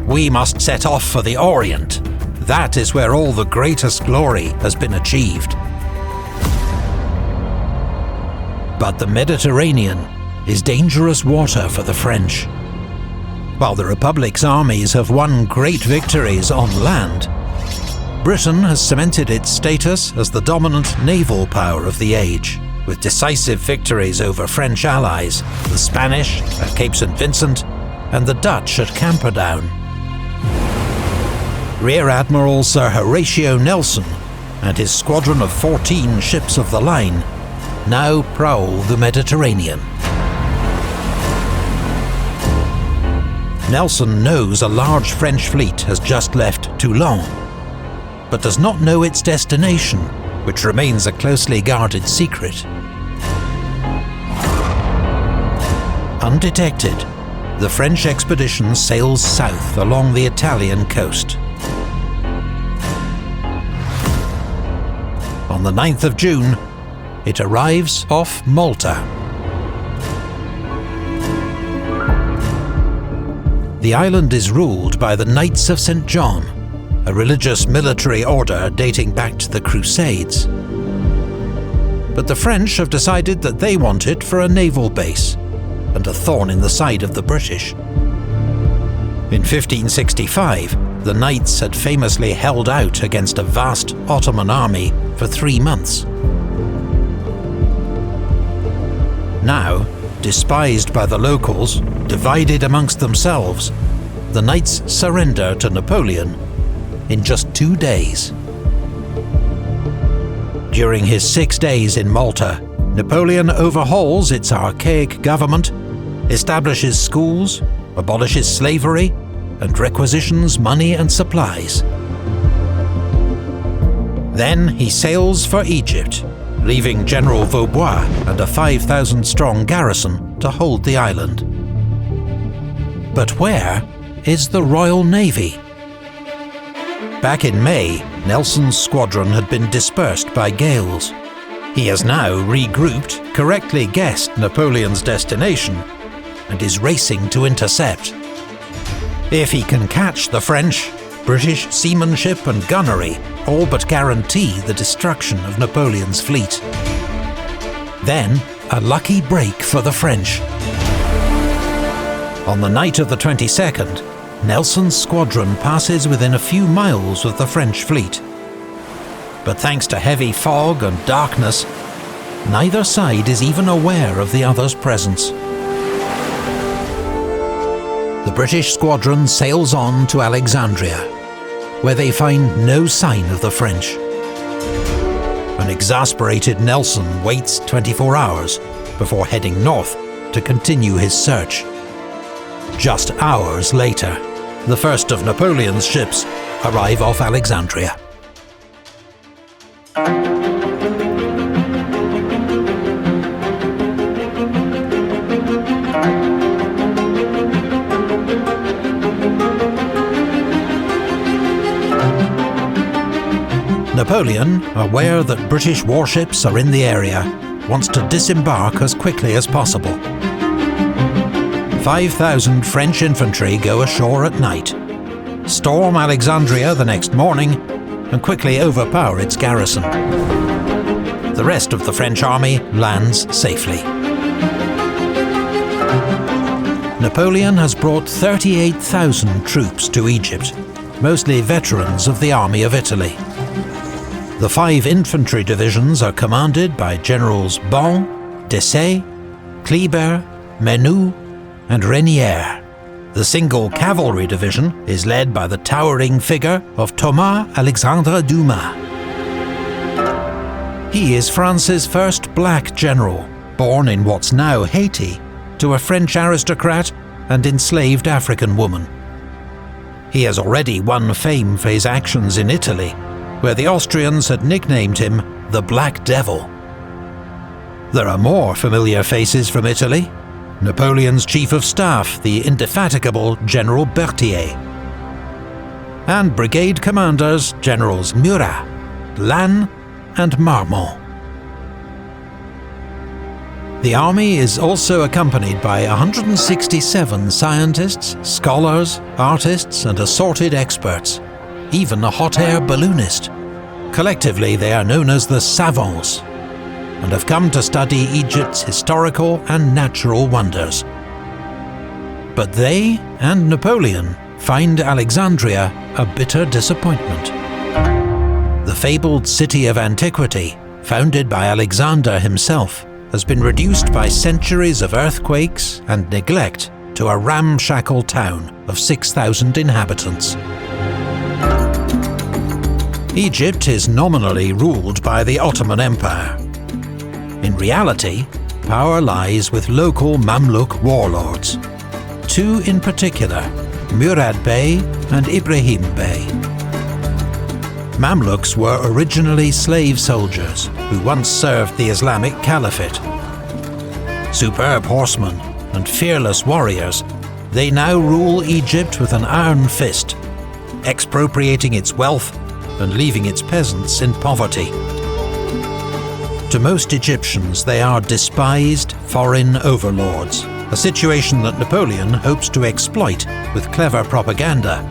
We must set off for the Orient. That is where all the greatest glory has been achieved. But the Mediterranean is dangerous water for the French. While the Republic's armies have won great victories on land, Britain has cemented its status as the dominant naval power of the age, with decisive victories over French allies, the Spanish at Cape St. Vincent and the Dutch at Camperdown. Rear Admiral Sir Horatio Nelson and his squadron of 14 ships of the line now prowl the Mediterranean. Nelson knows a large French fleet has just left Toulon, but does not know its destination, which remains a closely guarded secret. Undetected, the French expedition sails south along the Italian coast. On the 9th of June, it arrives off Malta. The island is ruled by the Knights of St. John, a religious military order dating back to the Crusades. But the French have decided that they want it for a naval base, and a thorn in the side of the British. In 1565, the Knights had famously held out against a vast Ottoman army for 3 months. Now, despised by the locals, divided amongst themselves, the Knights surrender to Napoleon in just 2 days. During his 6 days in Malta, Napoleon overhauls its archaic government, establishes schools, abolishes slavery, and requisitions money and supplies. Then he sails for Egypt, leaving General Vaubois and a 5,000-strong garrison to hold the island. But where is the Royal Navy? Back in May, Nelson's squadron had been dispersed by gales. He has now regrouped, correctly guessed Napoleon's destination, and is racing to intercept. If he can catch the French, British seamanship and gunnery all but guarantee the destruction of Napoleon's fleet. Then, a lucky break for the French. On the night of the 22nd, Nelson's squadron passes within a few miles of the French fleet. But thanks to heavy fog and darkness, neither side is even aware of the other's presence. The British squadron sails on to Alexandria, where they find no sign of the French. An exasperated Nelson waits 24 hours before heading north to continue his search. Just hours later, the first of Napoleon's ships arrive off Alexandria. Napoleon, aware that British warships are in the area, wants to disembark as quickly as possible. 5,000 French infantry go ashore at night, storm Alexandria the next morning, and quickly overpower its garrison. The rest of the French army lands safely. Napoleon has brought 38,000 troops to Egypt, mostly veterans of the Army of Italy. The 5 infantry divisions are commanded by Generals Bon, Desaix, Kleber, Menou, and Renier. The single cavalry division is led by the towering figure of Thomas Alexandre Dumas. He is France's first black general, born in what's now Haiti, to a French aristocrat and enslaved African woman. He has already won fame for his actions in Italy, where the Austrians had nicknamed him the Black Devil. There are more familiar faces from Italy: Napoleon's chief of staff, the indefatigable General Berthier, and brigade commanders Generals Murat, Lannes, and Marmont. The army is also accompanied by 167 scientists, scholars, artists, and assorted experts, even a hot air balloonist. Collectively, they are known as the Savants, and have come to study Egypt's historical and natural wonders. But they and Napoleon find Alexandria a bitter disappointment. The fabled city of antiquity, founded by Alexander himself, has been reduced by centuries of earthquakes and neglect to a ramshackle town of 6,000 inhabitants. Egypt is nominally ruled by the Ottoman Empire. In reality, power lies with local Mamluk warlords. 2 in particular, Murad Bey and Ibrahim Bey. Mamluks were originally slave soldiers who once served the Islamic Caliphate. Superb horsemen and fearless warriors, they now rule Egypt with an iron fist, expropriating its wealth and leaving its peasants in poverty. To most Egyptians, they are despised foreign overlords, a situation that Napoleon hopes to exploit with clever propaganda.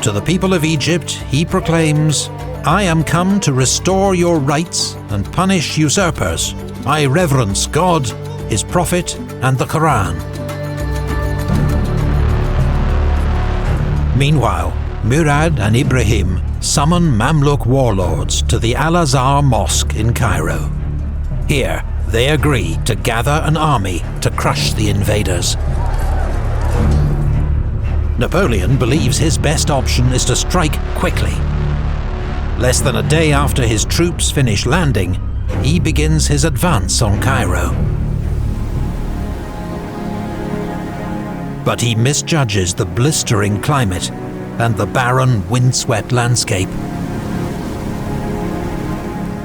To the people of Egypt, he proclaims, "I am come to restore your rights and punish usurpers. I reverence God, His Prophet, and the Quran." Meanwhile, Murad and Ibrahim summon Mamluk warlords to the Al-Azhar Mosque in Cairo. Here, they agree to gather an army to crush the invaders. Napoleon believes his best option is to strike quickly. Less than a day after his troops finish landing, he begins his advance on Cairo. But he misjudges the blistering climate and the barren, windswept landscape.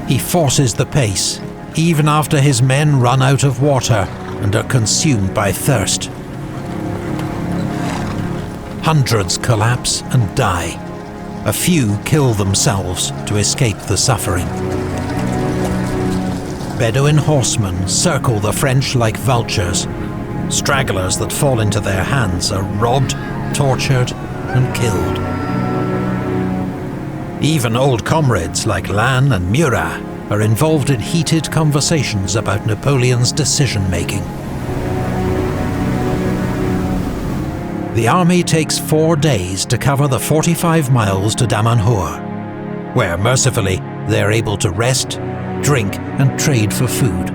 He forces the pace, even after his men run out of water and are consumed by thirst. Hundreds collapse and die. A few kill themselves to escape the suffering. Bedouin horsemen circle the French like vultures. Stragglers that fall into their hands are robbed, tortured, and killed. Even old comrades like Lannes and Murat are involved in heated conversations about Napoleon's decision-making. The army takes 4 days to cover the 45 miles to Damanhur, where mercifully they're able to rest, drink, and trade for food.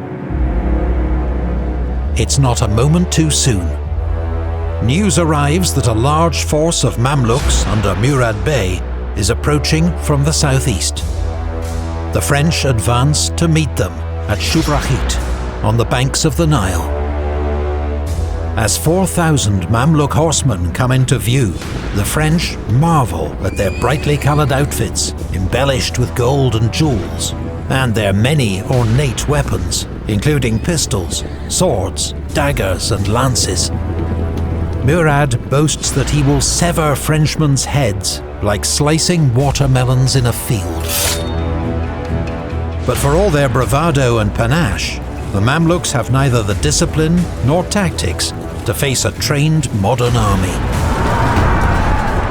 It's not a moment too soon. News arrives that a large force of Mamluks under Murad Bey is approaching from the southeast. The French advance to meet them at Shubrahit, on the banks of the Nile. As 4,000 Mamluk horsemen come into view, the French marvel at their brightly coloured outfits, embellished with gold and jewels, and their many ornate weapons, including pistols, swords, daggers, and lances. Murad boasts that he will sever Frenchmen's heads like slicing watermelons in a field. But for all their bravado and panache, the Mamluks have neither the discipline nor tactics to face a trained modern army.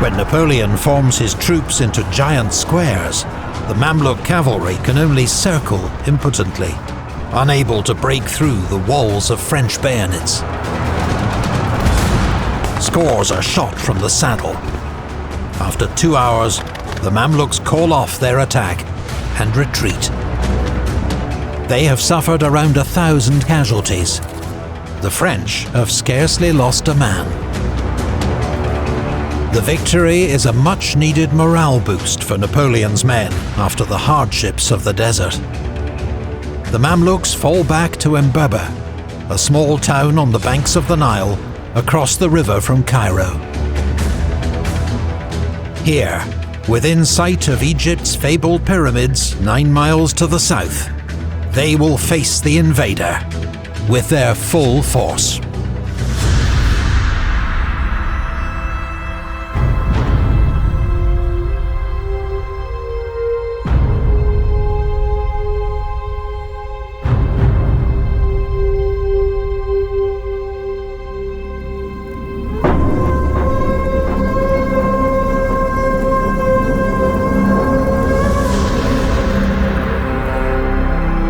When Napoleon forms his troops into giant squares, the Mamluk cavalry can only circle impotently, unable to break through the walls of French bayonets. Scores are shot from the saddle. After 2 hours, the Mamluks call off their attack and retreat. They have suffered around 1,000 casualties. The French have scarcely lost a man. The victory is a much-needed morale boost for Napoleon's men after the hardships of the desert. The Mamluks fall back to Embeba, a small town on the banks of the Nile, across the river from Cairo. Here, within sight of Egypt's fabled pyramids 9 miles to the south, they will face the invader with their full force.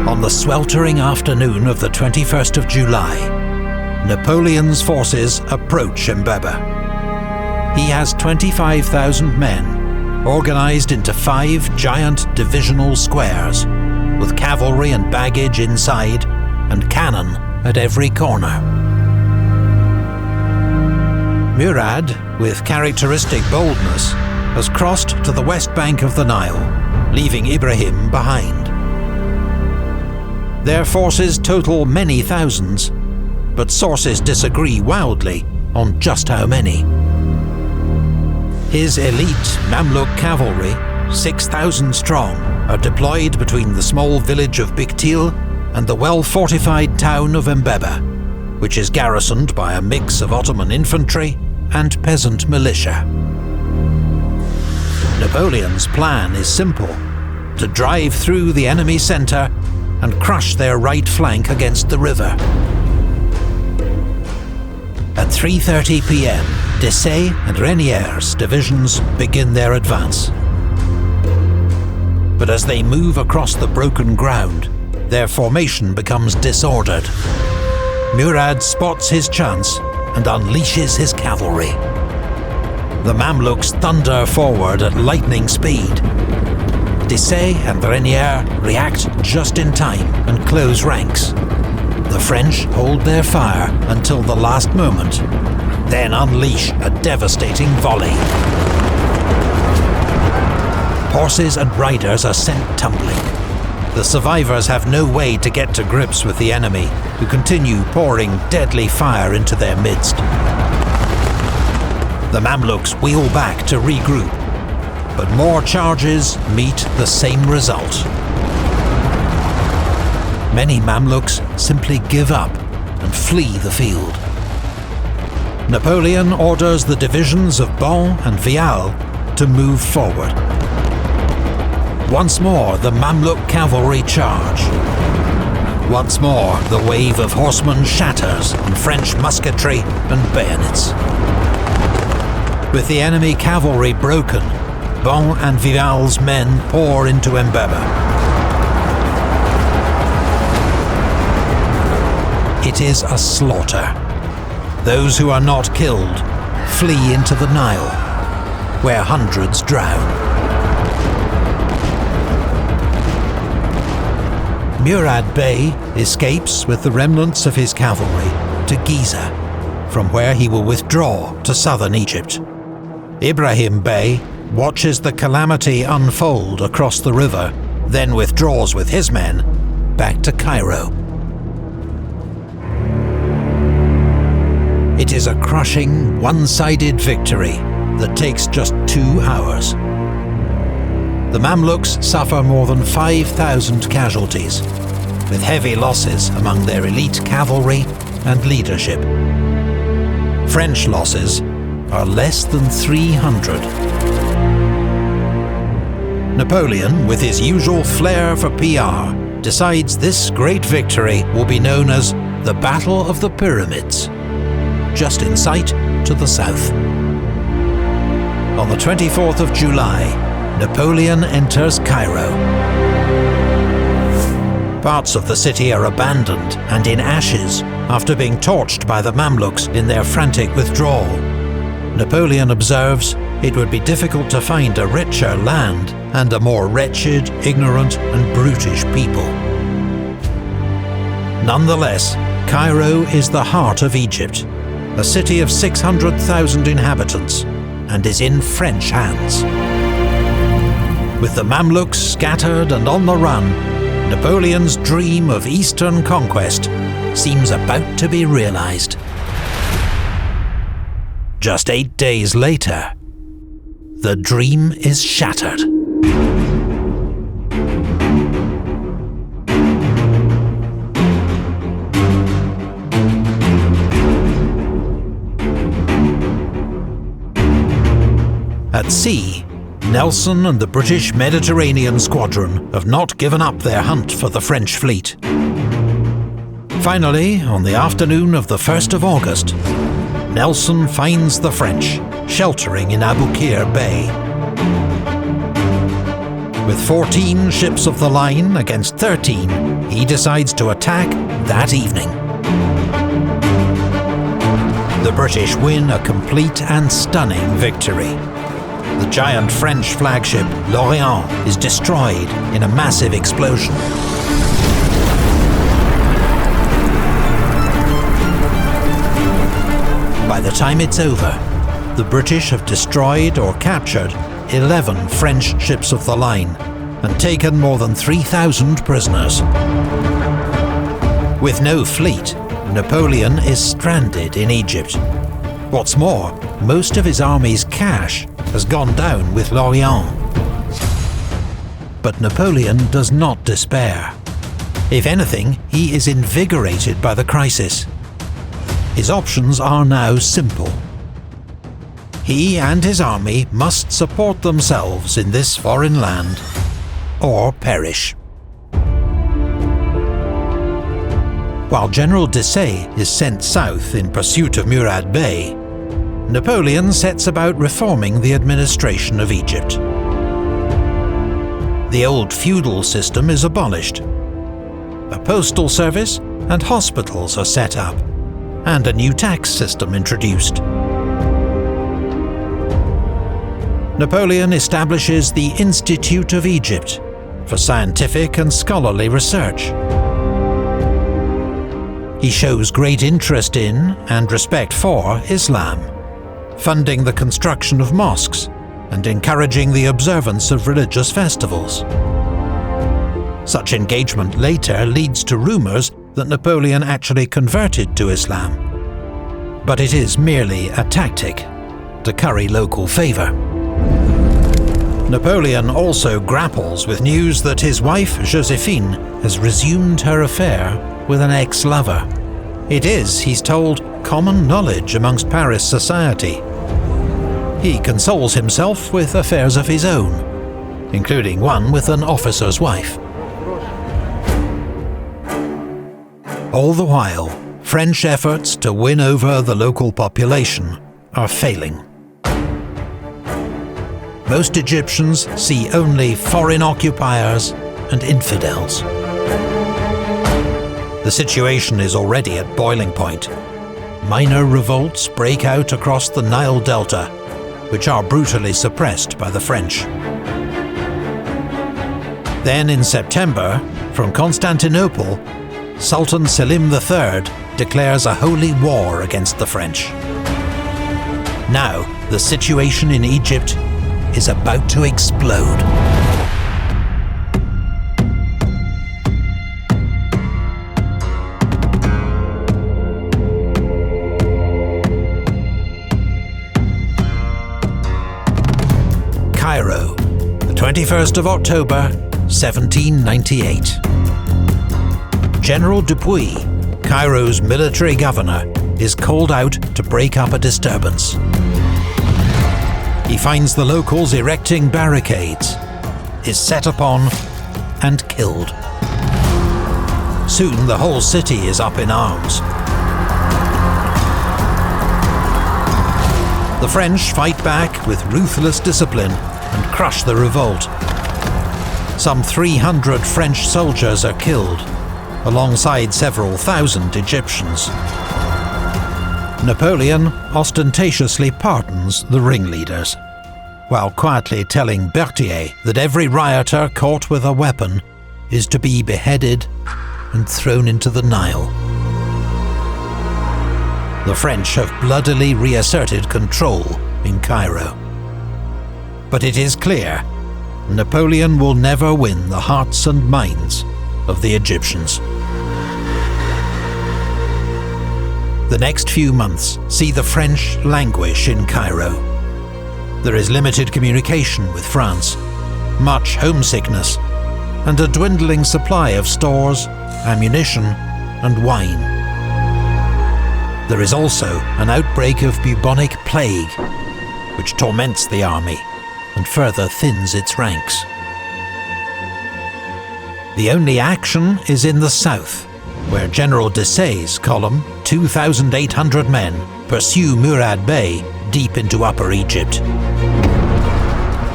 On the sweltering afternoon of the 21st of July, Napoleon's forces approach Embeba. He has 25,000 men, organised into 5 giant divisional squares, with cavalry and baggage inside, and cannon at every corner. Murad, with characteristic boldness, has crossed to the west bank of the Nile, leaving Ibrahim behind. Their forces total many thousands, but sources disagree wildly on just how many. His elite Mamluk cavalry, 6,000 strong, are deployed between the small village of Biktil and the well-fortified town of Embeba, which is garrisoned by a mix of Ottoman infantry and peasant militia. Napoleon's plan is simple: to drive through the enemy centre and crush their right flank against the river. At 3:30 p.m, Desaix and Renier's divisions begin their advance. But as they move across the broken ground, their formation becomes disordered. Murad spots his chance and unleashes his cavalry. The Mamluks thunder forward at lightning speed. Desaix and Renier react just in time and close ranks. The French hold their fire until the last moment, then unleash a devastating volley. Horses and riders are sent tumbling. The survivors have no way to get to grips with the enemy, who continue pouring deadly fire into their midst. The Mamluks wheel back to regroup, but more charges meet the same result. Many Mamluks simply give up and flee the field. Napoleon orders the divisions of Bon and Vial to move forward. Once more, the Mamluk cavalry charge. Once more, the wave of horsemen shatters on French musketry and bayonets. With the enemy cavalry broken, Bon and Vial's men pour into Embeba. It is a slaughter. Those who are not killed flee into the Nile, where hundreds drown. Murad Bey escapes with the remnants of his cavalry to Giza, from where he will withdraw to southern Egypt. Ibrahim Bey watches the calamity unfold across the river, then withdraws with his men back to Cairo. It is a crushing, one-sided victory that takes just 2 hours. The Mamluks suffer more than 5,000 casualties, with heavy losses among their elite cavalry and leadership. French losses are less than 300. Napoleon, with his usual flair for PR, decides this great victory will be known as the Battle of the Pyramids, just in sight to the south. On the 24th of July, Napoleon enters Cairo. Parts of the city are abandoned and in ashes after being torched by the Mamluks in their frantic withdrawal. Napoleon observes it would be difficult to find a richer land and a more wretched, ignorant and brutish people. Nonetheless, Cairo is the heart of Egypt, a city of 600,000 inhabitants, and is in French hands. With the Mamluks scattered and on the run, Napoleon's dream of eastern conquest seems about to be realized. Just 8 days later, the dream is shattered. At sea, Nelson and the British Mediterranean Squadron have not given up their hunt for the French fleet. Finally, on the afternoon of the 1st of August, Nelson finds the French sheltering in Aboukir Bay. With 14 ships of the line against 13, he decides to attack that evening. The British win a complete and stunning victory. The giant French flagship L'Orient is destroyed in a massive explosion. By the time it's over, the British have destroyed or captured 11 French ships of the line and taken more than 3,000 prisoners. With no fleet, Napoleon is stranded in Egypt. What's more, most of his army's cash has gone down with L'Orient. But Napoleon does not despair. If anything, he is invigorated by the crisis. His options are now simple. He and his army must support themselves in this foreign land, or perish. While General Desaix is sent south in pursuit of Murad Bey, Napoleon sets about reforming the administration of Egypt. The old feudal system is abolished. A postal service and hospitals are set up, and a new tax system introduced. Napoleon establishes the Institute of Egypt for scientific and scholarly research. He shows great interest in and respect for Islam, funding the construction of mosques and encouraging the observance of religious festivals. Such engagement later leads to rumours that Napoleon actually converted to Islam, but it is merely a tactic to curry local favour. Napoleon also grapples with news that his wife Josephine has resumed her affair with an ex-lover. It is, he's told, common knowledge amongst Paris society. He consoles himself with affairs of his own, including one with an officer's wife. All the while, French efforts to win over the local population are failing. Most Egyptians see only foreign occupiers and infidels. The situation is already at boiling point. Minor revolts break out across the Nile Delta, which are brutally suppressed by the French. Then in September, from Constantinople, Sultan Selim III declares a holy war against the French. Now, the situation in Egypt is about to explode. Cairo, the 21st of October, 1798. General Dupuy, Cairo's military governor, is called out to break up a disturbance. He finds the locals erecting barricades, is set upon and killed. Soon the whole city is up in arms. The French fight back with ruthless discipline and crush the revolt. Some 300 French soldiers are killed, alongside several thousand Egyptians. Napoleon ostentatiously pardons the ringleaders, while quietly telling Berthier that every rioter caught with a weapon is to be beheaded and thrown into the Nile. The French have bloodily reasserted control in Cairo. But it is clear, Napoleon will never win the hearts and minds of the Egyptians. The next few months see the French languish in Cairo. There is limited communication with France, much homesickness, and a dwindling supply of stores, ammunition, and wine. There is also an outbreak of bubonic plague, which torments the army and further thins its ranks. The only action is in the south, where General Desaix's column, 2,800 men, pursue Murad Bey deep into Upper Egypt.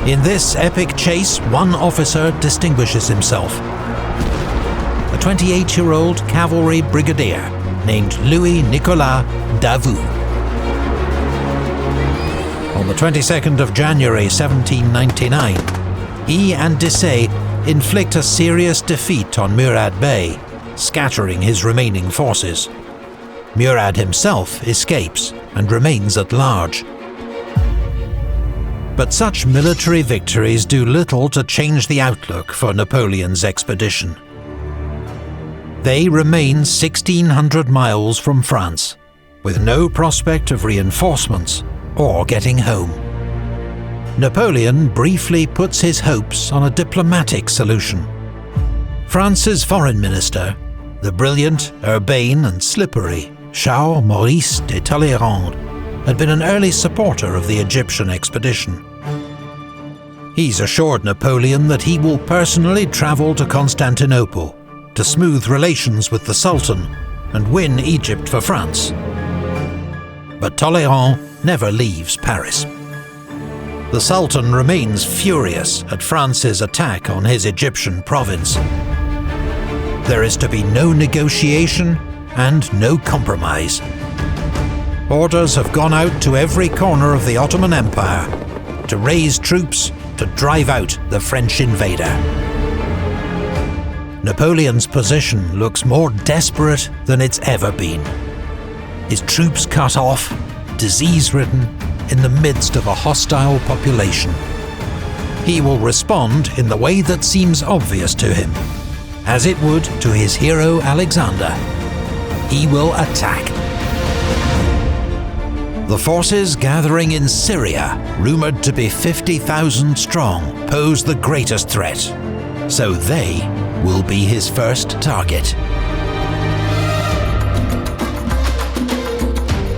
In this epic chase, one officer distinguishes himself. A 28-year-old cavalry brigadier named Louis-Nicolas Davout. On the 22nd of January 1799, he and Desaix inflict a serious defeat on Murad Bey, scattering his remaining forces. Murad himself escapes and remains at large. But such military victories do little to change the outlook for Napoleon's expedition. They remain 1,600 miles from France, with no prospect of reinforcements or getting home. Napoleon briefly puts his hopes on a diplomatic solution. France's foreign minister, the brilliant, urbane and slippery Charles Maurice de Talleyrand, had been an early supporter of the Egyptian expedition. He's assured Napoleon that he will personally travel to Constantinople to smooth relations with the Sultan and win Egypt for France. But Talleyrand never leaves Paris. The Sultan remains furious at France's attack on his Egyptian province. There is to be no negotiation and no compromise. Orders have gone out to every corner of the Ottoman Empire to raise troops to drive out the French invader. Napoleon's position looks more desperate than it's ever been. His troops cut off, disease-ridden, in the midst of a hostile population. He will respond in the way that seems obvious to him, as it would to his hero Alexander. He will attack. The forces gathering in Syria, rumoured to be 50,000 strong, pose the greatest threat, so they will be his first target.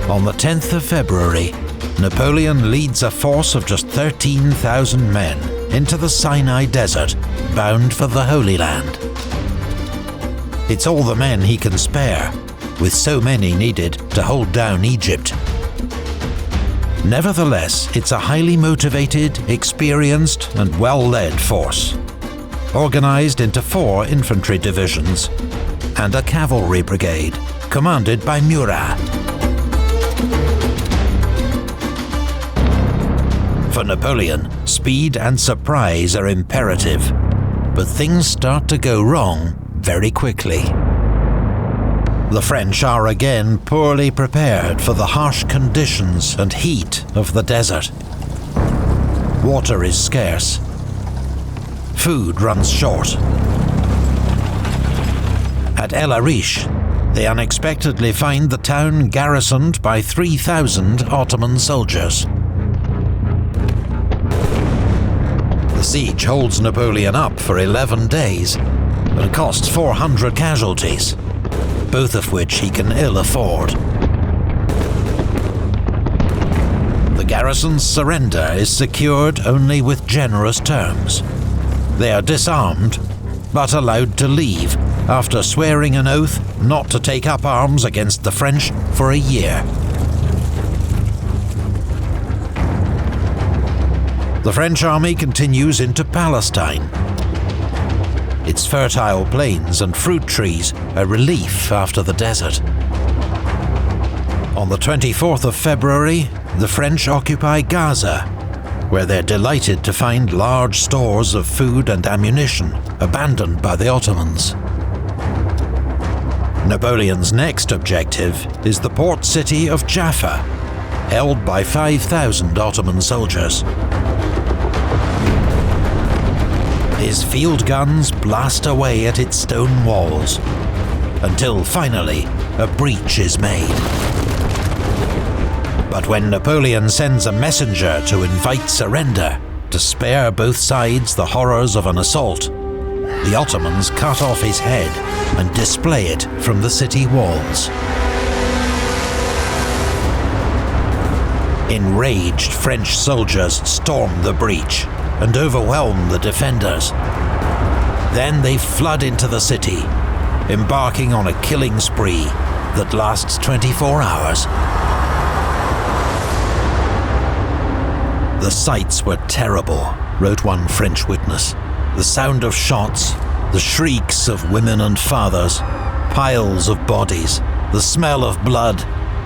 On the 10th of February, Napoleon leads a force of just 13,000 men into the Sinai Desert, bound for the Holy Land. It's all the men he can spare, with so many needed to hold down Egypt. Nevertheless, it's a highly motivated, experienced and well-led force, organized into 4 infantry divisions and a cavalry brigade, commanded by Murat. For Napoleon, speed and surprise are imperative, but things start to go wrong very quickly. The French are again poorly prepared for the harsh conditions and heat of the desert. Water is scarce. Food runs short. At El Arish, they unexpectedly find the town garrisoned by 3,000 Ottoman soldiers. The siege holds Napoleon up for 11 days, and costs 400 casualties, both of which he can ill afford. The garrison's surrender is secured only with generous terms. They are disarmed, but allowed to leave after swearing an oath not to take up arms against the French for a year. The French army continues into Palestine. Its fertile plains and fruit trees a relief after the desert. On the 24th of February, the French occupy Gaza, where they're delighted to find large stores of food and ammunition abandoned by the Ottomans. Napoleon's next objective is the port city of Jaffa, held by 5,000 Ottoman soldiers. His field guns blast away at its stone walls, until finally a breach is made. But when Napoleon sends a messenger to invite surrender, to spare both sides the horrors of an assault, the Ottomans cut off his head and display it from the city walls. Enraged French soldiers storm the breach and overwhelm the defenders. Then they flood into the city, embarking on a killing spree that lasts 24 hours. The sights were terrible, wrote one French witness. The sound of shots, the shrieks of women and fathers, piles of bodies, the smell of blood,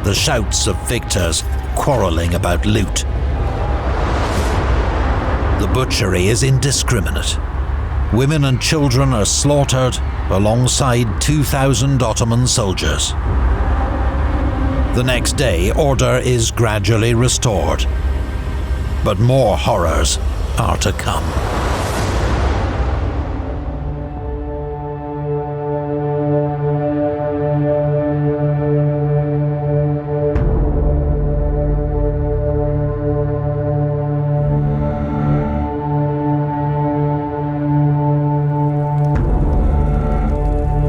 the shouts of victors quarreling about loot. The butchery is indiscriminate. Women and children are slaughtered alongside 2,000 Ottoman soldiers. The next day, order is gradually restored. But more horrors are to come.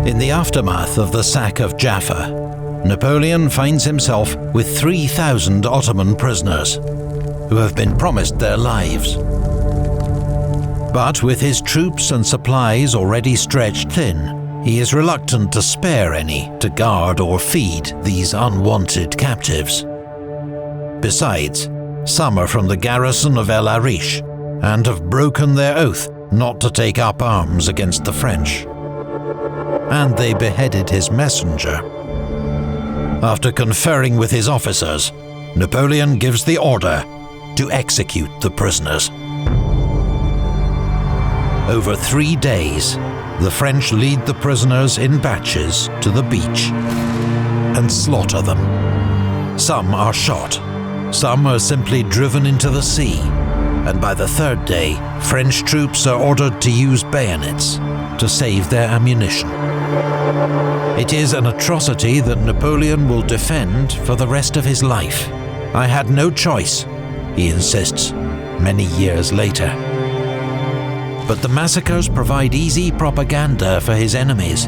In the aftermath of the sack of Jaffa, Napoleon finds himself with 3,000 Ottoman prisoners, who have been promised their lives. But with his troops and supplies already stretched thin, he is reluctant to spare any to guard or feed these unwanted captives. Besides, some are from the garrison of El Arish and have broken their oath not to take up arms against the French. And they beheaded his messenger. After conferring with his officers, Napoleon gives the order to execute the prisoners. Over 3 days, the French lead the prisoners in batches to the beach and slaughter them. Some are shot, some are simply driven into the sea, and by the 3rd day, French troops are ordered to use bayonets to save their ammunition. It is an atrocity that Napoleon will defend for the rest of his life. I had no choice, he insists many years later. But the massacres provide easy propaganda for his enemies.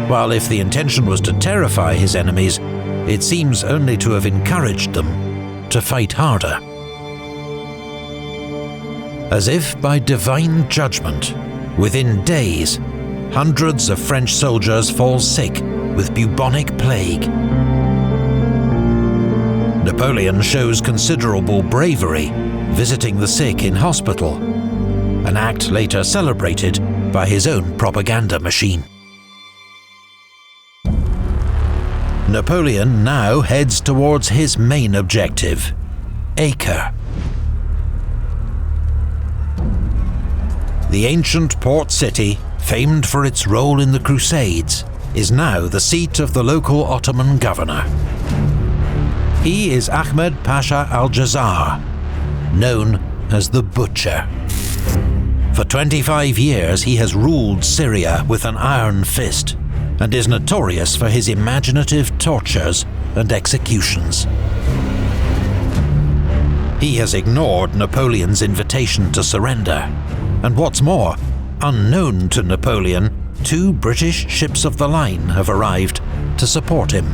While if the intention was to terrify his enemies, it seems only to have encouraged them to fight harder. As if by divine judgment, within days, hundreds of French soldiers fall sick with bubonic plague. Napoleon shows considerable bravery, visiting the sick in hospital, an act later celebrated by his own propaganda machine. Napoleon now heads towards his main objective, Acre. The ancient port city, famed for its role in the Crusades, is now the seat of the local Ottoman governor. He is Ahmed Pasha al-Jazar, known as the Butcher. For 25 years he has ruled Syria with an iron fist, and is notorious for his imaginative tortures and executions. He has ignored Napoleon's invitation to surrender, and what's more, unknown to Napoleon, 2 British ships of the line have arrived to support him.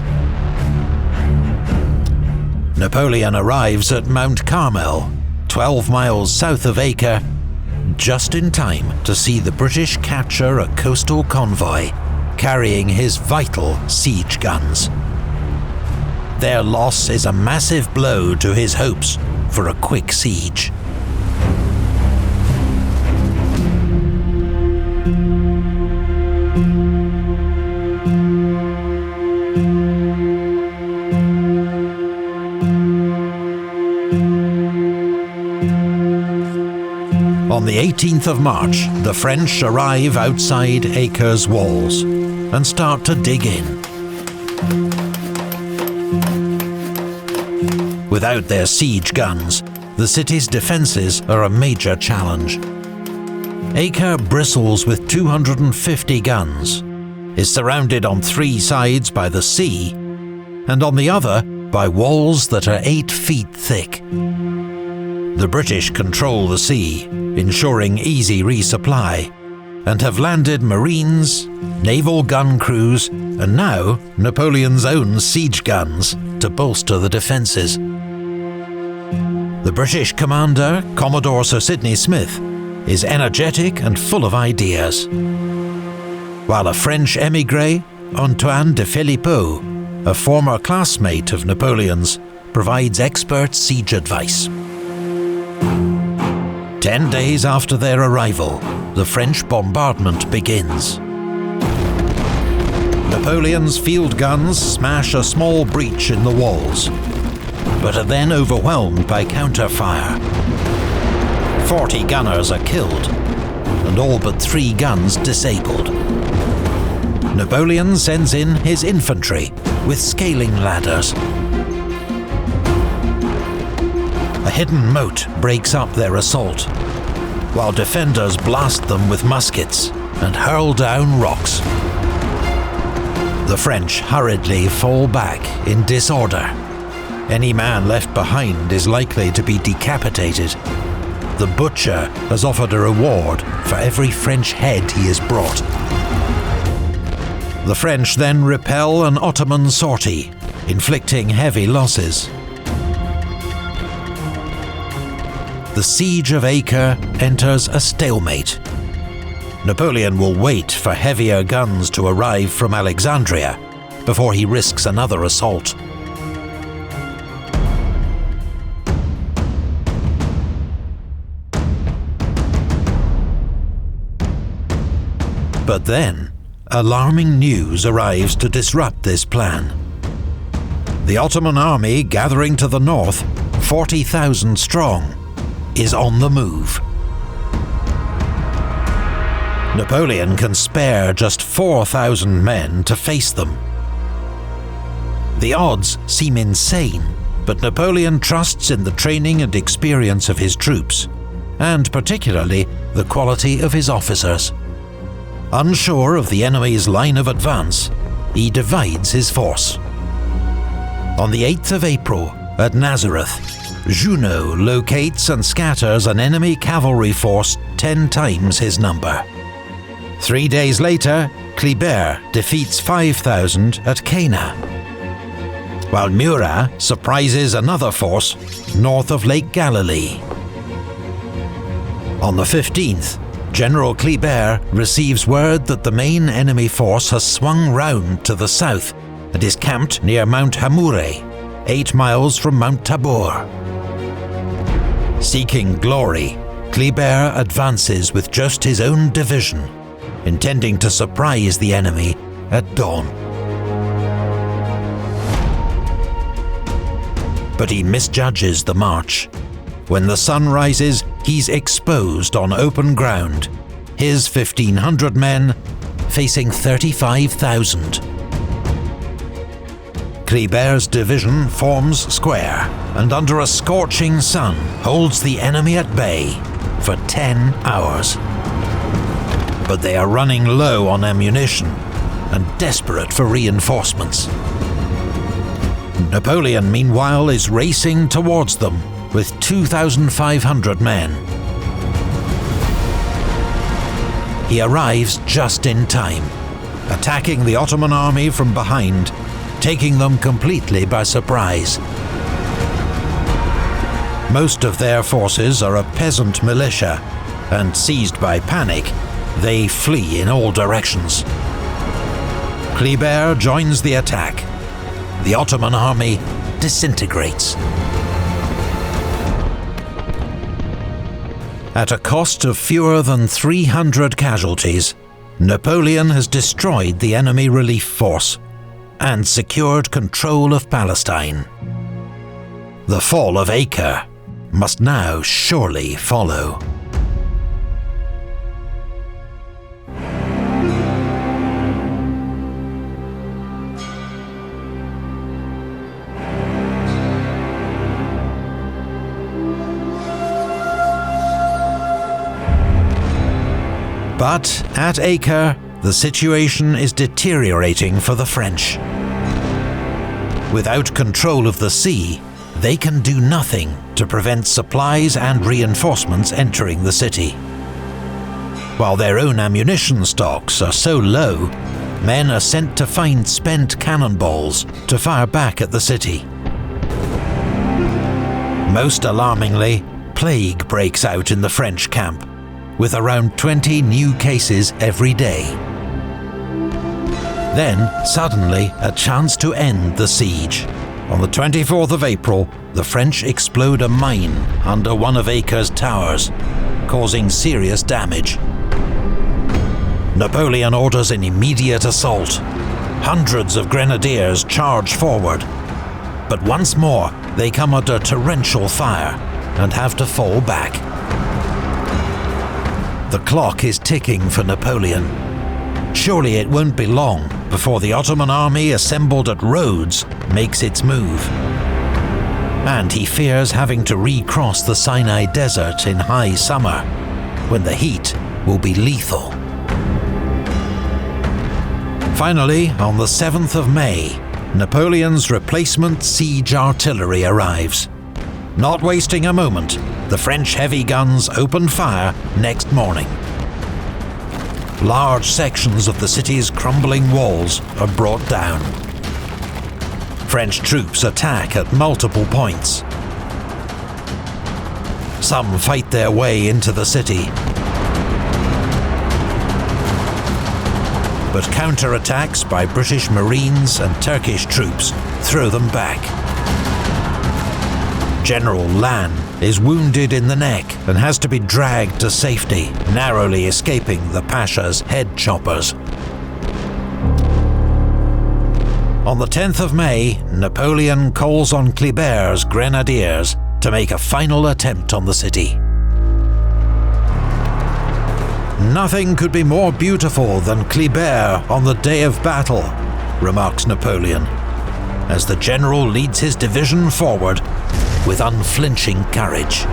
Napoleon arrives at Mount Carmel, 12 miles south of Acre, just in time to see the British capture a coastal convoy carrying his vital siege guns. Their loss is a massive blow to his hopes for a quick siege. 18th of March, the French arrive outside Acre's walls and start to dig in. Without their siege guns, the city's defences are a major challenge. Acre bristles with 250 guns, is surrounded on 3 sides by the sea, and on the other by walls that are 8 feet thick. The British control the sea, ensuring easy resupply, and have landed Marines, naval gun crews, and now Napoleon's own siege guns to bolster the defences. The British commander, Commodore Sir Sidney Smith, is energetic and full of ideas, while a French émigré, Antoine de Philippot, a former classmate of Napoleon's, provides expert siege advice. 10 days after their arrival, the French bombardment begins. Napoleon's field guns smash a small breach in the walls, but are then overwhelmed by counter-fire. 40 gunners are killed, and all but 3 guns disabled. Napoleon sends in his infantry with scaling ladders. A hidden moat breaks up their assault, while defenders blast them with muskets and hurl down rocks. The French hurriedly fall back in disorder. Any man left behind is likely to be decapitated. The butcher has offered a reward for every French head he has brought. The French then repel an Ottoman sortie, inflicting heavy losses. The siege of Acre enters a stalemate. Napoleon will wait for heavier guns to arrive from Alexandria before he risks another assault. But then, alarming news arrives to disrupt this plan. The Ottoman army gathering to the north, 40,000 strong, is on the move. Napoleon can spare just 4,000 men to face them. The odds seem insane, but Napoleon trusts in the training and experience of his troops, and particularly the quality of his officers. Unsure of the enemy's line of advance, he divides his force. On the 8th of April, at Nazareth, Junot locates and scatters an enemy cavalry force 10 times his number. 3 days later, Kléber defeats 5,000 at Cana, while Murat surprises another force north of Lake Galilee. On the 15th, General Kléber receives word that the main enemy force has swung round to the south and is camped near Mount Hamoure, 8 miles from Mount Tabor. Seeking glory, Kléber advances with just his own division, intending to surprise the enemy at dawn. But he misjudges the march. When the sun rises, he's exposed on open ground, his 1,500 men facing 35,000. Kléber's division forms square, and under a scorching sun holds the enemy at bay for 10 hours. But they are running low on ammunition and desperate for reinforcements. Napoleon, meanwhile, is racing towards them with 2,500 men. He arrives just in time, attacking the Ottoman army from behind, taking them completely by surprise. Most of their forces are a peasant militia, and seized by panic, they flee in all directions. Kléber joins the attack. The Ottoman army disintegrates. At a cost of fewer than 300 casualties, Napoleon has destroyed the enemy relief force and secured control of Palestine. The fall of Acre must now surely follow. But at Acre, the situation is deteriorating for the French. Without control of the sea, they can do nothing to prevent supplies and reinforcements entering the city. While their own ammunition stocks are so low, men are sent to find spent cannonballs to fire back at the city. Most alarmingly, plague breaks out in the French camp, with around 20 new cases every day. Then, suddenly, a chance to end the siege. On the 24th of April, the French explode a mine under one of Acre's towers, causing serious damage. Napoleon orders an immediate assault. Hundreds of grenadiers charge forward, but once more they come under torrential fire and have to fall back. The clock is ticking for Napoleon. Surely it won't be long before the Ottoman army assembled at Rhodes makes its move. And he fears having to recross the Sinai Desert in high summer, when the heat will be lethal. Finally, on the 7th of May, Napoleon's replacement siege artillery arrives. Not wasting a moment, the French heavy guns open fire next morning. Large sections of the city's crumbling walls are brought down. French troops attack at multiple points. Some fight their way into the city, but counterattacks by British Marines and Turkish troops throw them back. General Lannes is wounded in the neck and has to be dragged to safety, narrowly escaping the Pasha's head choppers. On the 10th of May, Napoleon calls on Kleber's grenadiers to make a final attempt on the city. "Nothing could be more beautiful than Kleber on the day of battle," remarks Napoleon, as the general leads his division forward with unflinching courage.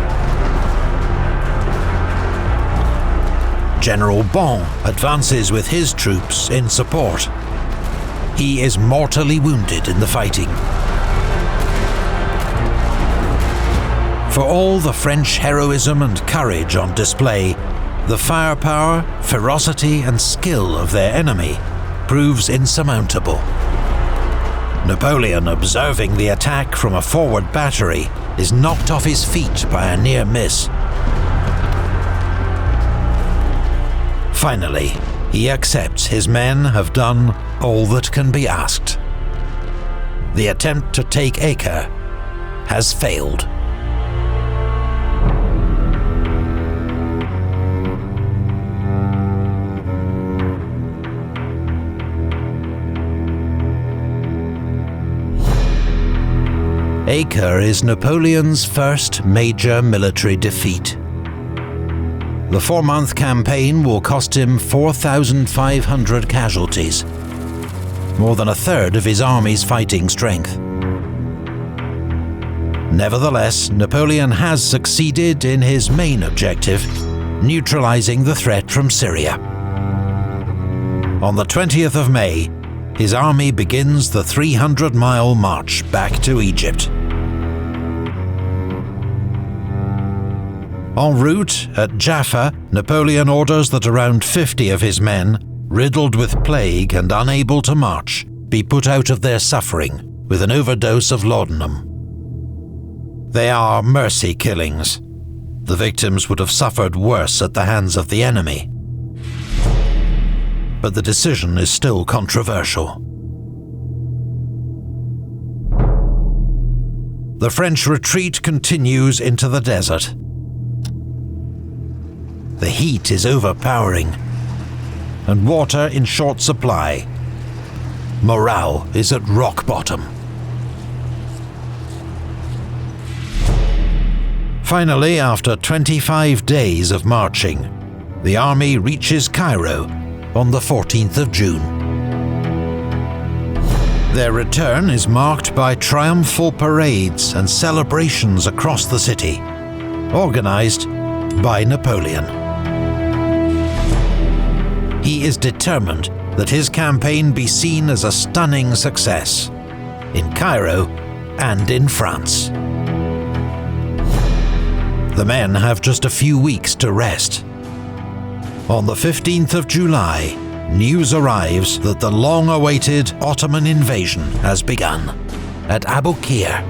General Bon advances with his troops in support. He is mortally wounded in the fighting. For all the French heroism and courage on display, the firepower, ferocity and skill of their enemy proves insurmountable. Napoleon, observing the attack from a forward battery, is knocked off his feet by a near miss. Finally, he accepts his men have done all that can be asked. The attempt to take Acre has failed. Acre is Napoleon's first major military defeat. The 4-month campaign will cost him 4,500 casualties, more than a third of his army's fighting strength. Nevertheless, Napoleon has succeeded in his main objective, neutralizing the threat from Syria. On the 20th of May, his army begins the 300-mile march back to Egypt. En route at Jaffa, Napoleon orders that around 50 of his men, riddled with plague and unable to march, be put out of their suffering with an overdose of laudanum. They are mercy killings. The victims would have suffered worse at the hands of the enemy. But the decision is still controversial. The French retreat continues into the desert. The heat is overpowering, and water in short supply. Morale is at rock bottom. Finally, after 25 days of marching, the army reaches Cairo on the 14th of June. Their return is marked by triumphal parades and celebrations across the city, organized by Napoleon. he is determined that his campaign be seen as a stunning success, in Cairo and in France. The men have just a few weeks to rest. On the 15th of July, news arrives that the long-awaited Ottoman invasion has begun at Abu Qir.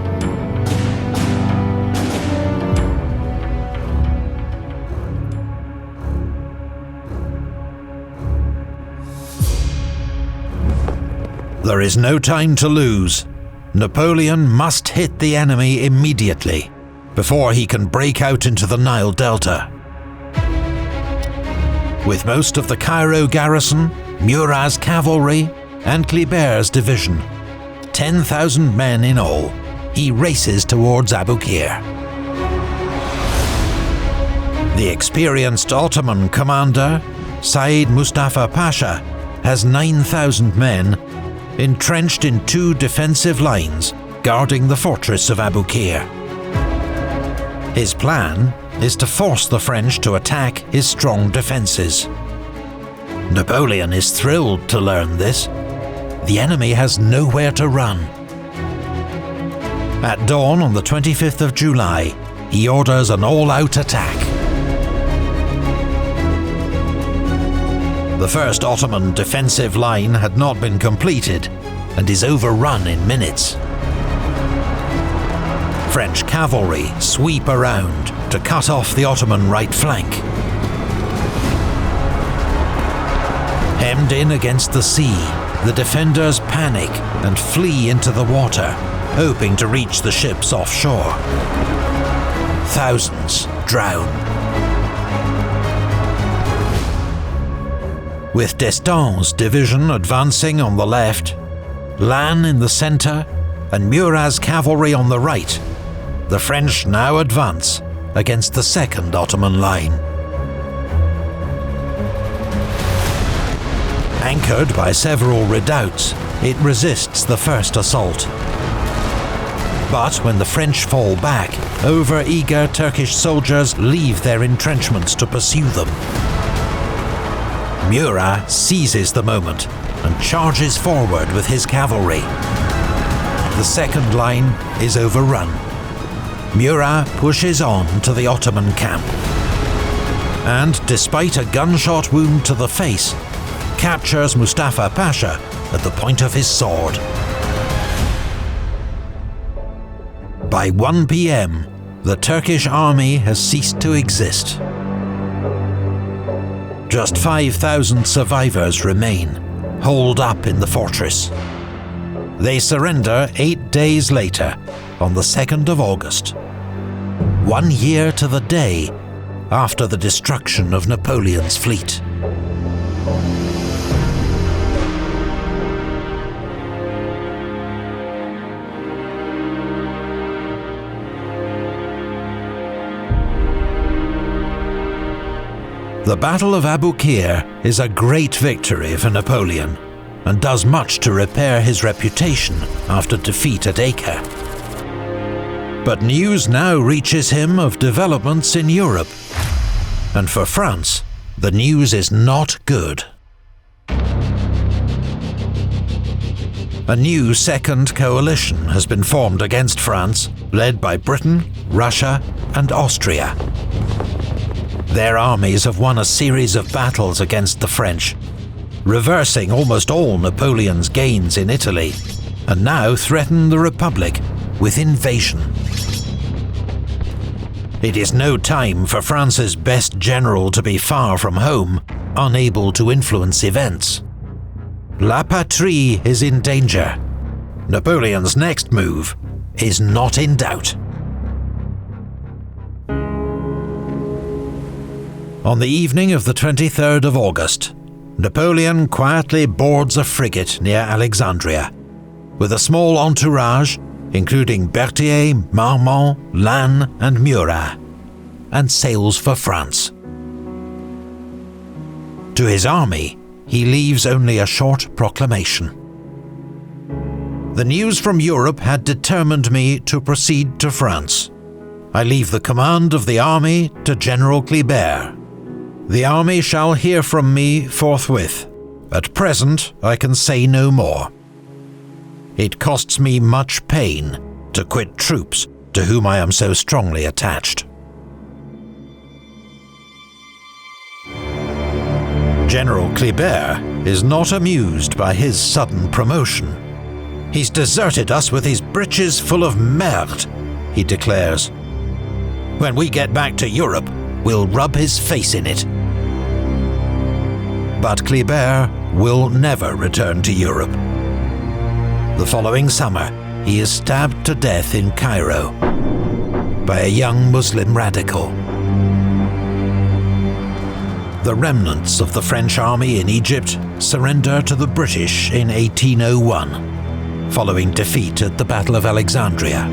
There is no time to lose. Napoleon must hit the enemy immediately, before he can break out into the Nile Delta. With most of the Cairo garrison, Murat's cavalry, and Kleber's division, 10,000 men in all, he races towards Abu Qir. The experienced Ottoman commander, Said Mustafa Pasha, has 9,000 men entrenched in 2 defensive lines guarding the fortress of Abu Qir. His plan is to force the French to attack his strong defences. Napoleon is thrilled to learn this. The enemy has nowhere to run. At dawn on the 25th of July, he orders an all-out attack. The first Ottoman defensive line had not been completed and is overrun in minutes. French cavalry sweep around to cut off the Ottoman right flank. Hemmed in against the sea, the defenders panic and flee into the water, hoping to reach the ships offshore. Thousands drown. With D'Estaing's division advancing on the left, Lannes in the centre, and Murat's cavalry on the right, the French now advance against the second Ottoman line. Anchored by several redoubts, it resists the first assault. But when the French fall back, over-eager Turkish soldiers leave their entrenchments to pursue them. Murat seizes the moment and charges forward with his cavalry. The second line is overrun. Murat pushes on to the Ottoman camp, and despite a gunshot wound to the face, captures Mustafa Pasha at the point of his sword. By 1 p.m, the Turkish army has ceased to exist. Just 5,000 survivors remain, holed up in the fortress. They surrender 8 days later, on the 2nd of August, 1 year to the day after the destruction of Napoleon's fleet. The Battle of Abu Qir is a great victory for Napoleon, and does much to repair his reputation after defeat at Acre. But news now reaches him of developments in Europe, and for France, the news is not good. A new second coalition has been formed against France, led by Britain, Russia, and Austria. Their armies have won a series of battles against the French, reversing almost all Napoleon's gains in Italy, and now threaten the Republic with invasion. It is no time for France's best general to be far from home, unable to influence events. La Patrie is in danger. Napoleon's next move is not in doubt. On the evening of the 23rd of August, Napoleon quietly boards a frigate near Alexandria, with a small entourage, including Berthier, Marmont, Lannes and Murat, and sails for France. To his army, he leaves only a short proclamation. The news from Europe had determined me to proceed to France. I leave the command of the army to General Kleber. The army shall hear from me forthwith. At present, I can say no more. It costs me much pain to quit troops to whom I am so strongly attached. General Kléber is not amused by his sudden promotion. He's deserted us with his breeches full of merde, he declares. When we get back to Europe, we'll rub his face in it. But Kléber will never return to Europe. The following summer, he is stabbed to death in Cairo by a young Muslim radical. The remnants of the French army in Egypt surrender to the British in 1801, following defeat at the Battle of Alexandria.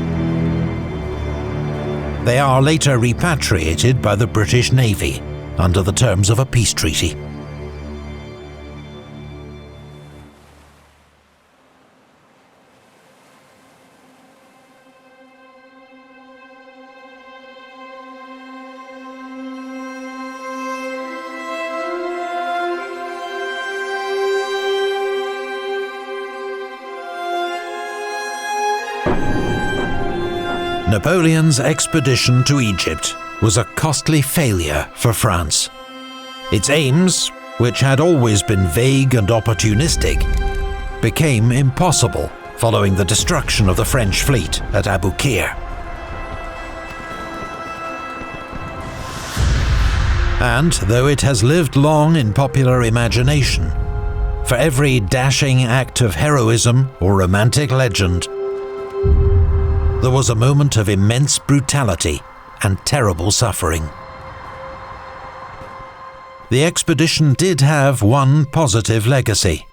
They are later repatriated by the British Navy under the terms of a peace treaty. Napoleon's expedition to Egypt was a costly failure for France. Its aims, which had always been vague and opportunistic, became impossible following the destruction of the French fleet at Abukir. And though it has lived long in popular imagination, for every dashing act of heroism or romantic legend, there was a moment of immense brutality and terrible suffering. The expedition did have one positive legacy.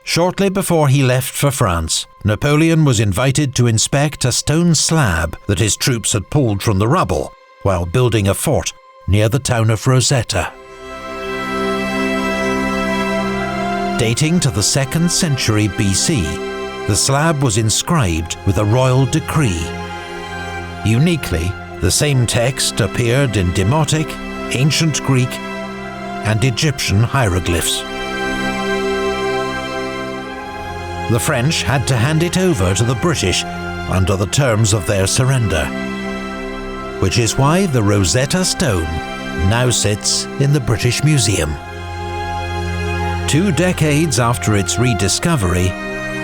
Shortly before he left for France, Napoleon was invited to inspect a stone slab that his troops had pulled from the rubble while building a fort near the town of Rosetta. Dating to the 2nd century BC, the slab was inscribed with a royal decree. Uniquely, the same text appeared in Demotic, Ancient Greek, and Egyptian hieroglyphs. The French had to hand it over to the British under the terms of their surrender, which is why the Rosetta Stone now sits in the British Museum. 2 decades after its rediscovery,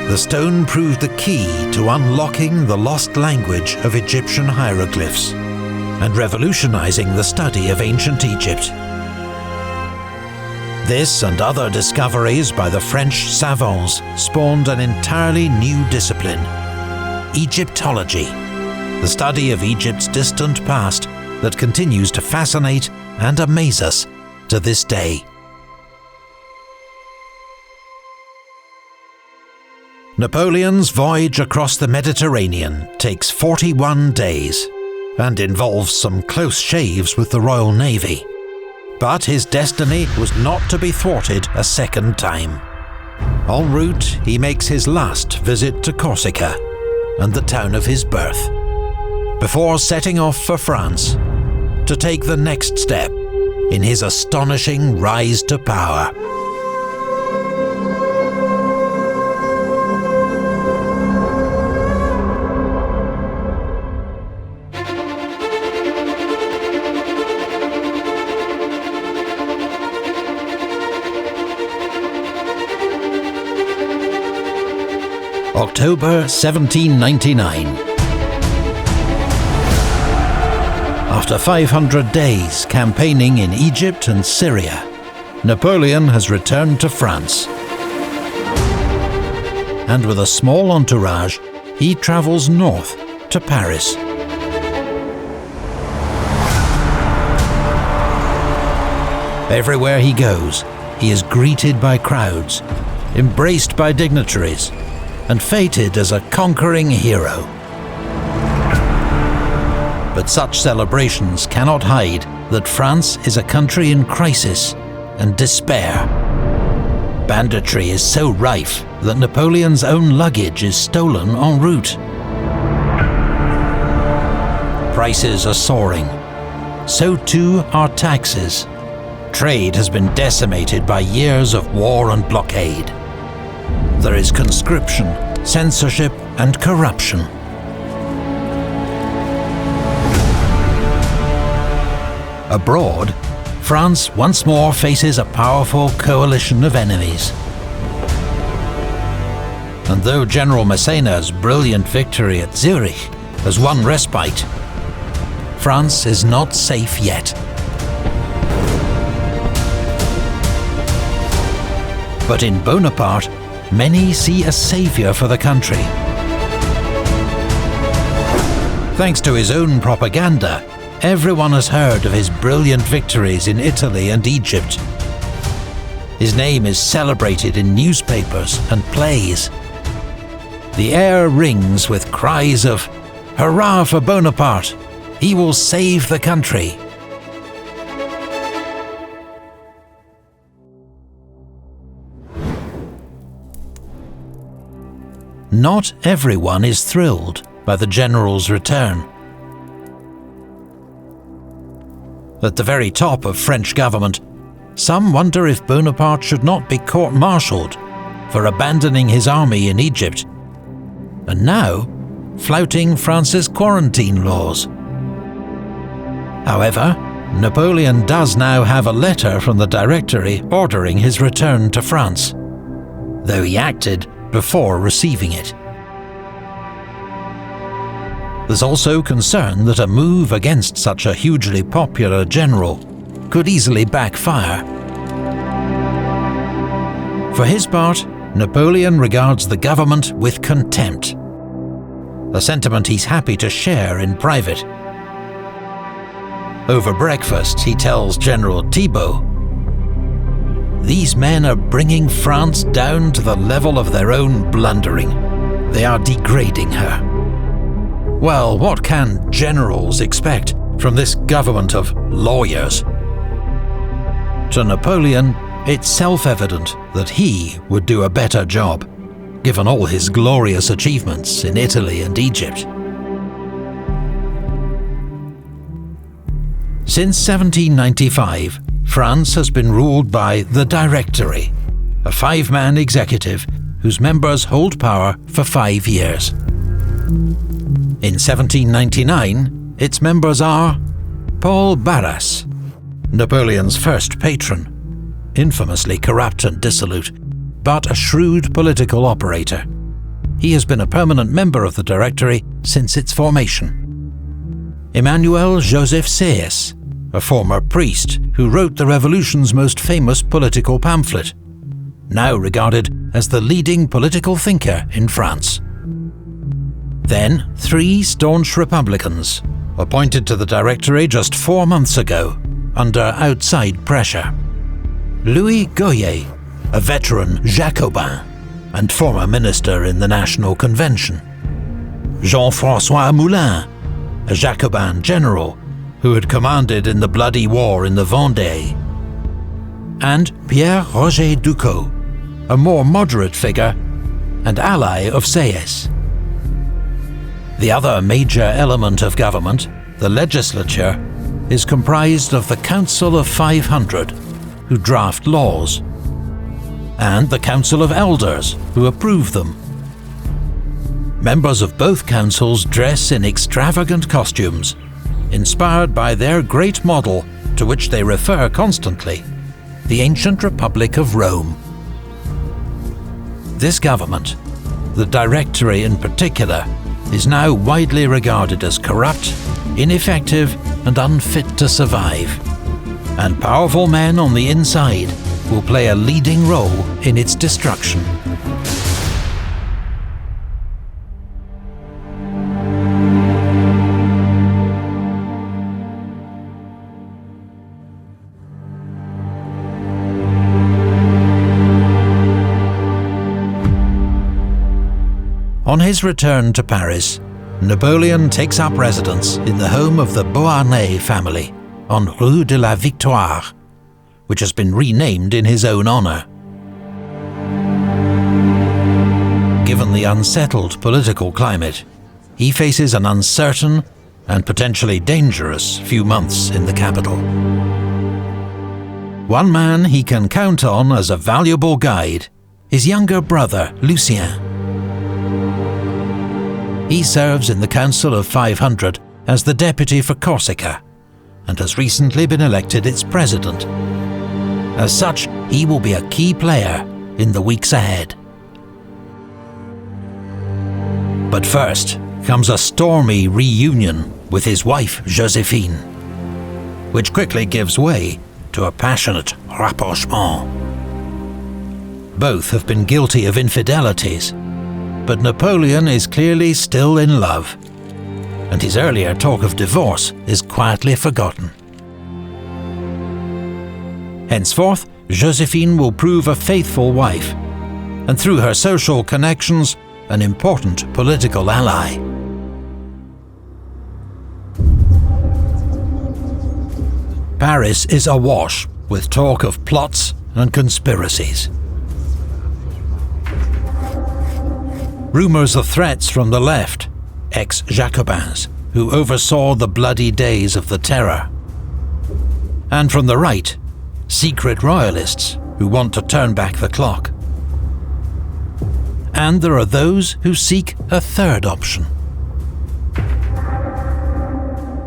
the stone proved the key to unlocking the lost language of Egyptian hieroglyphs and revolutionizing the study of ancient Egypt. This and other discoveries by the French savants spawned an entirely new discipline: Egyptology, the study of Egypt's distant past that continues to fascinate and amaze us to this day. Napoleon's voyage across the Mediterranean takes 41 days and involves some close shaves with the Royal Navy. But his destiny was not to be thwarted a second time. En route, he makes his last visit to Corsica and the town of his birth, before setting off for France to take the next step in his astonishing rise to power. October 1799. After 500 days campaigning in Egypt and Syria, Napoleon has returned to France. And with a small entourage, he travels north to Paris. Everywhere he goes, he is greeted by crowds, embraced by dignitaries, and feted as a conquering hero. But such celebrations cannot hide that France is a country in crisis and despair. Banditry is so rife that Napoleon's own luggage is stolen en route. Prices are soaring. So too are taxes. trade has been decimated by years of war and blockade. There is conscription, censorship, and corruption. Abroad, France once more faces a powerful coalition of enemies. And though General Massena's brilliant victory at Zurich has won respite, France is not safe yet. But in Bonaparte, many see a saviour for the country. Thanks to his own propaganda, everyone has heard of his brilliant victories in Italy and Egypt. His name is celebrated in newspapers and plays. The air rings with cries of, "Hurrah for Bonaparte! He will save the country!" Not everyone is thrilled by the general's return. At the very top of French government, some wonder if Bonaparte should not be court-martialed for abandoning his army in Egypt, and now flouting France's quarantine laws. However, Napoleon does now have a letter from the Directory ordering his return to France, though he acted before receiving it. There's also concern that a move against such a hugely popular general could easily backfire. For his part, Napoleon regards the government with contempt, a sentiment he's happy to share in private. Over breakfast, he tells General Thibault, "These men are bringing France down to the level of their own blundering. They are degrading her." Well, what can generals expect from this government of lawyers? To Napoleon, it's self-evident that he would do a better job, given all his glorious achievements in Italy and Egypt. Since 1795, France has been ruled by the Directory, a 5-man executive whose members hold power for 5 years. In 1799, its members are Paul Barras, Napoleon's first patron, infamously corrupt and dissolute, but a shrewd political operator. He has been a permanent member of the Directory since its formation. Emmanuel Joseph Sieyès, a former priest who wrote the Revolution's most famous political pamphlet, now regarded as the leading political thinker in France. Then 3 staunch Republicans, appointed to the Directory just 4 months ago, under outside pressure. Louis Goyer, a veteran Jacobin and former minister in the National Convention. Jean-François Moulin, a Jacobin general who had commanded in the bloody war in the Vendée. And Pierre-Roger Ducos, a more moderate figure and ally of Sieyès. The other major element of government, the legislature, is comprised of the Council of 500, who draft laws, and the Council of Elders, who approve them. Members of both councils dress in extravagant costumes, inspired by their great model to which they refer constantly, the ancient Republic of Rome. This government, the Directory in particular, is now widely regarded as corrupt, ineffective, and unfit to survive. And powerful men on the inside will play a leading role in its destruction. On his return to Paris, Napoleon takes up residence in the home of the Beauharnais family on Rue de la Victoire, which has been renamed in his own honour. Given the unsettled political climate, he faces an uncertain and potentially dangerous few months in the capital. One man he can count on as a valuable guide, his younger brother, Lucien. He serves in the Council of 500 as the deputy for Corsica, and has recently been elected its president. As such, he will be a key player in the weeks ahead. But first comes a stormy reunion with his wife Joséphine, which quickly gives way to a passionate rapprochement. Both have been guilty of infidelities, but Napoleon is clearly still in love, and his earlier talk of divorce is quietly forgotten. Henceforth, Joséphine will prove a faithful wife, and through her social connections, an important political ally. Paris is awash with talk of plots and conspiracies. Rumours of threats from the left, ex-Jacobins, who oversaw the bloody days of the Terror. And from the right, secret royalists who want to turn back the clock. And there are those who seek a third option.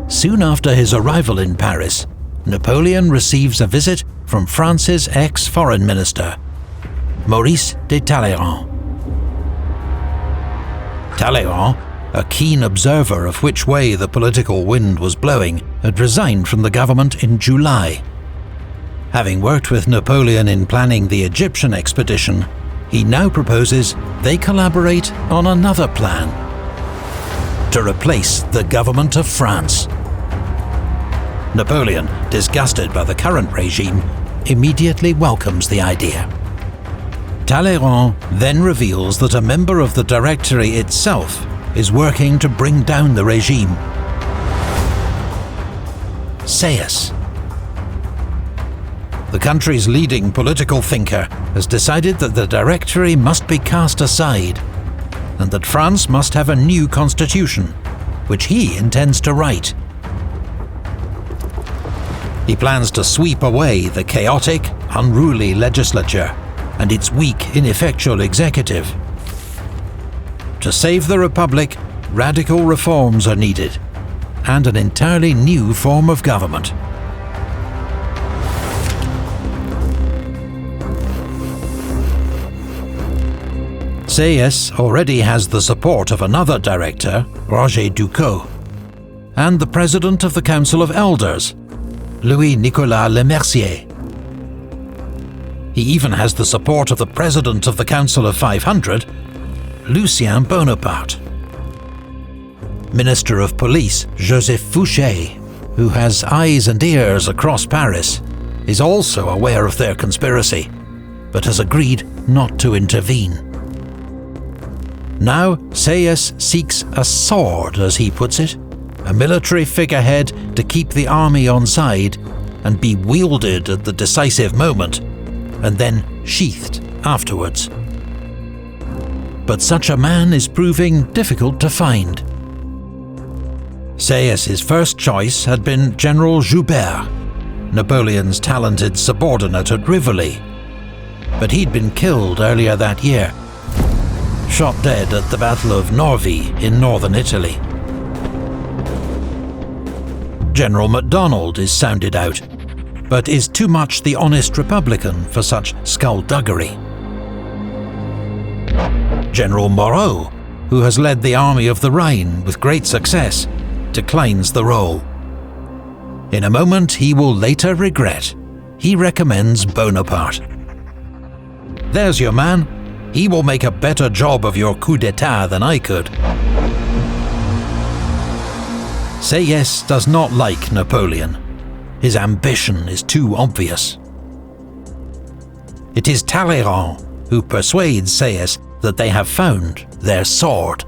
Soon after his arrival in Paris, Napoleon receives a visit from France's ex-foreign minister, Maurice de Talleyrand. Talleyrand, a keen observer of which way the political wind was blowing, had resigned from the government in July. Having worked with Napoleon in planning the Egyptian expedition, he now proposes they collaborate on another plan: to replace the government of France. Napoleon, disgusted by the current regime, immediately welcomes the idea. Talleyrand then reveals that a member of the Directory itself is working to bring down the regime. Sieyès. The country's leading political thinker has decided that the Directory must be cast aside, and that France must have a new constitution, which he intends to write. He plans to sweep away the chaotic, unruly legislature and its weak, ineffectual executive. To save the Republic, radical reforms are needed, and an entirely new form of government. Sieyès already has the support of another director, Roger Ducos, and the president of the Council of Elders, Louis-Nicolas Lemercier. He even has the support of the president of the Council of 500, Lucien Bonaparte. Minister of Police Joseph Fouché, who has eyes and ears across Paris, is also aware of their conspiracy, but has agreed not to intervene. Now Sieyès seeks a sword, as he puts it, a military figurehead to keep the army on side and be wielded at the decisive moment, and then sheathed afterwards. But such a man is proving difficult to find. Sieyès' first choice had been General Joubert, Napoleon's talented subordinate at Rivoli, but he'd been killed earlier that year, shot dead at the Battle of Norvy in northern Italy. General MacDonald is sounded out, but is too much the honest Republican for such skullduggery. General Moreau, who has led the Army of the Rhine with great success, declines the role. In a moment he will later regret, he recommends Bonaparte. There's your man. He will make a better job of your coup d'etat than I could. Sieyès does not like Napoleon. His ambition is too obvious. It is Talleyrand who persuades Sieyès that they have found their sword.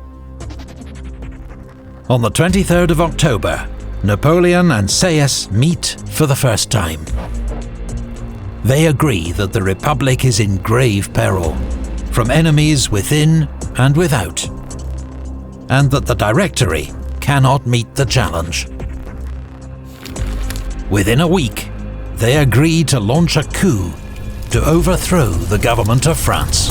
On the 23rd of October, Napoleon and Sieyès meet for the first time. They agree that the Republic is in grave peril, from enemies within and without, and that the Directory cannot meet the challenge. Within a week, they agree to launch a coup to overthrow the government of France.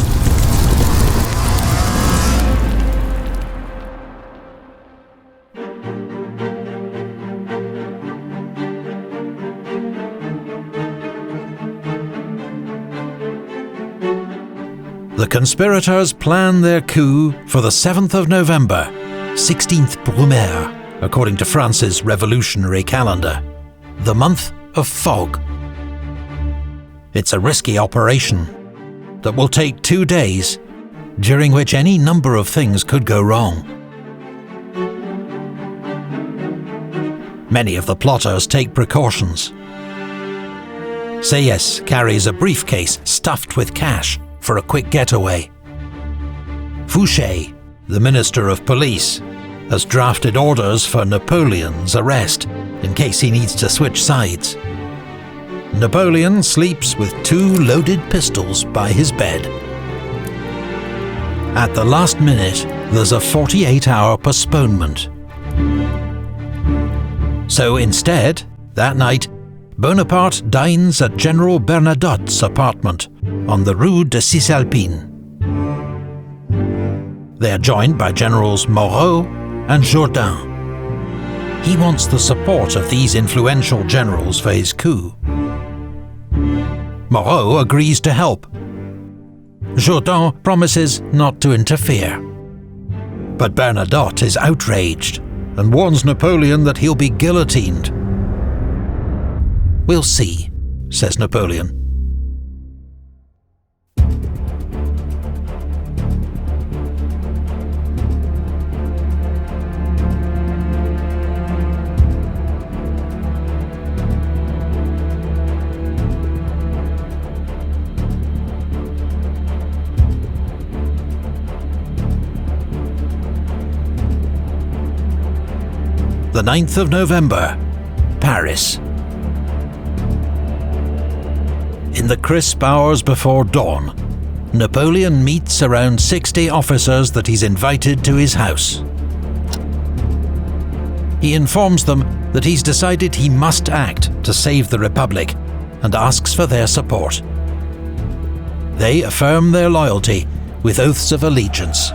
The conspirators plan their coup for the 7th of November, 16th Brumaire, according to France's revolutionary calendar, the month of fog. It's a risky operation that will take 2 days, during which any number of things could go wrong. Many of the plotters take precautions. Sieyès carries a briefcase stuffed with cash for a quick getaway. Fouché, the Minister of Police, has drafted orders for Napoleon's arrest in case he needs to switch sides. Napoleon sleeps with 2 loaded pistols by his bed. At the last minute, there's a 48-hour postponement. So instead, that night, Bonaparte dines at General Bernadotte's apartment on the Rue de Cisalpine. They are joined by Generals Moreau and Jourdan. He wants the support of these influential generals for his coup. Moreau agrees to help. Jourdan promises not to interfere. But Bernadotte is outraged and warns Napoleon that he'll be guillotined. "We'll see," says Napoleon. The 9th of November, Paris. In the crisp hours before dawn, Napoleon meets around 60 officers that he's invited to his house. He informs them that he's decided he must act to save the Republic and asks for their support. They affirm their loyalty with oaths of allegiance.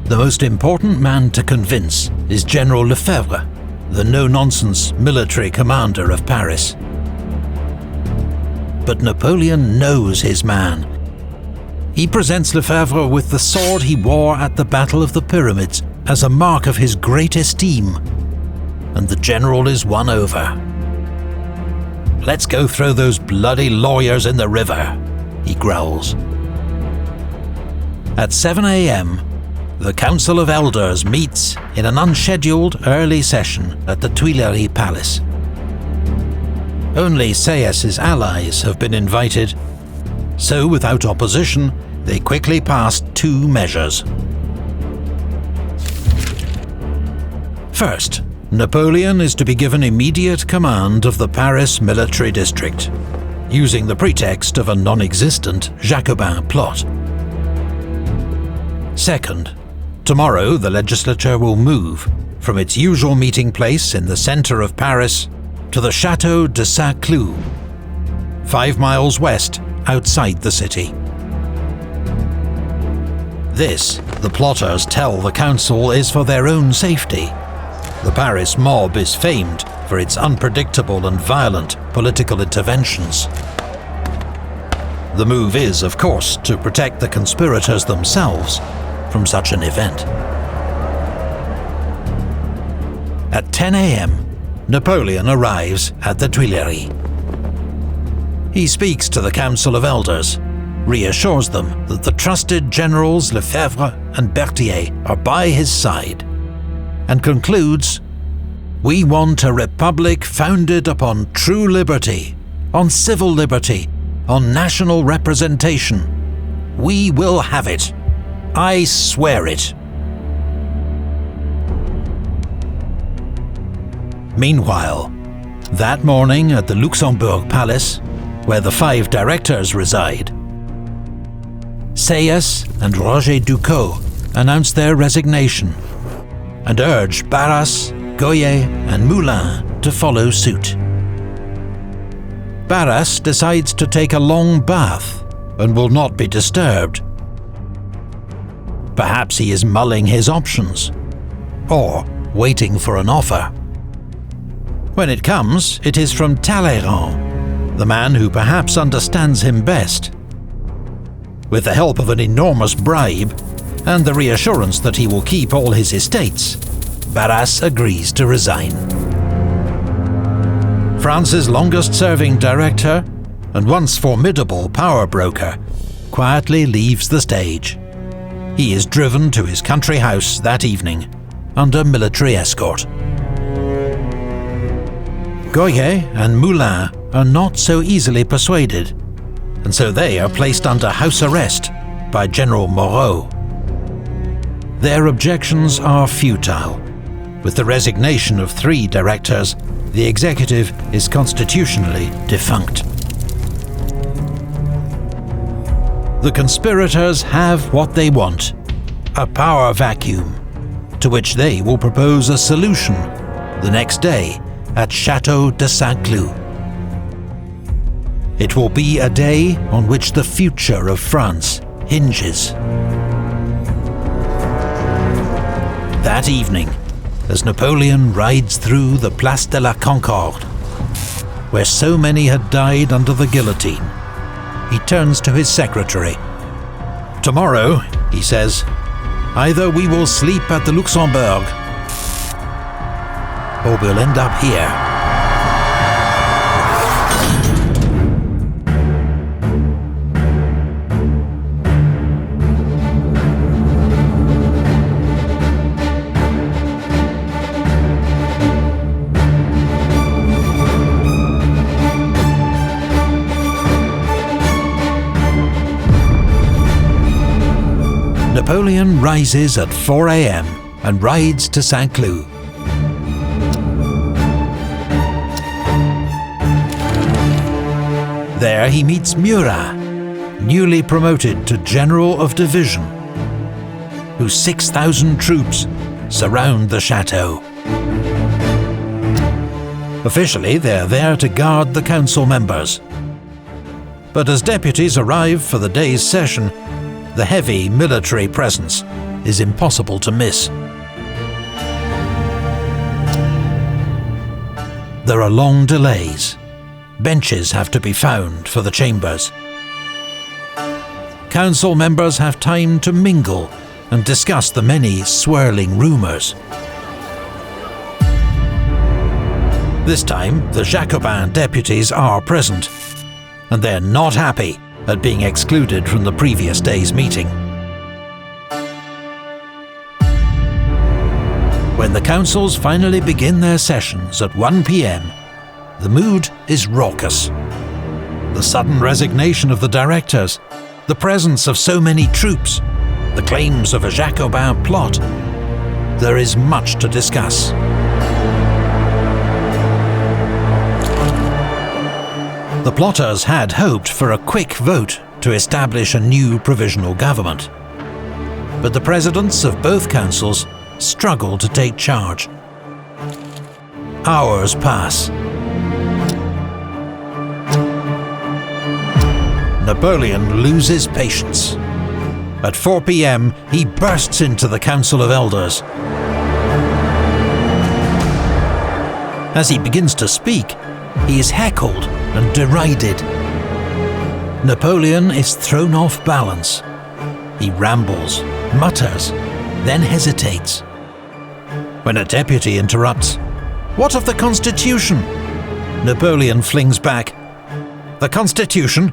The most important man to convince is General Lefebvre, the no-nonsense military commander of Paris. But Napoleon knows his man. He presents Lefebvre with the sword he wore at the Battle of the Pyramids as a mark of his great esteem, and the general is won over. "Let's go throw those bloody lawyers in the river," he growls. At 7 a.m, the Council of Elders meets in an unscheduled early session at the Tuileries Palace. Only Sieyès' allies have been invited, so without opposition, they quickly passed 2 measures. First, Napoleon is to be given immediate command of the Paris military district, using the pretext of a non-existent Jacobin plot. Second, tomorrow the legislature will move from its usual meeting place in the centre of Paris to the Château de Saint-Cloud, 5 miles west outside the city. This, the plotters tell the council, is for their own safety. The Paris mob is famed for its unpredictable and violent political interventions. The move is, of course, to protect the conspirators themselves from such an event. At 10 a.m, Napoleon arrives at the Tuileries. He speaks to the Council of Elders, reassures them that the trusted generals Lefebvre and Berthier are by his side, and concludes, "We want a republic founded upon true liberty, on civil liberty, on national representation. We will have it. I swear it." Meanwhile, that morning at the Luxembourg Palace, where the 5 directors reside, Sieyès and Roger Ducos announce their resignation and urge Barras, Goyer and Moulin to follow suit. Barras decides to take a long bath and will not be disturbed. Perhaps he is mulling his options, or waiting for an offer. When it comes, it is from Talleyrand, the man who perhaps understands him best. With the help of an enormous bribe, and the reassurance that he will keep all his estates, Barras agrees to resign. France's longest-serving director, and once formidable power broker, quietly leaves the stage. He is driven to his country house that evening, under military escort. Goyer and Moulin are not so easily persuaded, and so they are placed under house arrest by General Moreau. Their objections are futile. With the resignation of 3 directors, the executive is constitutionally defunct. The conspirators have what they want, a power vacuum, to which they will propose a solution the next day at Château de Saint-Cloud. It will be a day on which the future of France hinges. That evening, as Napoleon rides through the Place de la Concorde, where so many had died under the guillotine, he turns to his secretary. "Tomorrow," he says, "either we will sleep at the Luxembourg, or we'll end up here." Napoleon rises at 4 a.m. and rides to Saint-Cloud. There he meets Murat, newly promoted to General of Division, whose 6,000 troops surround the chateau. Officially, they're there to guard the council members. But as deputies arrive for the day's session, the heavy military presence is impossible to miss. There are long delays. Benches have to be found for the chambers. Council members have time to mingle and discuss the many swirling rumours. This time, the Jacobin deputies are present, and they're not happy at being excluded from the previous day's meeting. When the councils finally begin their sessions at 1 p.m, the mood is raucous. The sudden resignation of the directors, the presence of so many troops, the claims of a Jacobin plot. There is much to discuss. The plotters had hoped for a quick vote to establish a new provisional government. But the presidents of both councils struggle to take charge. Hours pass. Napoleon loses patience. At 4 p.m, he bursts into the Council of Elders. As he begins to speak, he is heckled and derided. Napoleon is thrown off balance. He rambles, mutters, then hesitates. When a deputy interrupts, "What of the Constitution?" Napoleon flings back, "The Constitution?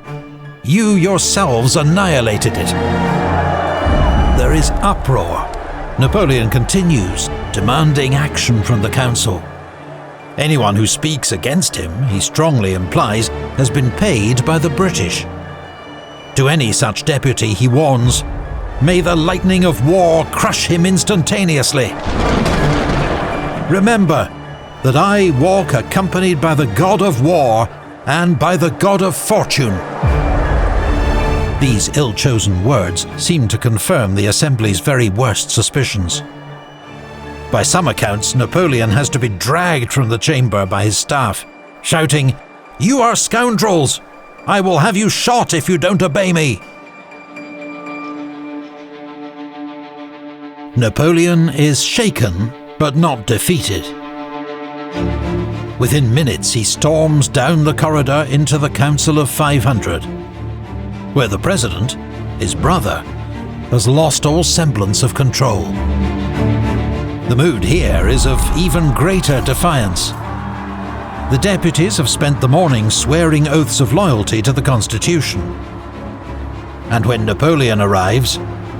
You yourselves annihilated it." There is uproar. Napoleon continues, demanding action from the council. Anyone who speaks against him, he strongly implies, has been paid by the British. To any such deputy he warns, "May the lightning of war crush him instantaneously. Remember that I walk accompanied by the god of war and by the god of fortune." These ill-chosen words seem to confirm the Assembly's very worst suspicions. By some accounts, Napoleon has to be dragged from the chamber by his staff, shouting, "You are scoundrels! I will have you shot if you don't obey me!" Napoleon is shaken, but not defeated. Within minutes, he storms down the corridor into the Council of 500, where the president, his brother, has lost all semblance of control. The mood here is of even greater defiance. The deputies have spent the morning swearing oaths of loyalty to the Constitution. And when Napoleon arrives,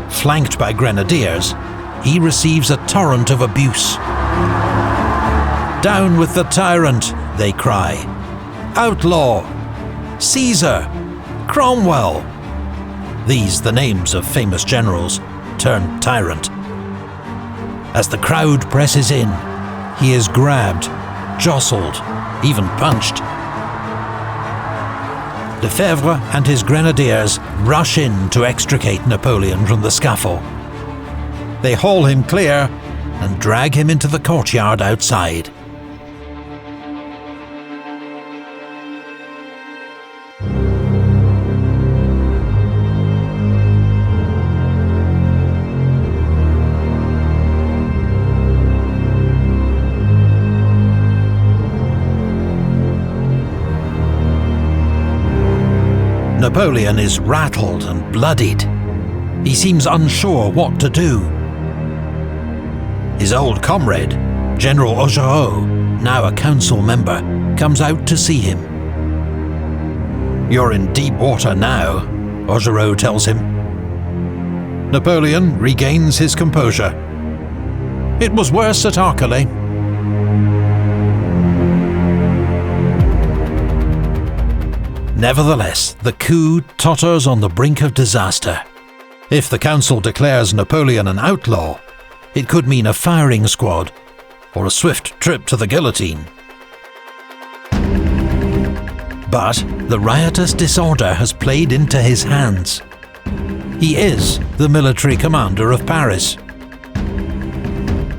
flanked by grenadiers, he receives a torrent of abuse. "Down with the tyrant," they cry. "Outlaw! Caesar! Cromwell!" These the names of famous generals turned tyrant. As the crowd presses in, he is grabbed, jostled, even punched. Lefebvre and his grenadiers rush in to extricate Napoleon from the scaffold. They haul him clear and drag him into the courtyard outside. Napoleon is rattled and bloodied. He seems unsure what to do. His old comrade, General Augereau, now a council member, comes out to see him. "You're in deep water now," Augereau tells him. Napoleon regains his composure. "It was worse at Arculay." Nevertheless, the coup totters on the brink of disaster. If the council declares Napoleon an outlaw, it could mean a firing squad or a swift trip to the guillotine. But the riotous disorder has played into his hands. He is the military commander of Paris.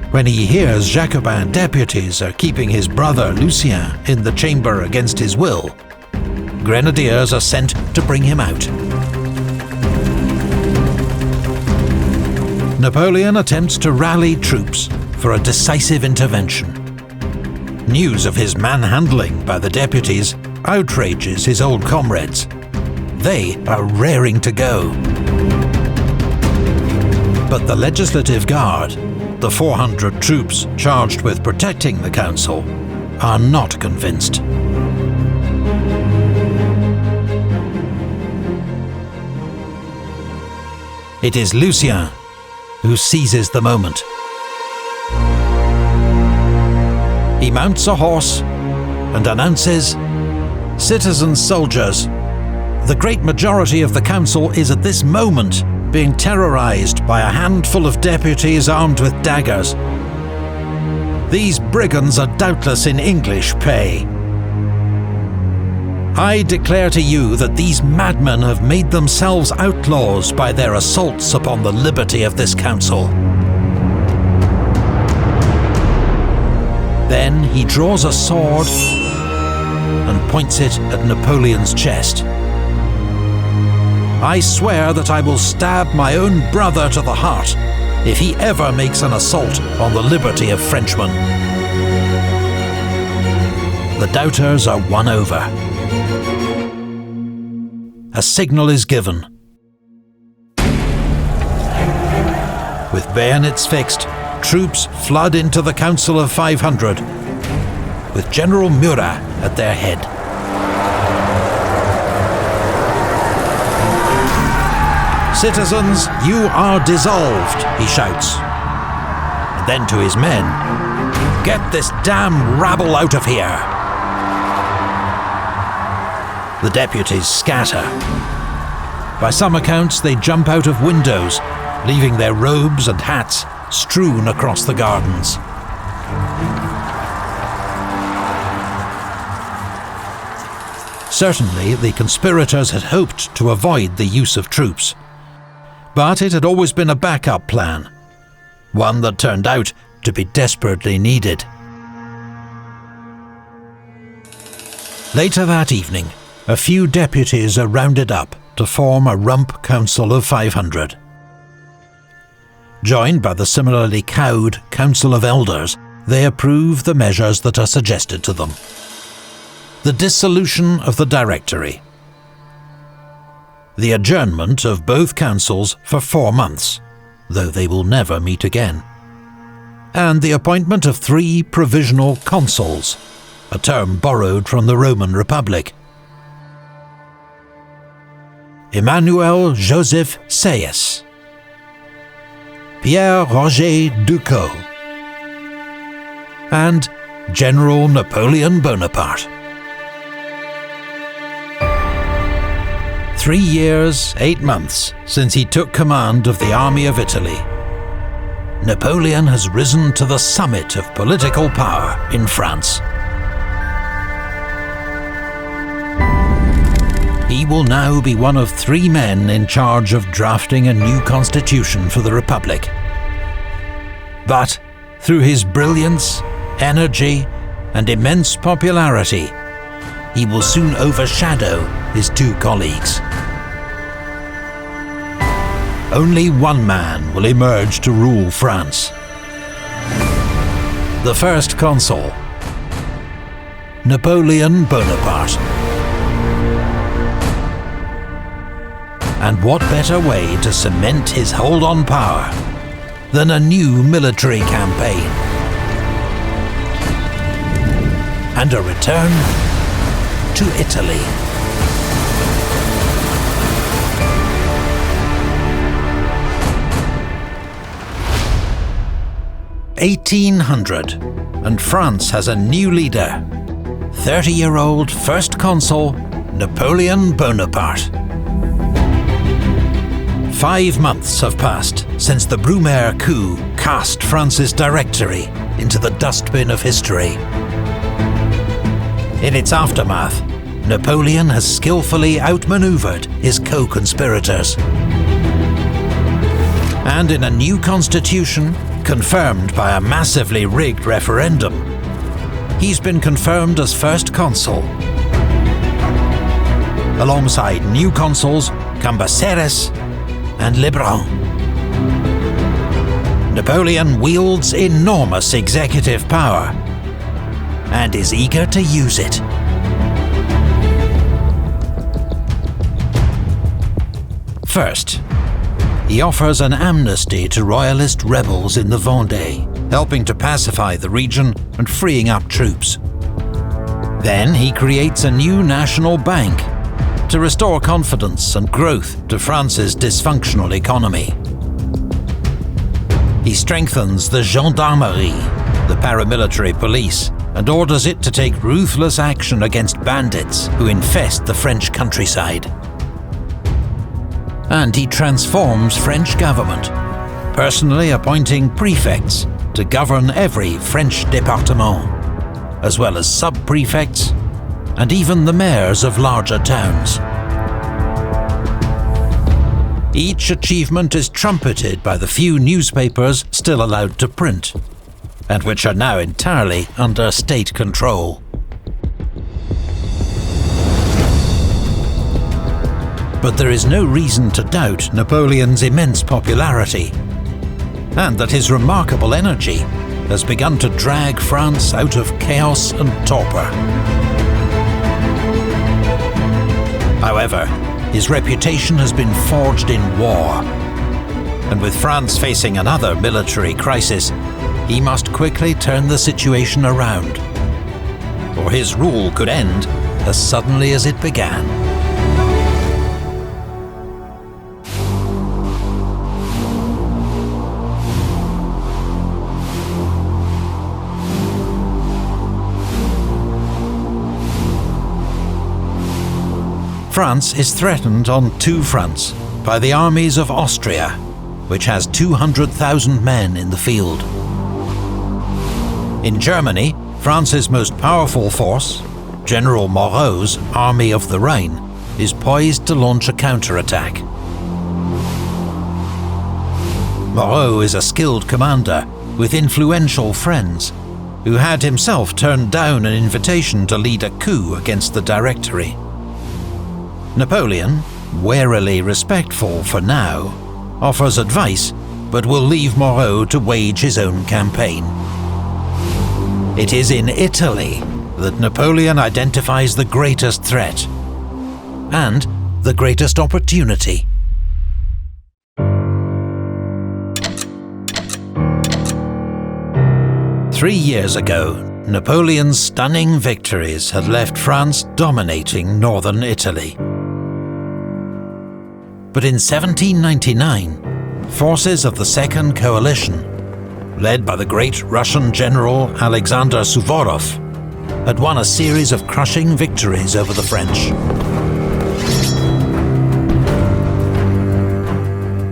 When he hears Jacobin deputies are keeping his brother Lucien in the chamber against his will, grenadiers are sent to bring him out. Napoleon attempts to rally troops for a decisive intervention. News of his manhandling by the deputies outrages his old comrades. They are raring to go. But the Legislative Guard, the 400 troops charged with protecting the council, are not convinced. It is Lucien who seizes the moment. He mounts a horse and announces, "Citizens, soldiers, the great majority of the council is at this moment being terrorized by a handful of deputies armed with daggers. These brigands are doubtless in English pay. I declare to you that these madmen have made themselves outlaws by their assaults upon the liberty of this council." Then he draws a sword and points it at Napoleon's chest. "I swear that I will stab my own brother to the heart if he ever makes an assault on the liberty of Frenchmen." The doubters are won over. A signal is given. With bayonets fixed, troops flood into the Council of 500, with General Murat at their head. "Citizens, you are dissolved," he shouts. And then to his men, "Get this damn rabble out of here." The deputies scatter. By some accounts, they jump out of windows, leaving their robes and hats strewn across the gardens. Certainly, the conspirators had hoped to avoid the use of troops. But it had always been a backup plan, one that turned out to be desperately needed. Later that evening, a few deputies are rounded up to form a rump council of 500. Joined by the similarly cowed Council of Elders, they approve the measures that are suggested to them. The dissolution of the Directory. The adjournment of both councils for 4 months, though they will never meet again. And the appointment of 3 provisional consuls, a term borrowed from the Roman Republic. Emmanuel Joseph Sieyès, Pierre Roger Ducos, and General Napoleon Bonaparte. 3 years, 8 months since he took command of the army of Italy, Napoleon has risen to the summit of political power in France. He will now be one of 3 men in charge of drafting a new constitution for the Republic. But through his brilliance, energy, and immense popularity, he will soon overshadow his 2 colleagues. Only one man will emerge to rule France. The first consul, Napoleon Bonaparte. And what better way to cement his hold on power than a new military campaign and a return to Italy. (1800) and France has a new leader, 30-year-old First Consul Napoleon Bonaparte. 5 months have passed since the Brumaire coup cast France's Directory into the dustbin of history. In its aftermath, Napoleon has skillfully outmaneuvered his co-conspirators. And in a new constitution, confirmed by a massively rigged referendum, he's been confirmed as First Consul. Alongside new consuls Cambacérès and Lebrun. Napoleon wields enormous executive power and is eager to use it. First, he offers an amnesty to royalist rebels in the Vendée, helping to pacify the region and freeing up troops. Then he creates a new national bank to restore confidence and growth to France's dysfunctional economy. He strengthens the gendarmerie, the paramilitary police, and orders it to take ruthless action against bandits who infest the French countryside. And he transforms French government, personally appointing prefects to govern every French département, as well as sub-prefects and even the mayors of larger towns. Each achievement is trumpeted by the few newspapers still allowed to print, and which are now entirely under state control. But there is no reason to doubt Napoleon's immense popularity, and that his remarkable energy has begun to drag France out of chaos and torpor. However, his reputation has been forged in war, and with France facing another military crisis, he must quickly turn the situation around, or his rule could end as suddenly as it began. France is threatened on 2 fronts by the armies of Austria, which has 200,000 men in the field. In Germany, France's most powerful force, General Moreau's Army of the Rhine, is poised to launch a counterattack. Moreau is a skilled commander with influential friends who had himself turned down an invitation to lead a coup against the Directory. Napoleon, warily respectful for now, offers advice, but will leave Moreau to wage his own campaign. It is in Italy that Napoleon identifies the greatest threat and the greatest opportunity. Three years ago, Napoleon's stunning victories had left France dominating northern Italy. But in 1799, forces of the Second Coalition, led by the great Russian general Alexander Suvorov, had won a series of crushing victories over the French.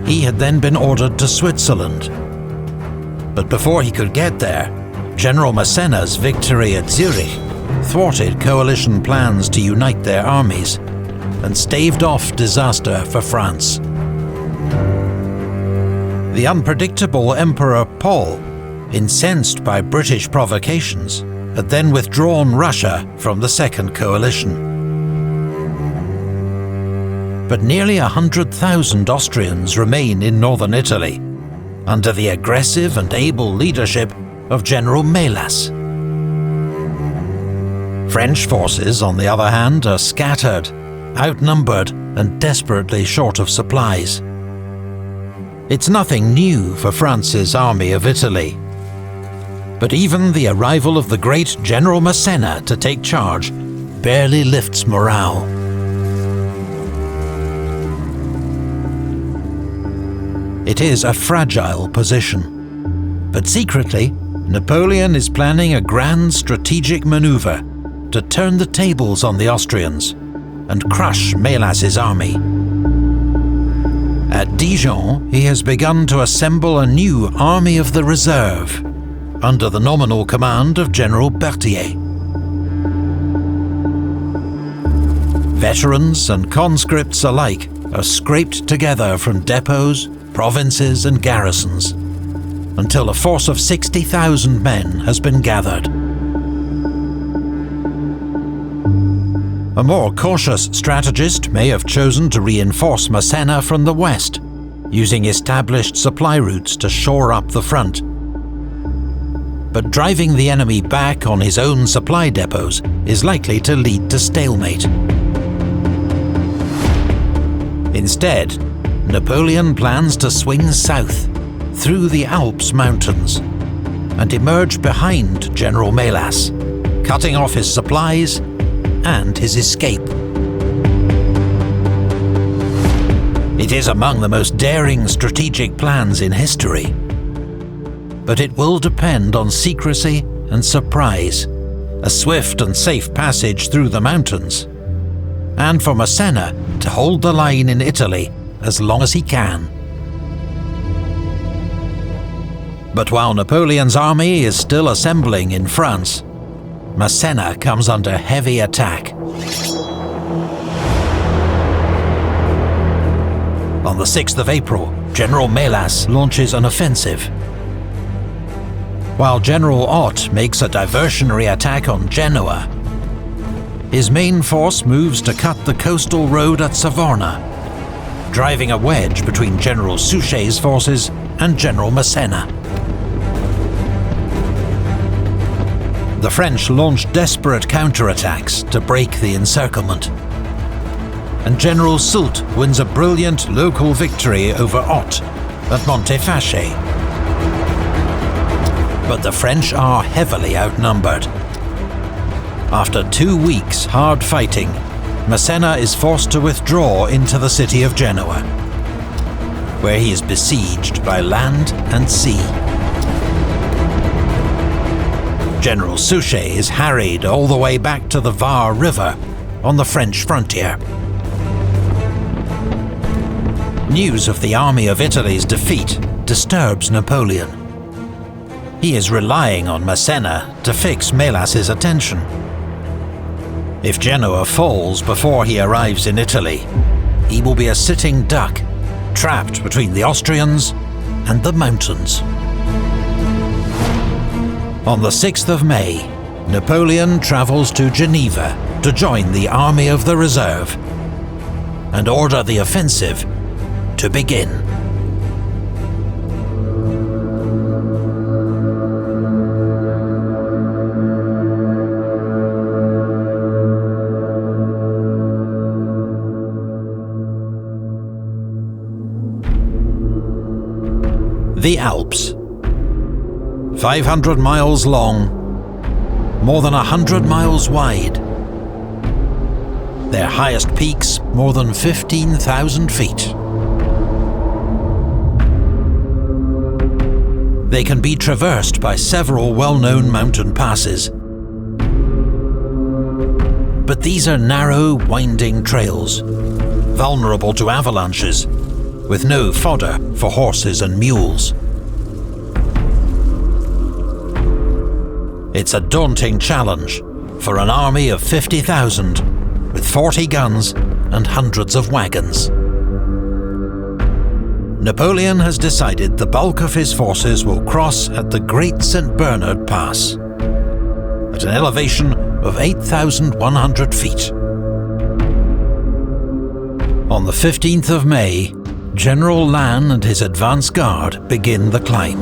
He had then been ordered to Switzerland. But before he could get there, General Massena's victory at Zurich thwarted coalition plans to unite their armies and staved off disaster for France. The unpredictable Emperor Paul, incensed by British provocations, had then withdrawn Russia from the Second Coalition. But nearly 100,000 Austrians remain in northern Italy, under the aggressive and able leadership of General Melas. French forces, on the other hand, are scattered, outnumbered, and desperately short of supplies. It's nothing new for France's Army of Italy. But even the arrival of the great General Massena to take charge barely lifts morale. It is a fragile position, but secretly, Napoleon is planning a grand strategic maneuver to turn the tables on the Austrians and crush Melas's army. At Dijon, he has begun to assemble a new Army of the Reserve under the nominal command of General Berthier. Veterans and conscripts alike are scraped together from depots, provinces and garrisons, until a force of 60,000 men has been gathered. A more cautious strategist may have chosen to reinforce Massena from the west, using established supply routes to shore up the front. But driving the enemy back on his own supply depots is likely to lead to stalemate. Instead, Napoleon plans to swing south, through the Alps mountains, and emerge behind General Melas, cutting off his supplies and his escape. It is among the most daring strategic plans in history, but it will depend on secrecy and surprise, a swift and safe passage through the mountains, and for Massena to hold the line in Italy as long as he can. But while Napoleon's army is still assembling in France, Massena comes under heavy attack. On the 6th of April, General Melas launches an offensive. While General Ott makes a diversionary attack on Genoa, his main force moves to cut the coastal road at Savorna, driving a wedge between General Suchet's forces and General Massena. The French launch desperate counterattacks to break the encirclement, and General Soult wins a brilliant local victory over Ott at Montefache. But the French are heavily outnumbered. After 2 weeks hard fighting, Massena is forced to withdraw into the city of Genoa, where he is besieged by land and sea. General Suchet is harried all the way back to the Var River on the French frontier. News of the Army of Italy's defeat disturbs Napoleon. He is relying on Massena to fix Melas's attention. If Genoa falls before he arrives in Italy, he will be a sitting duck, trapped between the Austrians and the mountains. On the 6th of May, Napoleon travels to Geneva to join the Army of the Reserve and order the offensive to begin. The Alps. 500 miles long, more than 100 miles wide. Their highest peaks more than 15,000 feet. They can be traversed by several well-known mountain passes. But these are narrow, winding trails, vulnerable to avalanches, with no fodder for horses and mules. It's a daunting challenge for an army of 50,000 with 40 guns and hundreds of wagons. Napoleon has decided the bulk of his forces will cross at the Great St. Bernard Pass, at an elevation of 8,100 feet. On the 15th of May, General Lannes and his advance guard begin the climb.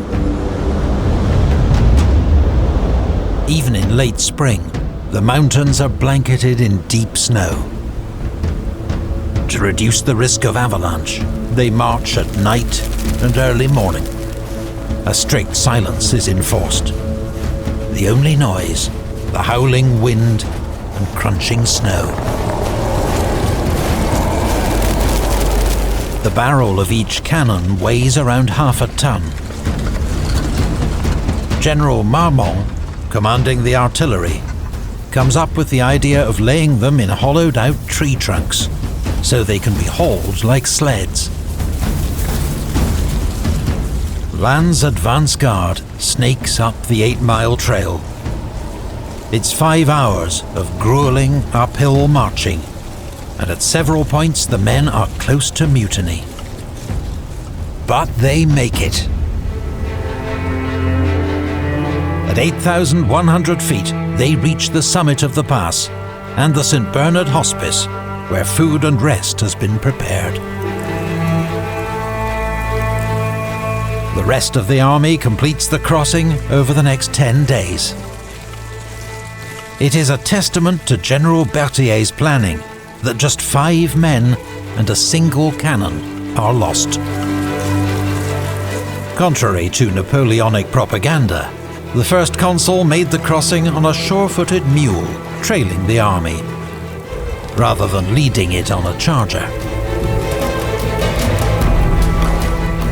Even in late spring, the mountains are blanketed in deep snow. To reduce the risk of avalanche, they march at night and early morning. A strict silence is enforced. The only noise, the howling wind and crunching snow. The barrel of each cannon weighs around half a ton. General Marmont, commanding the artillery, comes up with the idea of laying them in hollowed-out tree trunks, so they can be hauled like sleds. Lannes' advance guard snakes up the 8-mile trail. It's 5 hours of grueling uphill marching, and at several points the men are close to mutiny. But they make it. At 8,100 feet, they reach the summit of the pass and the St. Bernard Hospice, where food and rest has been prepared. The rest of the army completes the crossing over the next 10 days. It is a testament to General Berthier's planning that just 5 men and a single cannon are lost. Contrary to Napoleonic propaganda, the first consul made the crossing on a sure-footed mule, trailing the army, rather than leading it on a charger.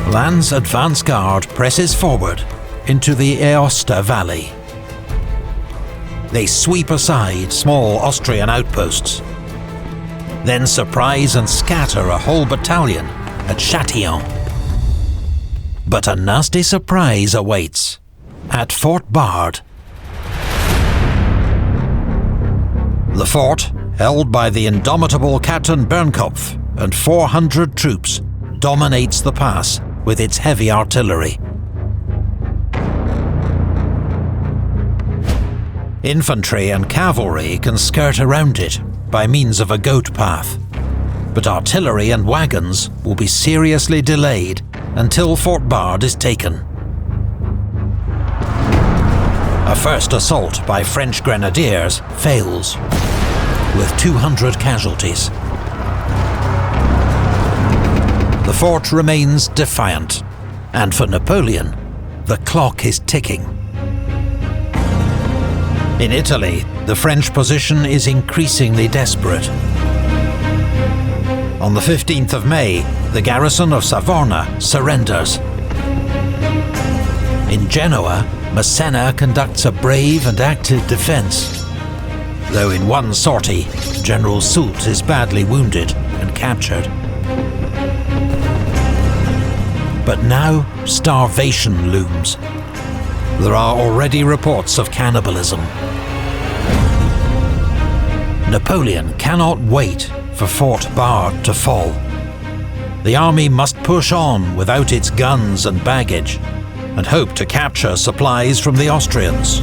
Lannes' advance guard presses forward into the Aosta Valley. They sweep aside small Austrian outposts, then surprise and scatter a whole battalion at Châtillon. But a nasty surprise awaits at Fort Bard. The fort, held by the indomitable Captain Bernkopf and 400 troops, dominates the pass with its heavy artillery. Infantry and cavalry can skirt around it by means of a goat path, but artillery and wagons will be seriously delayed until Fort Bard is taken. A first assault by French grenadiers fails, with 200 casualties. The fort remains defiant, and for Napoleon, the clock is ticking. In Italy, the French position is increasingly desperate. On the 15th of May, the garrison of Savorna surrenders. In Genoa, Massena conducts a brave and active defence, though in one sortie, General Soult is badly wounded and captured. But now, starvation looms. There are already reports of cannibalism. Napoleon cannot wait for Fort Bard to fall. The army must push on without its guns and baggage, and hoped to capture supplies from the Austrians.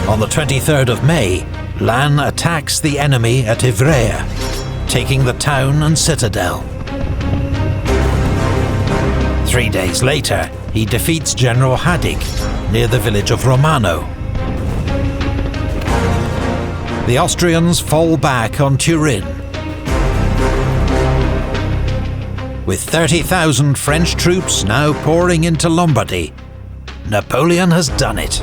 On the 23rd of May, Lannes attacks the enemy at Ivrea, taking the town and citadel. 3 days later, he defeats General Hadig near the village of Romano. The Austrians fall back on Turin. With 30,000 French troops now pouring into Lombardy, Napoleon has done it.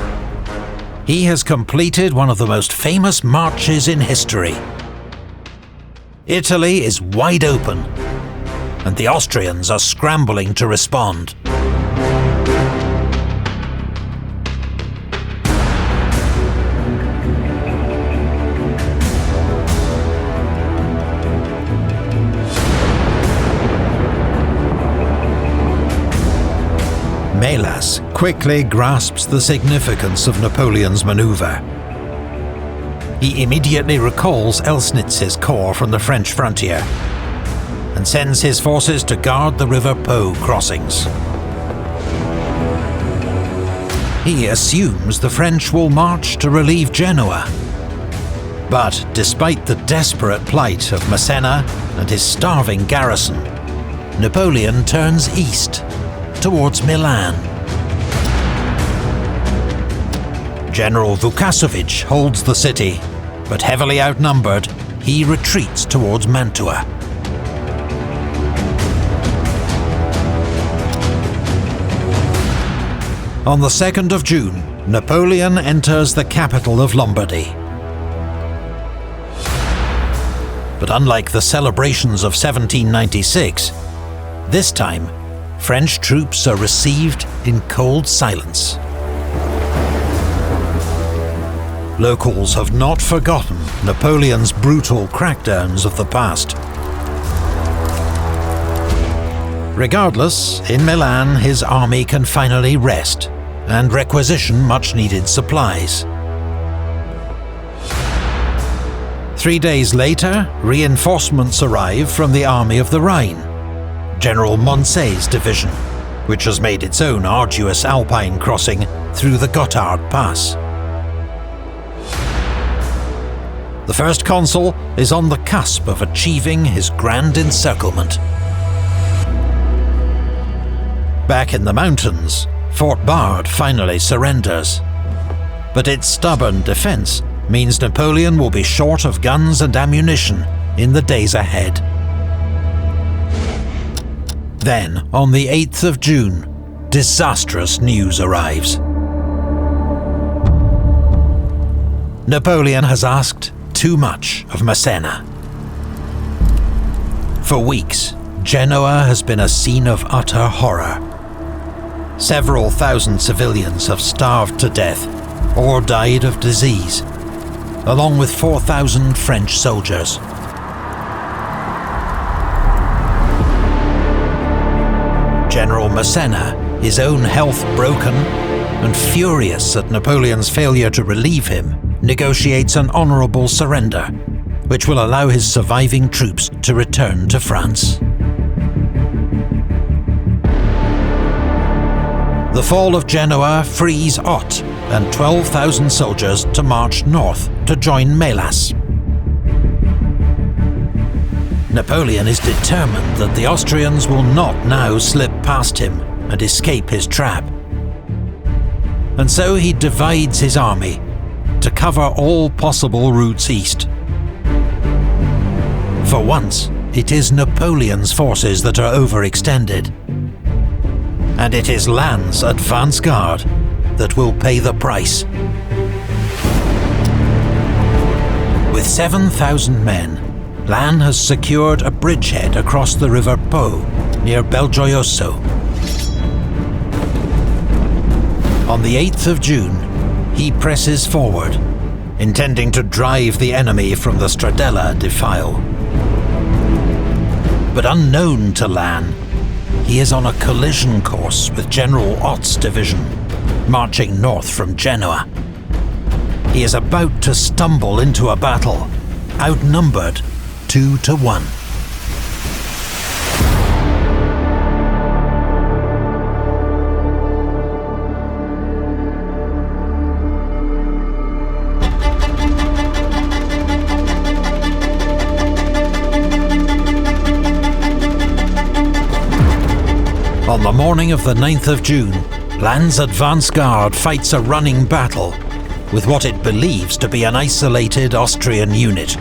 He has completed one of the most famous marches in history. Italy is wide open, and the Austrians are scrambling to respond. Mélas quickly grasps the significance of Napoleon's maneuver. He immediately recalls Elsnitz's corps from the French frontier and sends his forces to guard the River Po crossings. He assumes the French will march to relieve Genoa. But despite the desperate plight of Massena and his starving garrison, Napoleon turns east, towards Milan. General Vukasovic holds the city, but heavily outnumbered, he retreats towards Mantua. On the 2nd of June, Napoleon enters the capital of Lombardy. But unlike the celebrations of 1796, this time, French troops are received in cold silence. Locals have not forgotten Napoleon's brutal crackdowns of the past. Regardless, in Milan his army can finally rest and requisition much-needed supplies. 3 days later, reinforcements arrive from the Army of the Rhine, General Moncey's division, which has made its own arduous alpine crossing through the Gotthard Pass. The first consul is on the cusp of achieving his grand encirclement. Back in the mountains, Fort Bard finally surrenders. But its stubborn defense means Napoleon will be short of guns and ammunition in the days ahead. Then, on the 8th of June, disastrous news arrives. Napoleon has asked too much of Massena. For weeks, Genoa has been a scene of utter horror. Several thousand civilians have starved to death or died of disease, along with 4,000 French soldiers. General Massena, his own health broken, and furious at Napoleon's failure to relieve him, negotiates an honourable surrender, which will allow his surviving troops to return to France. The fall of Genoa frees Ott and 12,000 soldiers to march north to join Mélas. Napoleon is determined that the Austrians will not now slip past him and escape his trap. And so he divides his army to cover all possible routes east. For once, it is Napoleon's forces that are overextended. And it is Lannes' advance guard that will pay the price. With 7,000 men, Lannes has secured a bridgehead across the River Po, near Belgioioso. On the 8th of June, he presses forward, intending to drive the enemy from the Stradella defile. But unknown to Lannes, he is on a collision course with General Ott's division, marching north from Genoa. He is about to stumble into a battle, outnumbered 2-1. On the morning of the 9th of June, Lannes' advance guard fights a running battle with what it believes to be an isolated Austrian unit,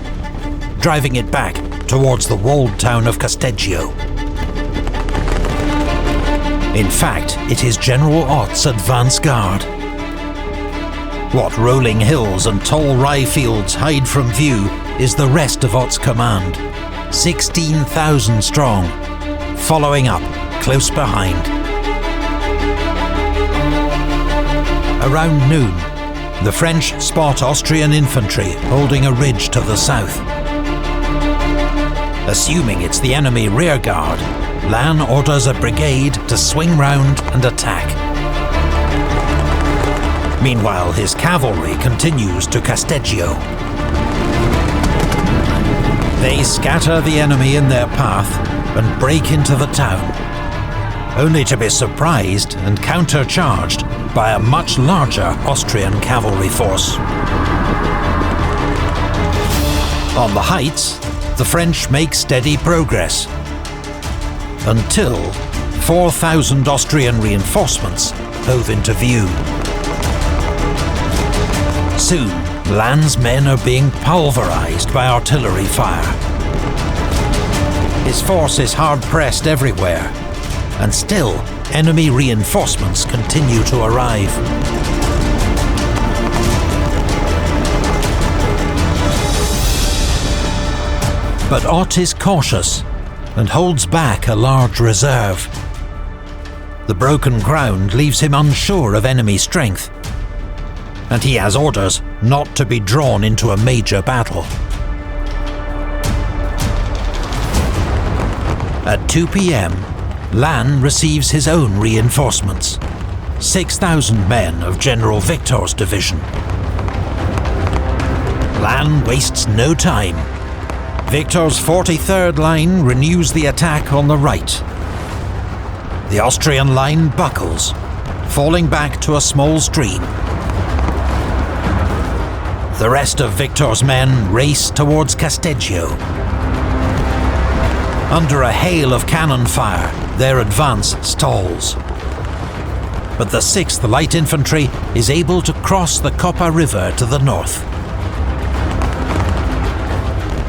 driving it back towards the walled town of Casteggio. In fact, it is General Ott's advance guard. What rolling hills and tall rye fields hide from view is the rest of Ott's command, 16,000 strong, following up close behind. Around noon, the French spot Austrian infantry holding a ridge to the south. Assuming it's the enemy rearguard, Lannes orders a brigade to swing round and attack. Meanwhile, his cavalry continues to Casteggio. They scatter the enemy in their path and break into the town, only to be surprised and countercharged by a much larger Austrian cavalry force. On the heights, the French make steady progress, until 4,000 Austrian reinforcements hove into view. Soon, Lannes' men are being pulverized by artillery fire. His force is hard-pressed everywhere, and still, enemy reinforcements continue to arrive. But Ott is cautious and holds back a large reserve. The broken ground leaves him unsure of enemy strength, and he has orders not to be drawn into a major battle. At 2 p.m, Lannes receives his own reinforcements, 6,000 men of General Victor's division. Lannes wastes no time. Victor's 43rd line renews the attack on the right. The Austrian line buckles, falling back to a small stream. The rest of Victor's men race towards Casteggio. Under a hail of cannon fire, their advance stalls. But the 6th Light Infantry is able to cross the Coppa River to the north.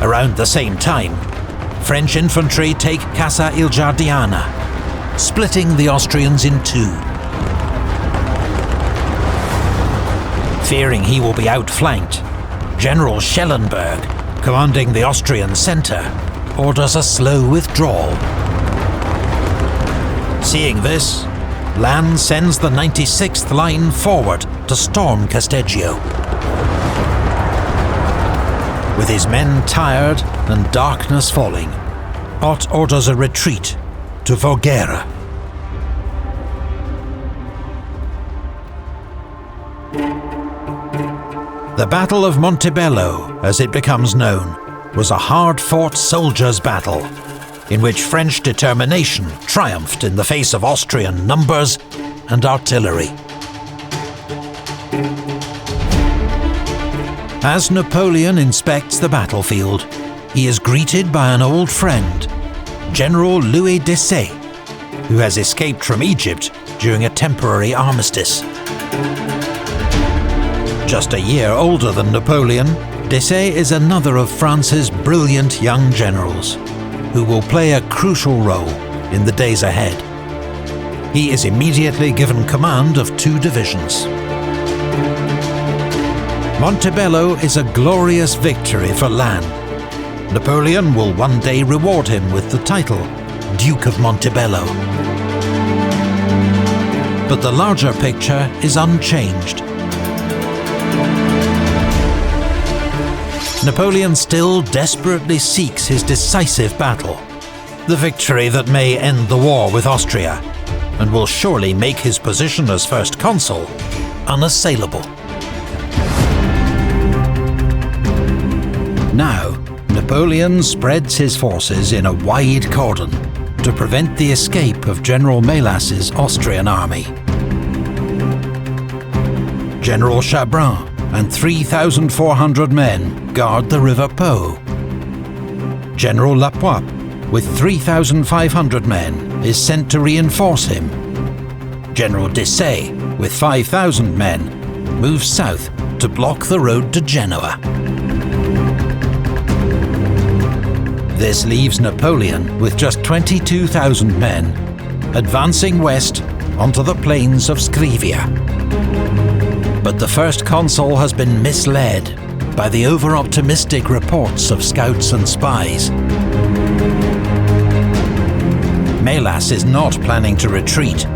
Around the same time, French infantry take Casa il Giardiana, splitting the Austrians in two. Fearing he will be outflanked, General Schellenberg, commanding the Austrian centre, orders a slow withdrawal. Seeing this, Lannes sends the 96th Line forward to storm Casteggio. With his men tired and darkness falling, Ott orders a retreat to Voghera. The Battle of Montebello, as it becomes known, was a hard-fought soldiers' battle, in which French determination triumphed in the face of Austrian numbers and artillery. As Napoleon inspects the battlefield, he is greeted by an old friend, General Louis Desaix, who has escaped from Egypt during a temporary armistice. Just a year older than Napoleon, Desaix is another of France's brilliant young generals, who will play a crucial role in the days ahead. He is immediately given command of 2 divisions. Montebello is a glorious victory for Lannes. Napoleon will one day reward him with the title Duke of Montebello. But the larger picture is unchanged. Napoleon still desperately seeks his decisive battle, the victory that may end the war with Austria, and will surely make his position as First Consul unassailable. Now, Napoleon spreads his forces in a wide cordon to prevent the escape of General Melas's Austrian army. General Chabran and 3,400 men guard the River Po. General Lapointe, with 3,500 men, is sent to reinforce him. General Desaix, with 5,000 men, moves south to block the road to Genoa. This leaves Napoleon with just 22,000 men, advancing west onto the plains of Scrivia. But the first consul has been misled by the over-optimistic reports of scouts and spies. Mélas is not planning to retreat.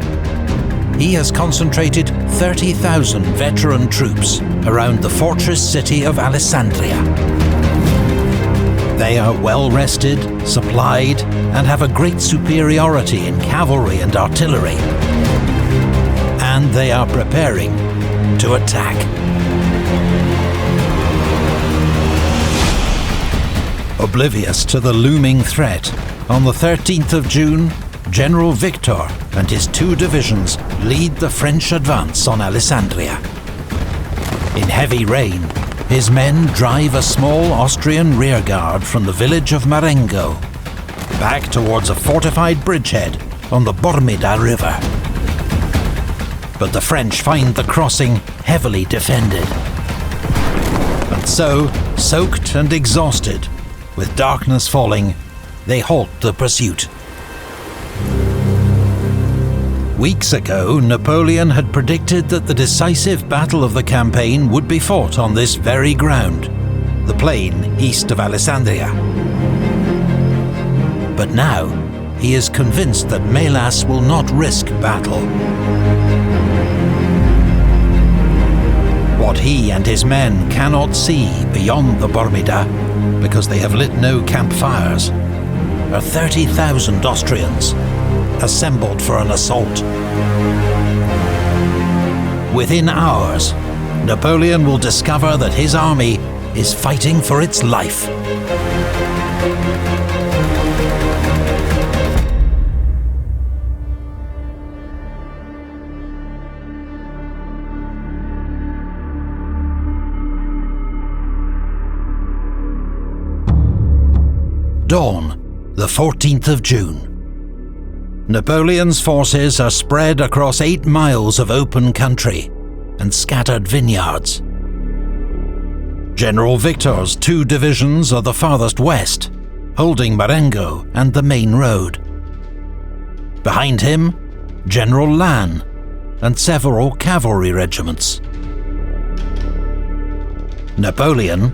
He has concentrated 30,000 veteran troops around the fortress city of Alessandria. They are well rested, supplied, and have a great superiority in cavalry and artillery. And they are preparing to attack. Oblivious to the looming threat, on the 13th of June, General Victor and his 2 divisions lead the French advance on Alessandria. In heavy rain, his men drive a small Austrian rearguard from the village of Marengo back towards a fortified bridgehead on the Bormida River. But the French find the crossing heavily defended. And so, soaked and exhausted, with darkness falling, they halt the pursuit. Weeks ago, Napoleon had predicted that the decisive battle of the campaign would be fought on this very ground, the plain east of Alessandria. But now, he is convinced that Mélas will not risk battle. What he and his men cannot see beyond the Bormida, because they have lit no campfires, are 30,000 Austrians, assembled for an assault. Within hours, Napoleon will discover that his army is fighting for its life. Dawn, the 14th of June. Napoleon's forces are spread across 8 miles of open country and scattered vineyards. General Victor's 2 divisions are the farthest west, holding Marengo and the main road. Behind him, General Lannes and several cavalry regiments. Napoleon,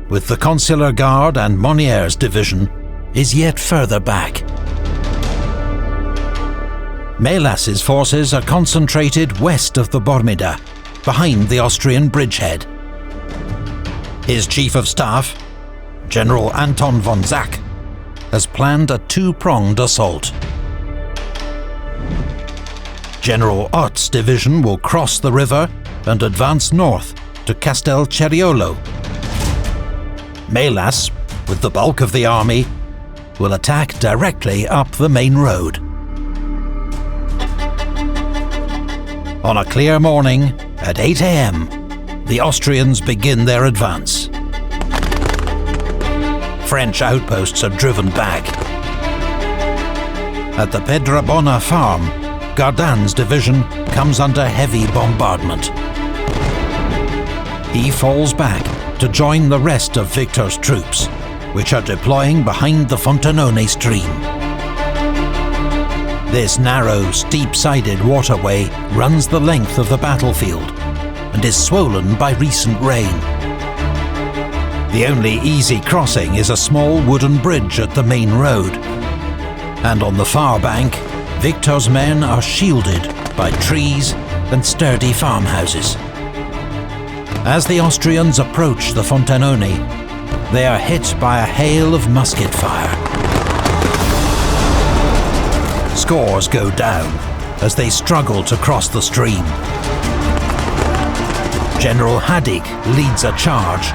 with the Consular Guard and Monniere's division, is yet further back. Mélas's forces are concentrated west of the Bormida, behind the Austrian bridgehead. His chief of staff, General Anton von Zach, has planned a 2-pronged assault. General Ott's division will cross the river and advance north to Castel Ceriolo. Mélas, with the bulk of the army, will attack directly up the main road. On a clear morning, at 8 a.m, the Austrians begin their advance. French outposts are driven back. At the Pedrabona farm, Gardan's division comes under heavy bombardment. He falls back to join the rest of Victor's troops, which are deploying behind the Fontenone stream. This narrow, steep-sided waterway runs the length of the battlefield and is swollen by recent rain. The only easy crossing is a small wooden bridge at the main road, and on the far bank, Victor's men are shielded by trees and sturdy farmhouses. As the Austrians approach the Fontenone, they are hit by a hail of musket fire. Scores go down as they struggle to cross the stream. General Hadig leads a charge,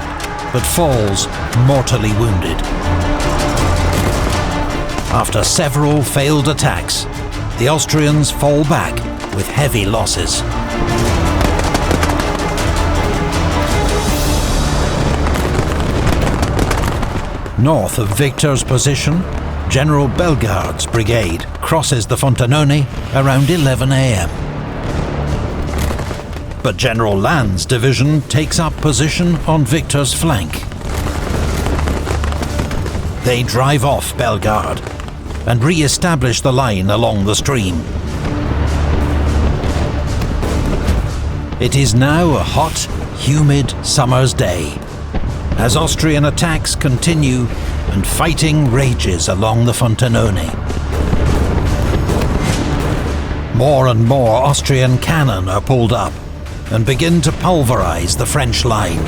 but falls mortally wounded. After several failed attacks, the Austrians fall back with heavy losses. North of Victor's position, General Bellegarde's brigade crosses the Fontenone around 11 a.m. But General Lannes' division takes up position on Victor's flank. They drive off Bellegarde and re-establish the line along the stream. It is now a hot, humid summer's day, as Austrian attacks continue and fighting rages along the Fontenone. More and more Austrian cannon are pulled up and begin to pulverize the French line.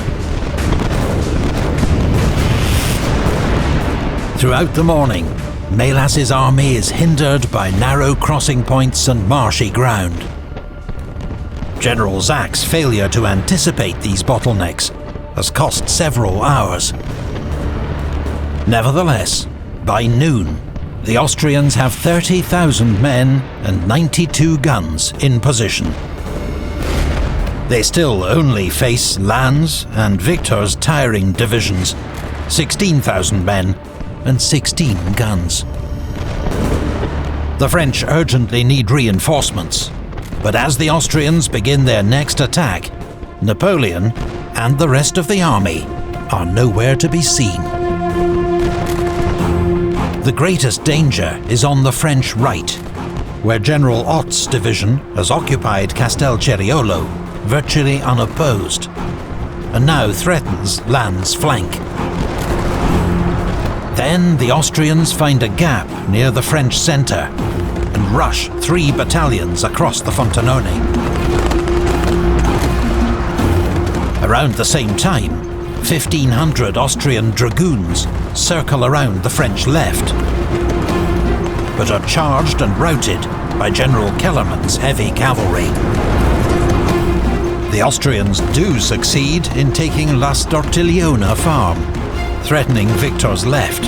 Throughout the morning, Melas's army is hindered by narrow crossing points and marshy ground. General Zach's failure to anticipate these bottlenecks has cost several hours. Nevertheless, by noon, the Austrians have 30,000 men and 92 guns in position. They still only face Lannes' and Victor's tiring divisions, 16,000 men and 16 guns. The French urgently need reinforcements, but as the Austrians begin their next attack, Napoleon and the rest of the army are nowhere to be seen. The greatest danger is on the French right, where General Ott's division has occupied Castelceriolo virtually unopposed, and now threatens Lannes' flank. Then the Austrians find a gap near the French centre and rush 3 battalions across the Fontenone. Around the same time, 1,500 Austrian dragoons circle around the French left, but are charged and routed by General Kellermann's heavy cavalry. The Austrians do succeed in taking La Stortigliona farm, threatening Victor's left.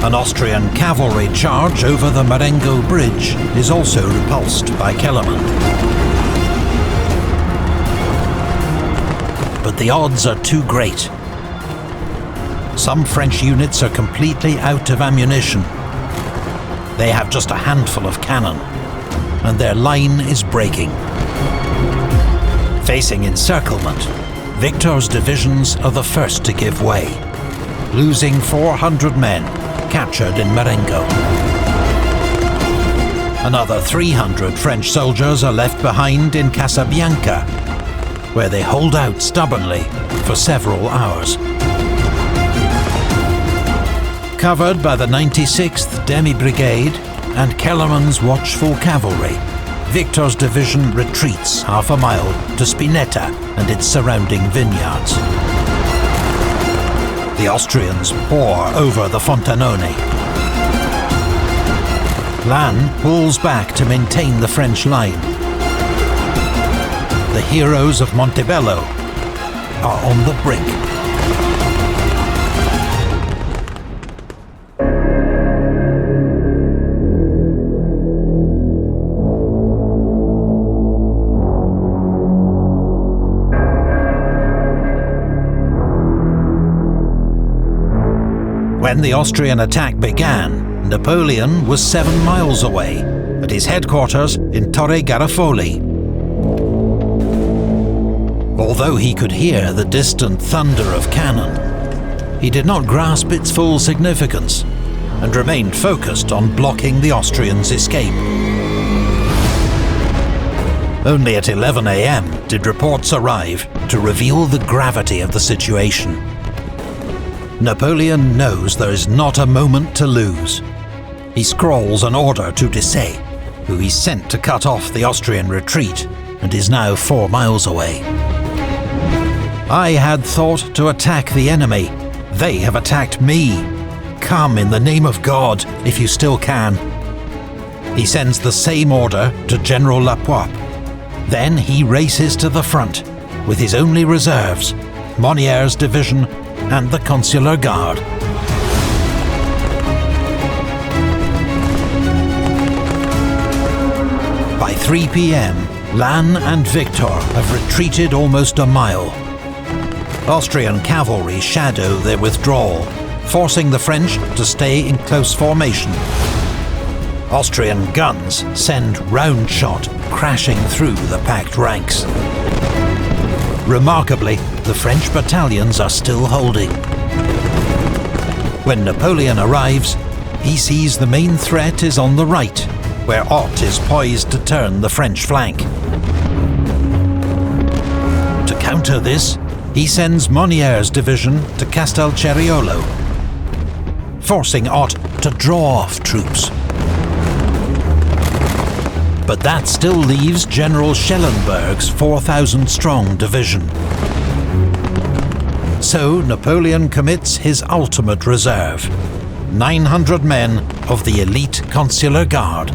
An Austrian cavalry charge over the Marengo Bridge is also repulsed by Kellermann. But the odds are too great. Some French units are completely out of ammunition. They have just a handful of cannon, and their line is breaking. Facing encirclement, Victor's divisions are the first to give way, losing 400 men captured in Marengo. Another 300 French soldiers are left behind in Casabianca, where they hold out stubbornly for several hours. Covered by the 96th Demi Brigade and Kellermann's watchful cavalry, Victor's division retreats half a mile to Spinetta and its surrounding vineyards. The Austrians pour over the Fontenone. Lannes pulls back to maintain the French line. The heroes of Montebello are on the brink. When the Austrian attack began, Napoleon was 7 miles away, at his headquarters in Torre Garofoli. Although he could hear the distant thunder of cannon, he did not grasp its full significance and remained focused on blocking the Austrians' escape. Only at 11 a.m. did reports arrive to reveal the gravity of the situation. Napoleon knows there is not a moment to lose. He scrawls an order to Desaix, who he sent to cut off the Austrian retreat and is now 4 miles away. I had thought to attack the enemy. They have attacked me. Come in the name of God, if you still can. He sends the same order to General Lapointe. Then he races to the front with his only reserves, Monniere's division and the Consular Guard. By 3 p.m, Lannes and Victor have retreated almost a mile. Austrian cavalry shadow their withdrawal, forcing the French to stay in close formation. Austrian guns send round shot crashing through the packed ranks. Remarkably, the French battalions are still holding. When Napoleon arrives, he sees the main threat is on the right, where Ott is poised to turn the French flank. To counter this, he sends Monniere's division to Castelceriolo, forcing Ott to draw off troops. But that still leaves General Schellenberg's 4,000-strong division. So Napoleon commits his ultimate reserve, 900 men of the elite Consular Guard.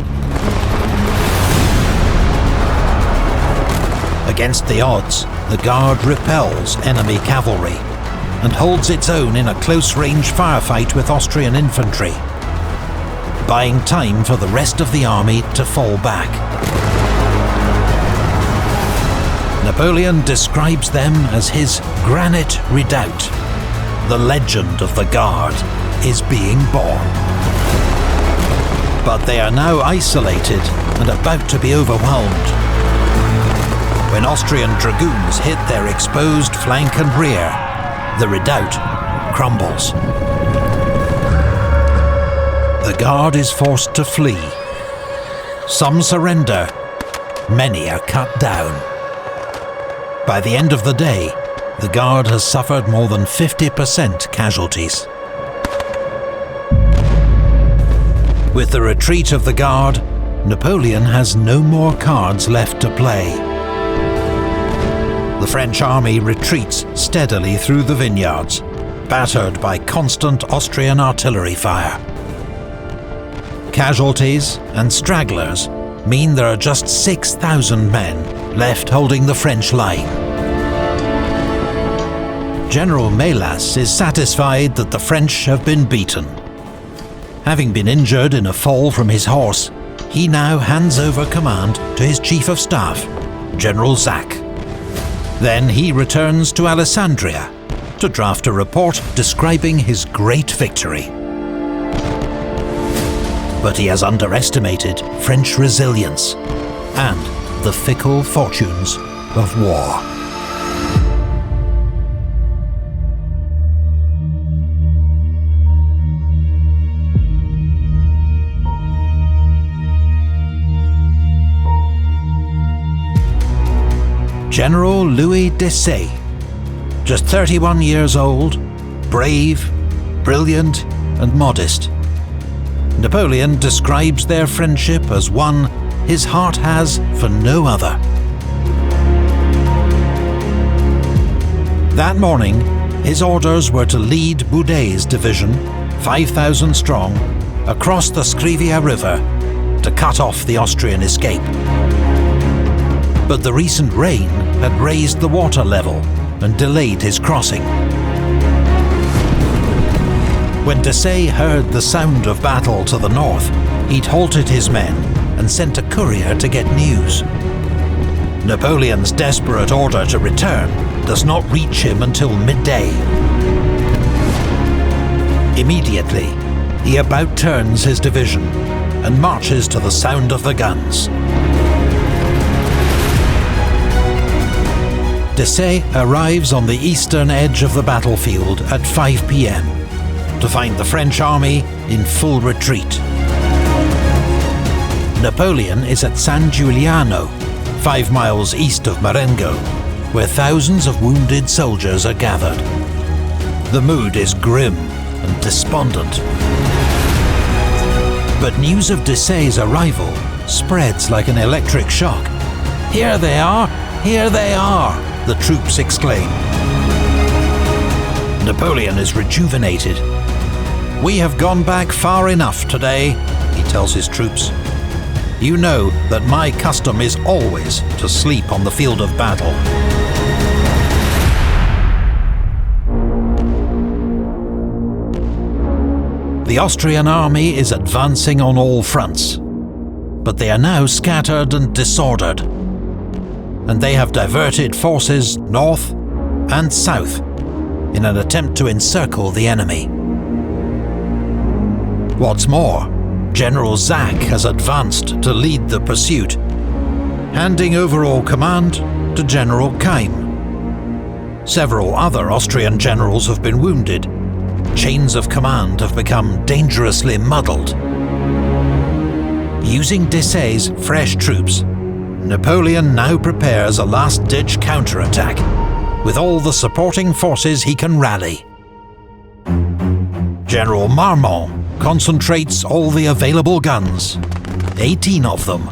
Against the odds, the Guard repels enemy cavalry and holds its own in a close-range firefight with Austrian infantry, buying time for the rest of the army to fall back. Napoleon describes them as his Granite Redoubt. The legend of the Guard is being born. But they are now isolated and about to be overwhelmed. When Austrian dragoons hit their exposed flank and rear, the redoubt crumbles. The Guard is forced to flee. Some surrender, many are cut down. By the end of the day, the Guard has suffered more than 50% casualties. With the retreat of the Guard, Napoleon has no more cards left to play. The French army retreats steadily through the vineyards, battered by constant Austrian artillery fire. Casualties and stragglers mean there are just 6,000 men left holding the French line. General Mélas is satisfied that the French have been beaten. Having been injured in a fall from his horse, he now hands over command to his Chief of Staff, General Zach. Then he returns to Alessandria to draft a report describing his great victory. But he has underestimated French resilience and the fickle fortunes of war. General Louis Desaix, just 31 years old, brave, brilliant, and modest. Napoleon describes their friendship as one his heart has for no other. That morning, his orders were to lead Boudet's division, 5,000 strong, across the Scrivia River to cut off the Austrian escape. But the recent rain had raised the water level and delayed his crossing. When Desaix heard the sound of battle to the north, he'd halted his men and sent a courier to get news. Napoleon's desperate order to return does not reach him until midday. Immediately, he about turns his division and marches to the sound of the guns. Desaix arrives on the eastern edge of the battlefield at 5 p.m. to find the French army in full retreat. Napoleon is at San Giuliano, 5 miles east of Marengo, where thousands of wounded soldiers are gathered. The mood is grim and despondent. But news of Desaix's arrival spreads like an electric shock. "Here they are! Here they are!" the troops exclaim. Napoleon is rejuvenated. "We have gone back far enough today," he tells his troops. "You know that my custom is always to sleep on the field of battle." The Austrian army is advancing on all fronts, but they are now scattered and disordered, and they have diverted forces north and south in an attempt to encircle the enemy. What's more, General Zach has advanced to lead the pursuit, handing overall command to General Keim. Several other Austrian generals have been wounded. Chains of command have become dangerously muddled. Using Desaix's fresh troops, Napoleon now prepares a last-ditch counterattack with all the supporting forces he can rally. General Marmont concentrates all the available guns, 18 of them,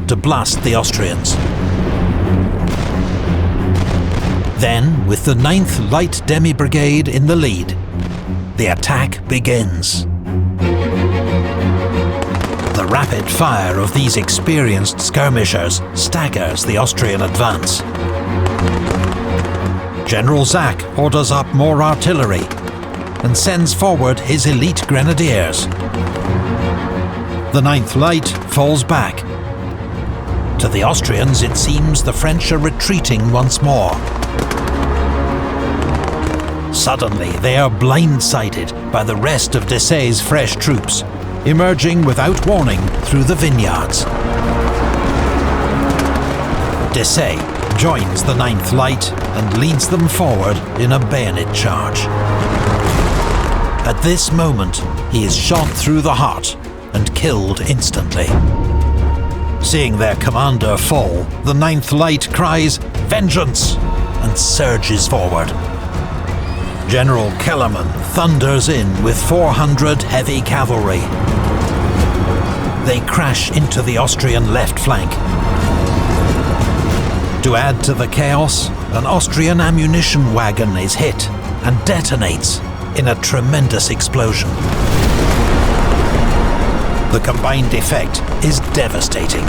to blast the Austrians. Then, with the 9th Light Demi Brigade in the lead, the attack begins. The rapid fire of these experienced skirmishers staggers the Austrian advance. General Zach orders up more artillery and sends forward his elite grenadiers. The 9th Light falls back. To the Austrians, it seems the French are retreating once more. Suddenly, they are blindsided by the rest of Desaix's fresh troops, emerging without warning through the vineyards. Desaix joins the 9th Light and leads them forward in a bayonet charge. At this moment, he is shot through the heart and killed instantly. Seeing their commander fall, the 9th Light cries, "Vengeance!" and surges forward. General Kellerman thunders in with 400 heavy cavalry. They crash into the Austrian left flank. To add to the chaos, an Austrian ammunition wagon is hit and detonates in a tremendous explosion. The combined effect is devastating.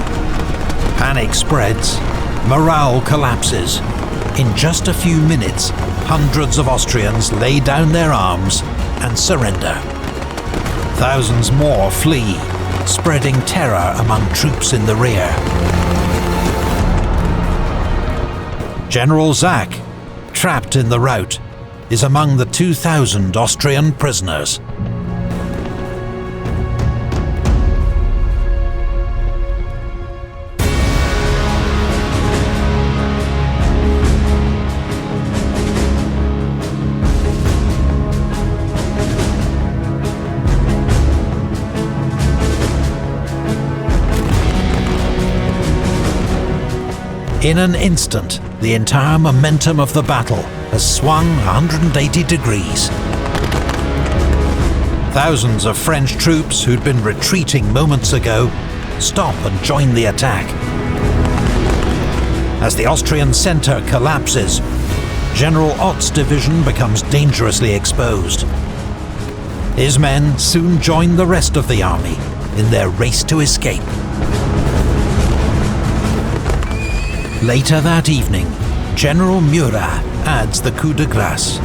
Panic spreads, morale collapses. In just a few minutes, hundreds of Austrians lay down their arms and surrender. Thousands more flee, spreading terror among troops in the rear. General Zach, trapped in the rout, is among the 2,000 Austrian prisoners. In an instant, the entire momentum of the battle has swung 180 degrees. Thousands of French troops who'd been retreating moments ago stop and join the attack. As the Austrian centre collapses, General Ott's division becomes dangerously exposed. His men soon join the rest of the army in their race to escape. Later that evening, General Murat adds the coup de grace,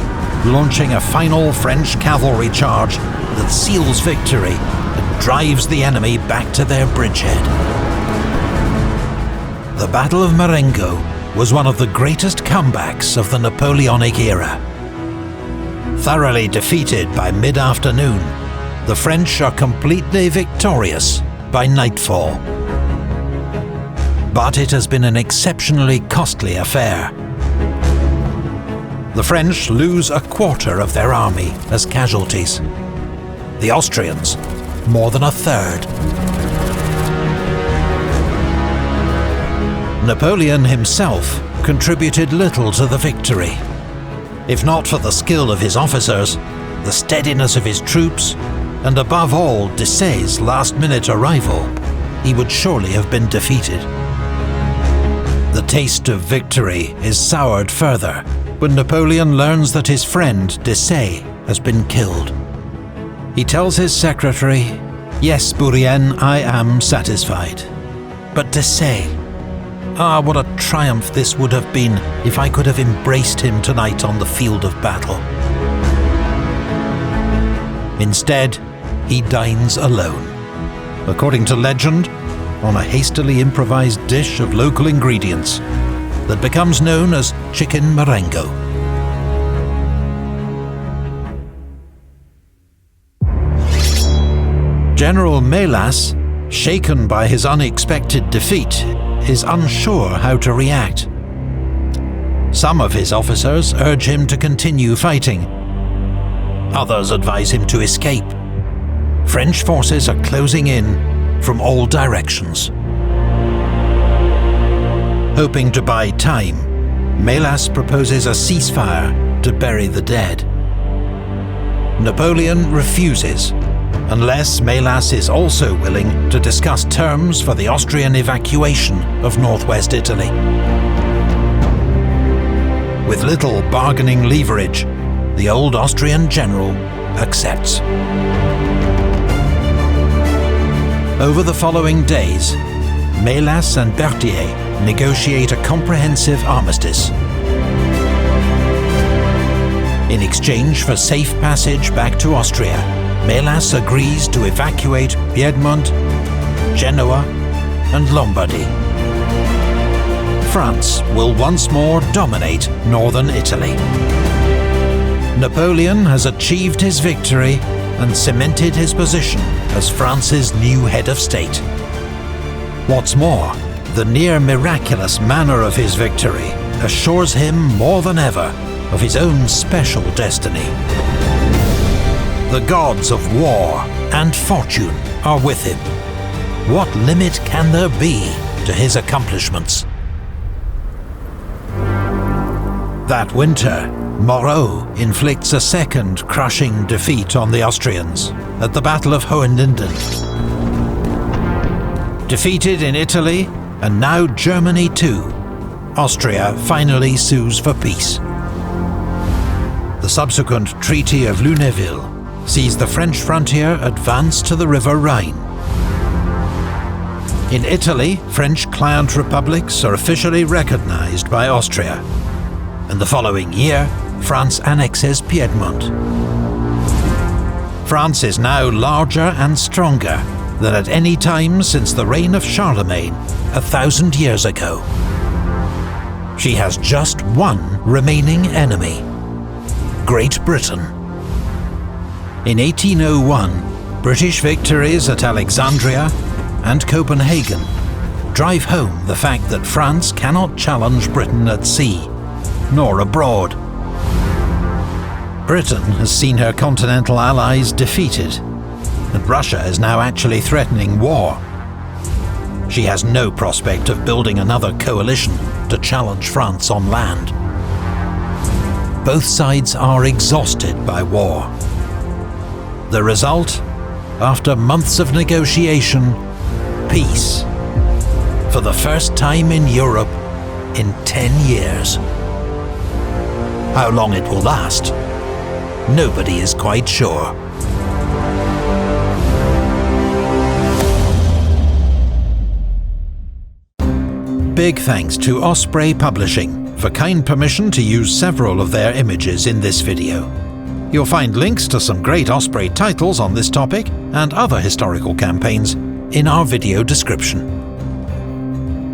launching a final French cavalry charge that seals victory and drives the enemy back to their bridgehead. The Battle of Marengo was one of the greatest comebacks of the Napoleonic era. Thoroughly defeated by mid-afternoon, the French are completely victorious by nightfall. But it has been an exceptionally costly affair. The French lose a quarter of their army as casualties. The Austrians, more than a third. Napoleon himself contributed little to the victory. If not for the skill of his officers, the steadiness of his troops, and above all Desaix's last-minute arrival, he would surely have been defeated. The taste of victory is soured further when Napoleon learns that his friend Desaix has been killed. He tells his secretary, "Yes, Bourrienne, I am satisfied. But Desaix, what a triumph this would have been if I could have embraced him tonight on the field of battle." Instead, he dines alone. According to legend, on a hastily improvised dish of local ingredients that becomes known as chicken Marengo. General Mélas, shaken by his unexpected defeat, is unsure how to react. Some of his officers urge him to continue fighting. Others advise him to escape. French forces are closing in from all directions. Hoping to buy time, Mélas proposes a ceasefire to bury the dead. Napoleon refuses, unless Mélas is also willing to discuss terms for the Austrian evacuation of northwest Italy. With little bargaining leverage, the old Austrian general accepts. Over the following days, Mélas and Berthier negotiate a comprehensive armistice. In exchange for safe passage back to Austria, Mélas agrees to evacuate Piedmont, Genoa, and Lombardy. France will once more dominate northern Italy. Napoleon has achieved his victory and cemented his position as France's new head of state. What's more, the near-miraculous manner of his victory assures him more than ever of his own special destiny. The gods of war and fortune are with him. What limit can there be to his accomplishments? That winter, Moreau inflicts a second crushing defeat on the Austrians at the Battle of Hohenlinden. Defeated in Italy, and now Germany too, Austria finally sues for peace. The subsequent Treaty of Lunéville sees the French frontier advance to the River Rhine. In Italy, French client republics are officially recognized by Austria, and the following year, France annexes Piedmont. France is now larger and stronger than at any time since the reign of Charlemagne 1,000 years ago. She has just one remaining enemy: Great Britain. In 1801, British victories at Alexandria and Copenhagen drive home the fact that France cannot challenge Britain at sea, nor abroad. Britain has seen her continental allies defeated, and Russia is now actually threatening war. She has no prospect of building another coalition to challenge France on land. Both sides are exhausted by war. The result, after months of negotiation, peace. For the first time in Europe in 10 years. How long it will last, nobody is quite sure. Big thanks to Osprey Publishing for kind permission to use several of their images in this video. You'll find links to some great Osprey titles on this topic and other historical campaigns in our video description.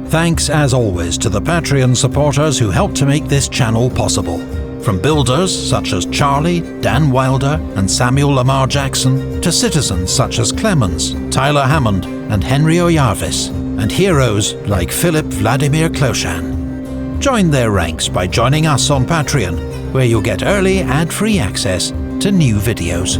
Thanks as always to the Patreon supporters who helped to make this channel possible. From builders such as Charlie, Dan Wilder and Samuel Lamar Jackson, to citizens such as Clemens, Tyler Hammond and Henry O'Jarvis, and heroes like Philip Vladimir Closhan. Join their ranks by joining us on Patreon, where you'll get early ad-free access to new videos.